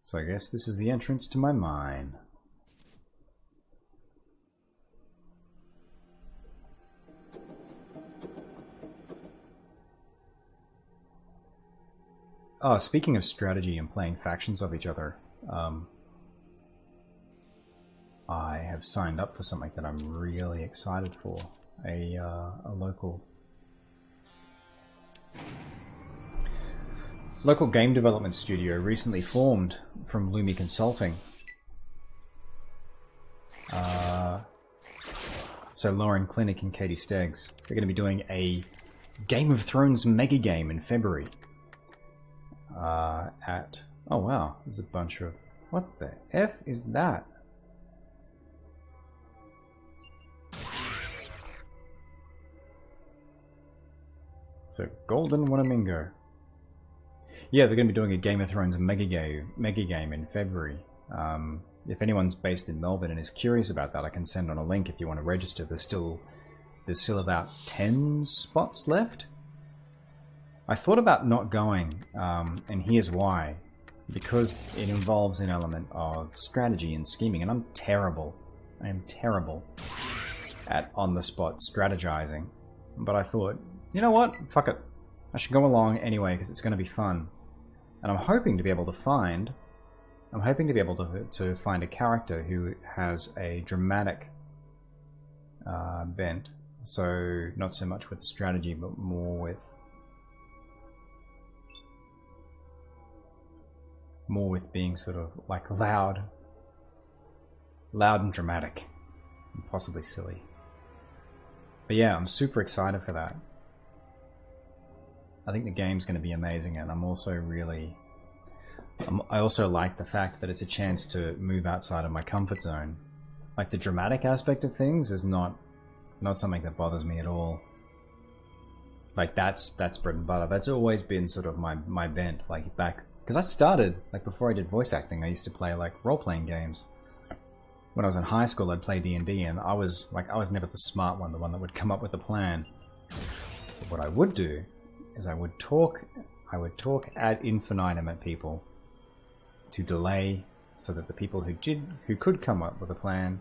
So I guess this is the entrance to my mine. Oh, speaking of strategy and playing factions of each other, I have signed up for something that I'm really excited for. A local game development studio recently formed from Lumi Consulting. So Lauren Clinic and Katie Steggs, they're going to be doing a Game of Thrones mega game in February. Oh wow, there's a bunch of... what the F is that? So, Golden Wanamingo. Yeah, they're going to be doing a Game of Thrones mega game in February. If anyone's based in Melbourne and is curious about that, I can send on a link if you want to register. There's still about 10 spots left. I thought about not going, and here's why. Because it involves an element of strategy and scheming, and I'm terrible. I am terrible at on-the-spot strategizing. But I thought, you know what? Fuck it. I should go along anyway, because it's going to be fun. And I'm hoping to be able to find... to find a character who has a dramatic bent. So, not so much with strategy, but more with being sort of like loud and dramatic, and possibly silly. But yeah, I'm super excited for that. I think the game's going to be amazing, and I'm also really... I also like the fact that it's a chance to move outside of my comfort zone. Like, the dramatic aspect of things is not something that bothers me at all. Like, that's bread and butter. That's always been sort of my bent, like, back... Because I started, like, before I did voice acting, I used to play, like, role-playing games. When I was in high school, I'd play D&D, and I was never the smart one, the one that would come up with a plan. But what I would do is I would talk ad infinitum at people to delay so that the people who could come up with a plan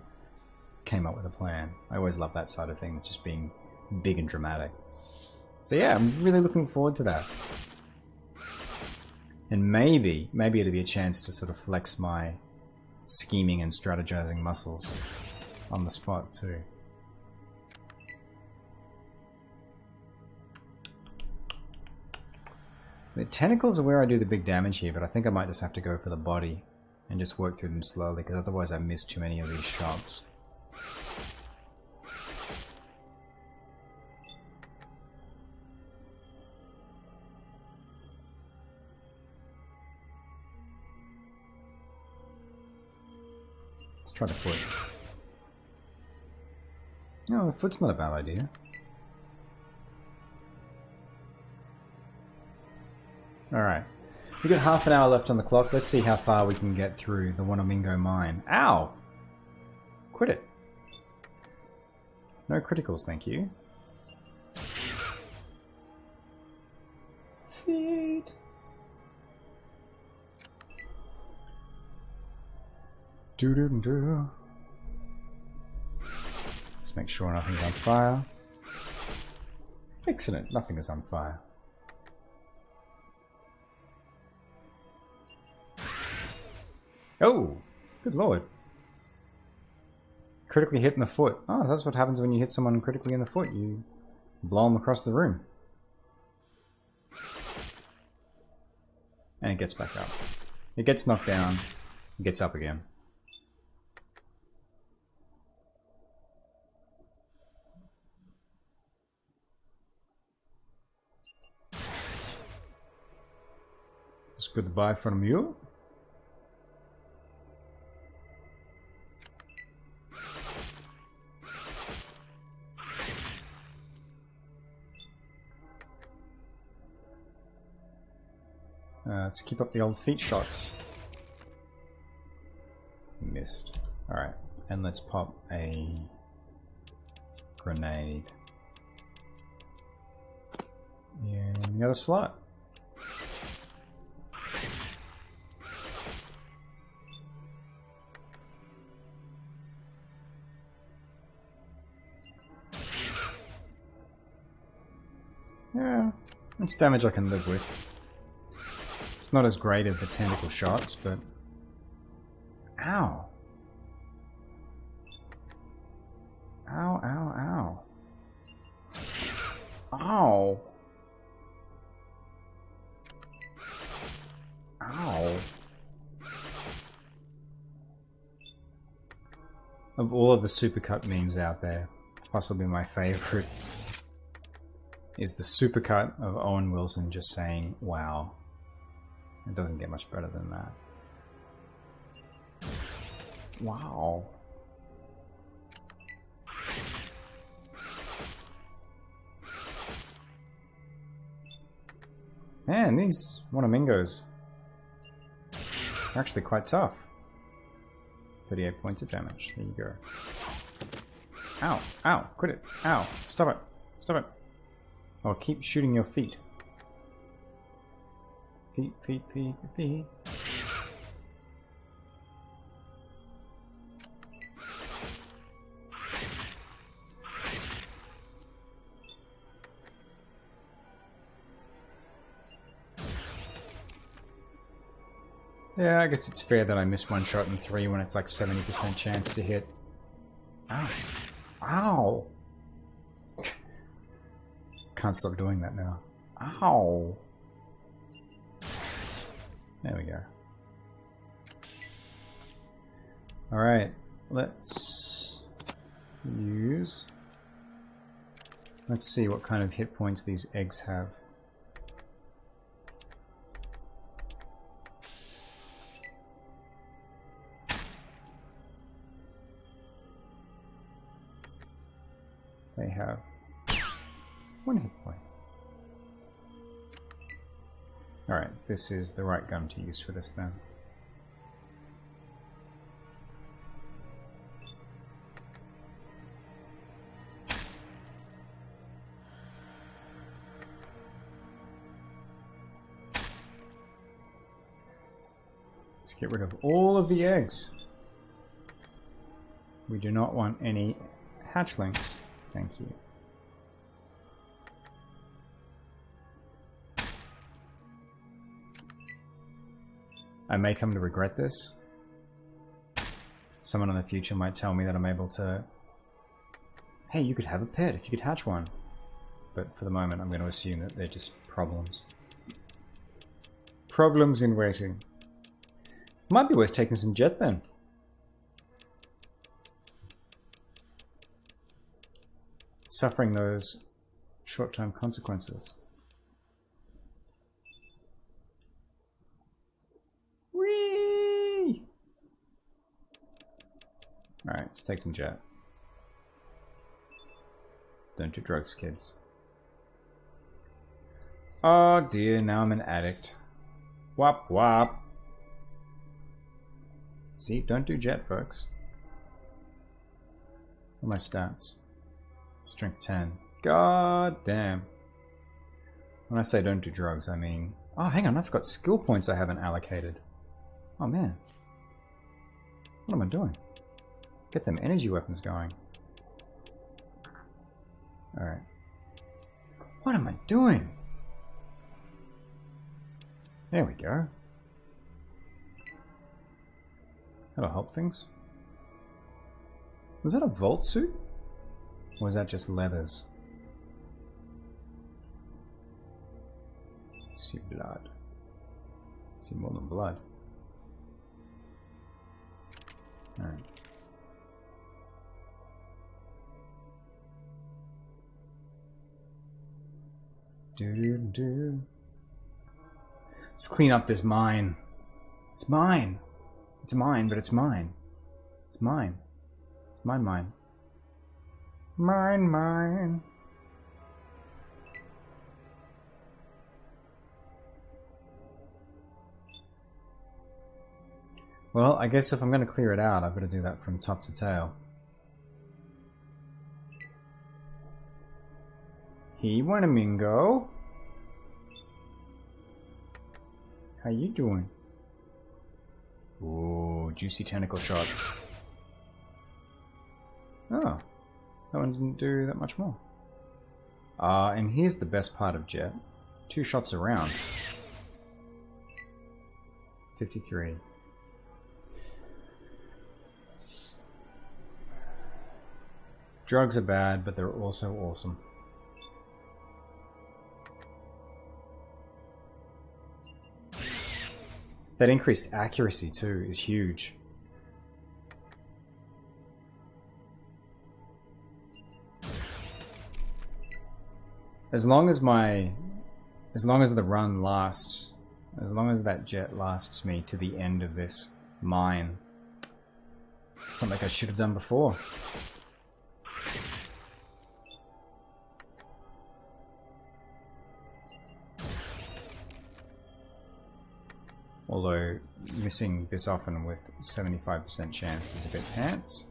came up with a plan. I always love that side of things, just being big and dramatic. So yeah, I'm really looking forward to that. And maybe it'll be a chance to sort of flex my scheming and strategizing muscles on the spot too. So the tentacles are where I do the big damage here, but I think I might just have to go for the body and just work through them slowly, because otherwise I miss too many of these shots. Let's try the foot. No, the foot's not a bad idea. Alright. We've got half an hour left on the clock. Let's see how far we can get through the Wanamingo mine. Ow! Quit it. No criticals, thank you. Feet. Doo-doo-doo. Just make sure nothing's on fire. Excellent, nothing is on fire. Oh, good lord. Critically hit in the foot. Oh, that's what happens when you hit someone critically in the foot. You blow them across the room. And it gets back up. It gets knocked down. It gets up again. It's goodbye from you. Let's keep up the old feet shots. Missed. Alright, and let's pop a grenade in the other slot. Yeah, it's damage I can live with. It's not as great as the tentacle shots, but... Ow! Ow, ow, ow. Ow! Ow! Of all of the supercut memes out there, possibly my favorite is the supercut of Owen Wilson just saying, wow. It doesn't get much better than that. Wow. Man, these Wanamingos are actually quite tough. 38 points of damage. There you go. Ow! Ow! Quit it! Ow! Stop it! Stop it! Oh, keep shooting your feet. Feet. Yeah, I guess it's fair that I miss one shot in 3 when it's like 70% chance to hit. Ow. Ow! Can't stop doing that now. Ow! There we go. Alright, let's use... Let's see what kind of hit points these eggs have. They have 1 hit point. Alright, this is the right gun to use for this then. Let's get rid of all of the eggs. We do not want any hatchlings. Thank you. I may come to regret this. Someone in the future might tell me that I'm able to... Hey, you could have a pet if you could hatch one. But for the moment, I'm going to assume that they're just problems. Problems in waiting. Might be worth taking some jet then. Suffering those short-term consequences. Whee! Alright, let's take some jet. Don't do drugs, kids. Oh dear, now I'm an addict. Wop wop. See, don't do jet, folks. What are my stats? Strength 10. God damn. When I say don't do drugs, I mean... Oh, hang on, I've got skill points I haven't allocated. Oh, man. What am I doing? Get them energy weapons going. Alright. What am I doing? There we go. That'll help things. Was that a vault suit? Or is that just leathers? See blood. See more than blood. Alright. Do. Let's clean up this mine. It's mine. It's mine, but it's mine. It's mine. It's mine. Mine. Well, I guess if I'm going to clear it out, I've got to do that from top to tail. Hey, Wanamingo. How you doing? Ooh, juicy tentacle shots. Oh, that one didn't do that much more. And here's the best part of Jet. 2 shots around. 53. Drugs are bad, but they're also awesome. That increased accuracy too is huge. As long as the run lasts, as long as that jet lasts me to the end of this mine, something I should have done before. Although, missing this often with 75% chance is a bit pants.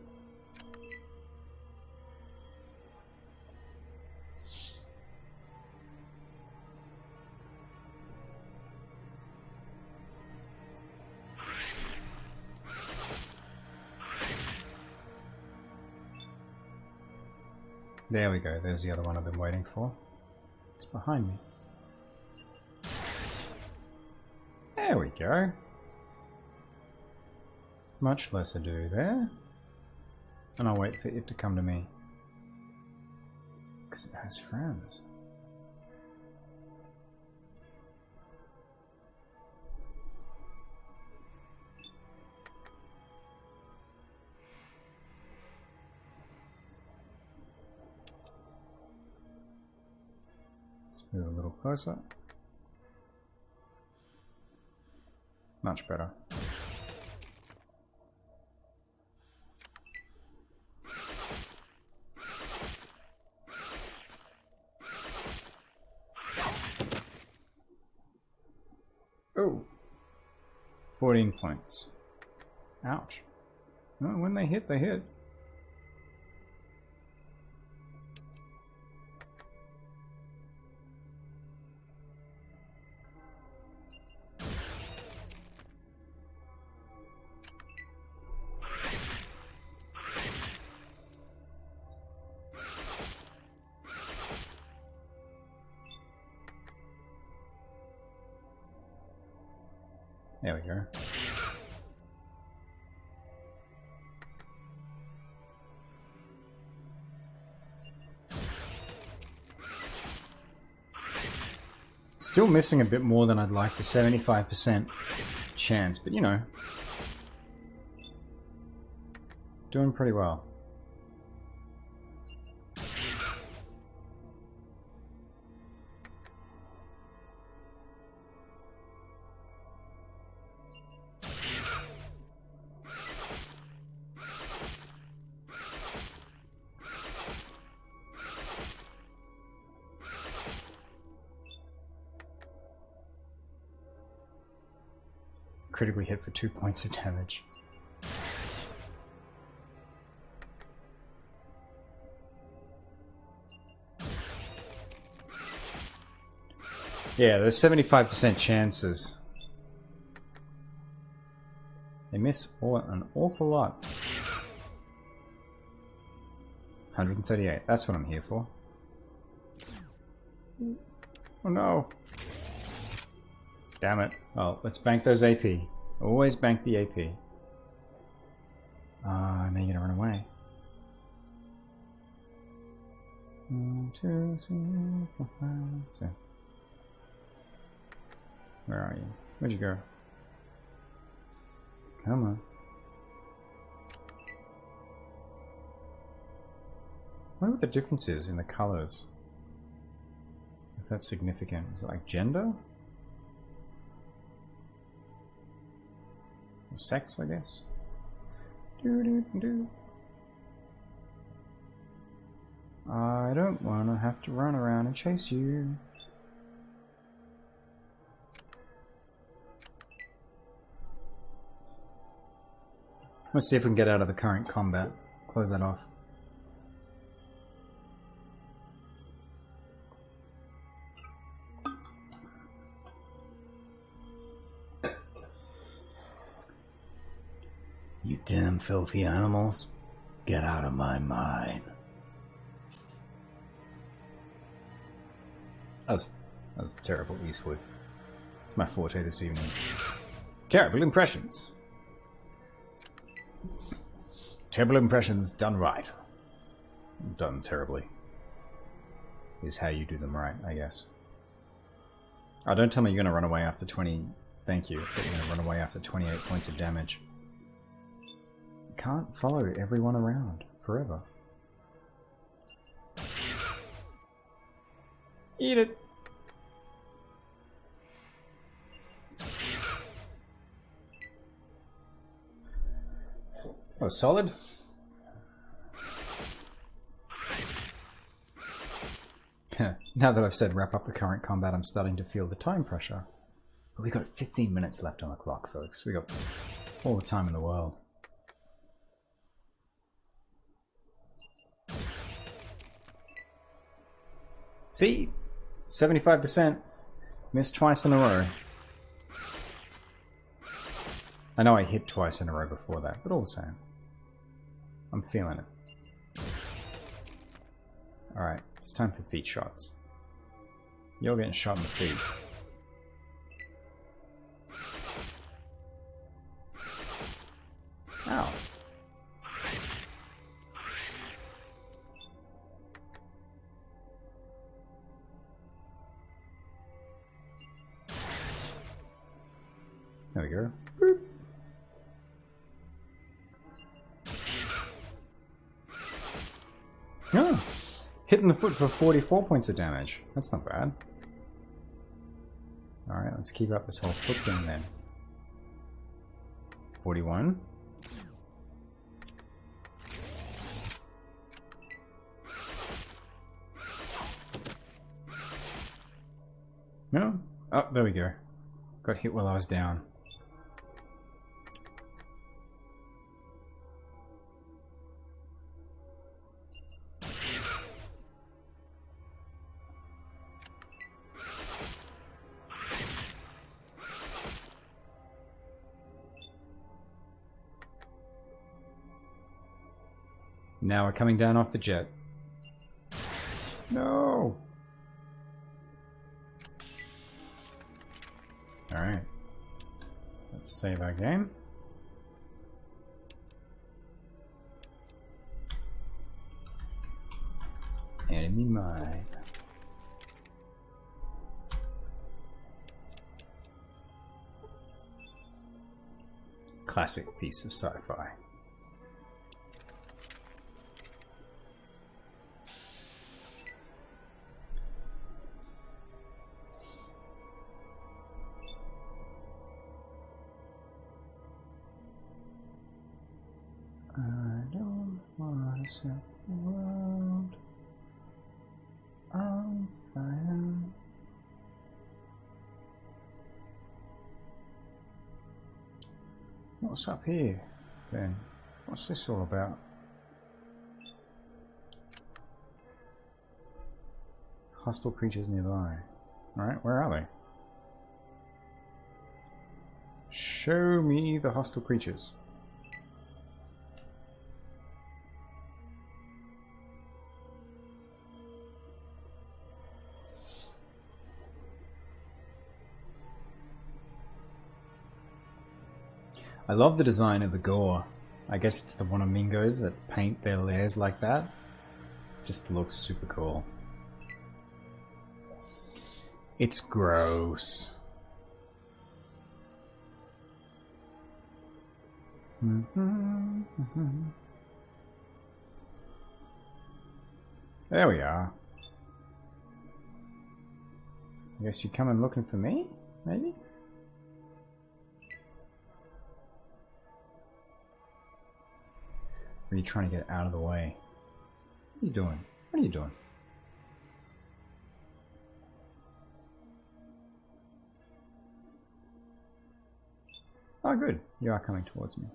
There we go. There's the other one I've been waiting for. It's behind me. There we go. Much less ado there. And I'll wait for it to come to me. Because it has friends. Let's move a little closer. Much better. Oh, 14 points. Ouch. Well, when they hit, they hit. There we go. Still missing a bit more than I'd like, the 75% chance, but you know. Doing pretty well. Critically hit for 2 points of damage. Yeah, there's 75% chances. They miss an awful lot. 138, that's what I'm here for. Oh no. Damn it. Well, let's bank those AP. Always bank the AP. Now you're gonna run away. 1, 2, 3, 4, 5, 6. Where are you? Where'd you go? Come on. I wonder what the difference is in the colors. If that's significant. Is it like gender? Sex, I guess. I don't want to have to run around and chase you. Let's see if we can get out of the current combat. Close that off. You damn filthy animals. Get out of my mind. That was terrible, Eastwood. It's my forte this evening. Terrible impressions. Terrible impressions done right. Done terribly. Is how you do them right, I guess. Oh, don't tell me you're going to run away after 20... Thank you. But you're going to run away after 28 points of damage. Can't follow everyone around forever. Eat it! Oh, solid? Now that I've said wrap up the current combat, I'm starting to feel the time pressure. But we've got 15 minutes left on the clock, folks. We've got all the time in the world. See? 75%. Missed twice in a row. I know I hit twice in a row before that, but all the same. I'm feeling it. Alright, it's time for feet shots. You're getting shot in the feet. Ow. There we go. Boop. Oh, hitting the foot for 44 points of damage. That's not bad. Alright, let's keep up this whole foot thing then. 41. No? Oh, there we go. Got hit while I was down. Now we're coming down off the jet. No! Alright. Let's save our game. Enemy mine. Classic piece of sci-fi. I don't want to set the world on fire. What's up here, then? What's this all about? Hostile creatures nearby. Alright, where are they? Show me the hostile creatures. I love the design of the gore. I guess it's the Wanamingos that paint their lairs like that. Just looks super cool. It's gross. There we are. I guess you're coming looking for me, maybe? Or are you trying to get out of the way? What are you doing? What are you doing? Oh, good. You are coming towards me.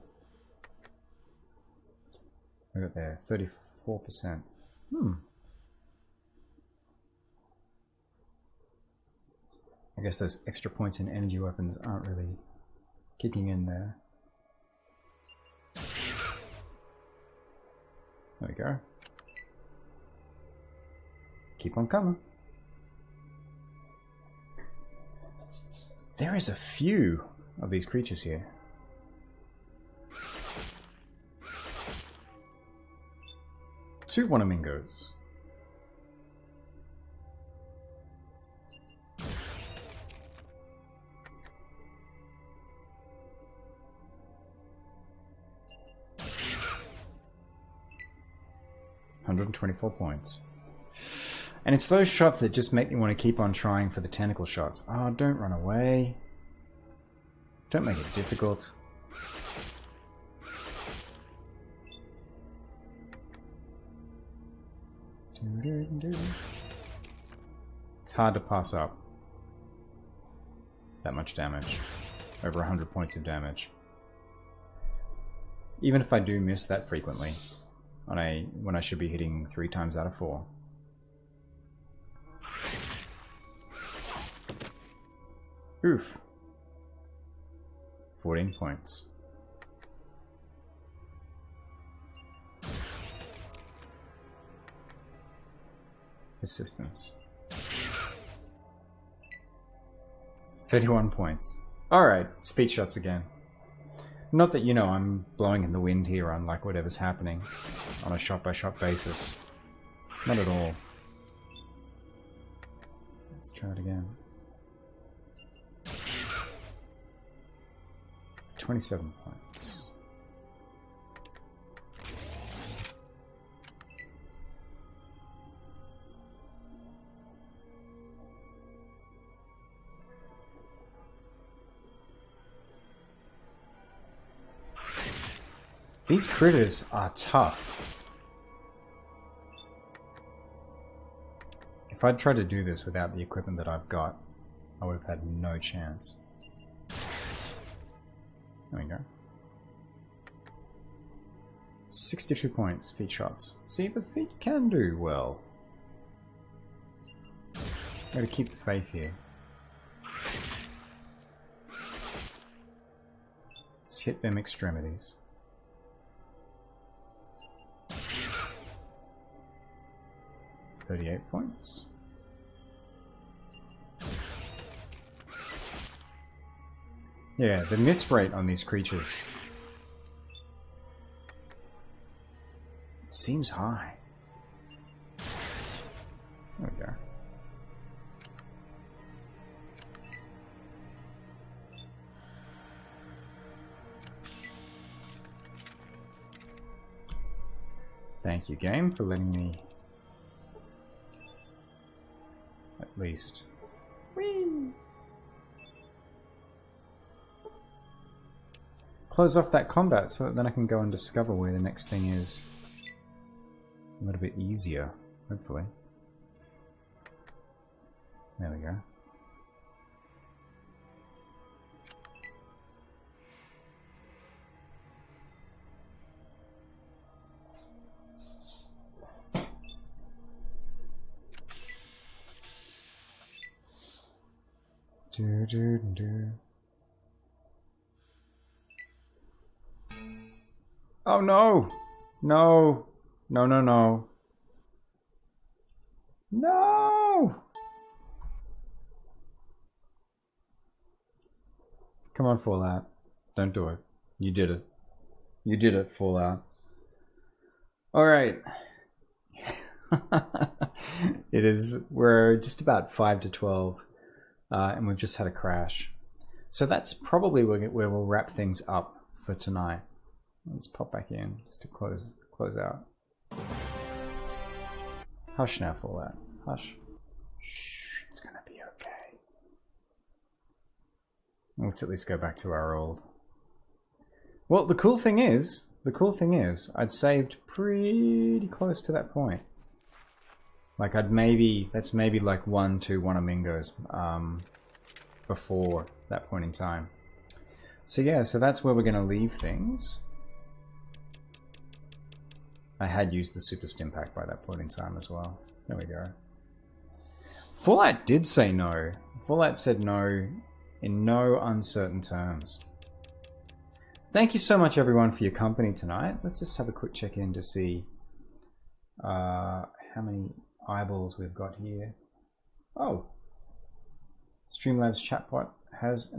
Look at there, 34%. I guess those extra points in energy weapons aren't really kicking in there. There we go. Keep on coming. There is a few of these creatures here. Two Wanamingos. $124 points. And it's those shots that just make me want to keep on trying for the tentacle shots. Oh, don't run away. Don't make it difficult. It's hard to pass up. That much damage. Over 100 points of damage. Even if I do miss that frequently. When I should be hitting 3 times out of 4. Oof. 14 points. Persistence. 31 points. Alright, speed shots again. Not that, you know, I'm blowing in the wind here on like whatever's happening on a shot-by-shot basis. Not at all. Let's try it again. 27 points. These critters are tough. If I'd tried to do this without the equipment that I've got, I would have had no chance. There we go. 62 points, feet shots. See, the feet can do well. Gotta keep the faith here. Let's hit them extremities. $38 points. Yeah, the miss rate on these creatures seems high. There we go. Thank you, game, for letting me at least. Whee! Close off that combat so that then I can go and discover where the next thing is. A little bit easier, hopefully. There we go. Do, do, do. Oh no! No! No, no, no. No! Come on, Fallout. Don't do it. You did it. You did it, Fallout. Alright. It is, we're just about 5 to 12. And we've just had a crash. So that's probably where we'll wrap things up for tonight. Let's pop back in just to close out. Hush now, Fallout. Hush. Shh, it's gonna be okay. Let's at least go back to our old. Well, the cool thing is, I'd saved pretty close to that point. Like that's maybe like 1-2 Wanamingos before that point in time. So yeah, so that's where we're gonna leave things. I had used the Super Stim Pack by that point in time as well. There we go. Fallout did say no. Fallout said no in no uncertain terms. Thank you so much everyone for your company tonight. Let's just have a quick check in to see how many eyeballs we've got here. Oh, Streamlabs chatbot has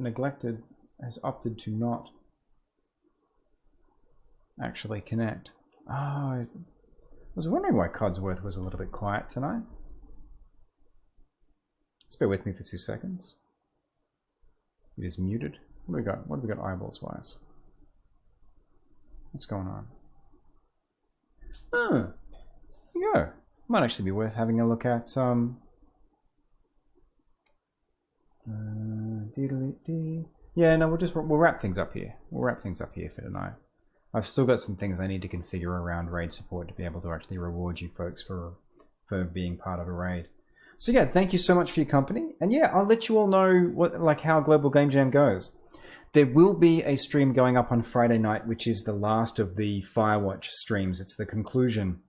opted to not actually connect. Oh, I was wondering why Codsworth was a little bit quiet tonight. Just bear with me for 2 seconds. It is muted. What do we got? What have we got eyeballs wise? What's going on? Oh, there you go. Might actually be worth having a look at yeah, no, we'll wrap things up here. We'll wrap things up here for tonight. I've still got some things I need to configure around raid support to be able to actually reward you folks for being part of a raid. So yeah, thank you so much for your company. And yeah, I'll let you all know how Global Game Jam goes. There will be a stream going up on Friday night, which is the last of the Firewatch streams. It's the conclusion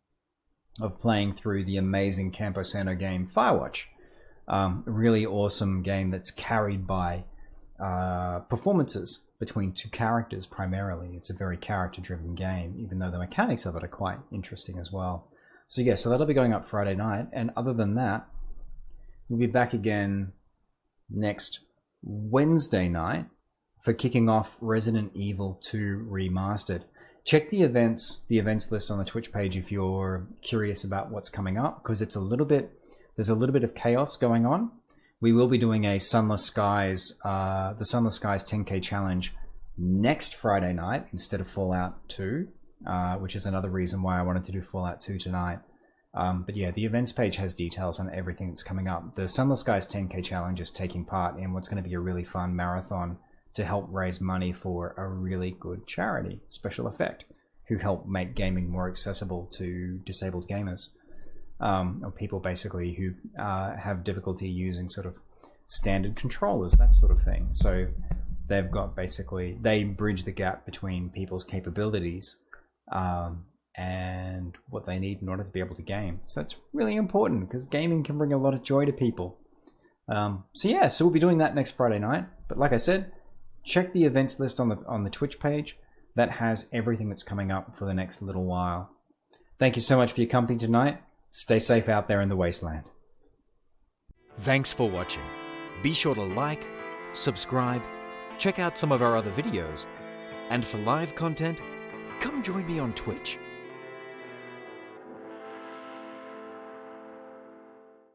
of playing through the amazing Camposano game Firewatch. A really awesome game that's carried by performances between 2 characters primarily. It's a very character-driven game, even though the mechanics of it are quite interesting as well. So yeah, so that'll be going up Friday night. And other than that, we'll be back again next Wednesday night for kicking off Resident Evil 2 Remastered. Check the events list on the Twitch page if you're curious about what's coming up, because there's a little bit of chaos going on. We will be doing a Sunless Skies, the Sunless Skies 10K challenge next Friday night instead of Fallout 2, which is another reason why I wanted to do Fallout 2 tonight. But yeah, the events page has details on everything that's coming up. The Sunless Skies 10K challenge is taking part in what's going to be a really fun marathon to help raise money for a really good charity, Special Effect, who help make gaming more accessible to disabled gamers. Or people basically who have difficulty using sort of standard controllers, that sort of thing. So they've got they bridge the gap between people's capabilities and what they need in order to be able to game. So that's really important because gaming can bring a lot of joy to people. So we'll be doing that next Friday night. But like I said, check the events list on the Twitch page. That has everything that's coming up for the next little while. Thank you so much for your company tonight. Stay safe out there in the wasteland. Thanks for watching. Be sure to like, subscribe, check out some of our other videos, and for live content, come join me on Twitch.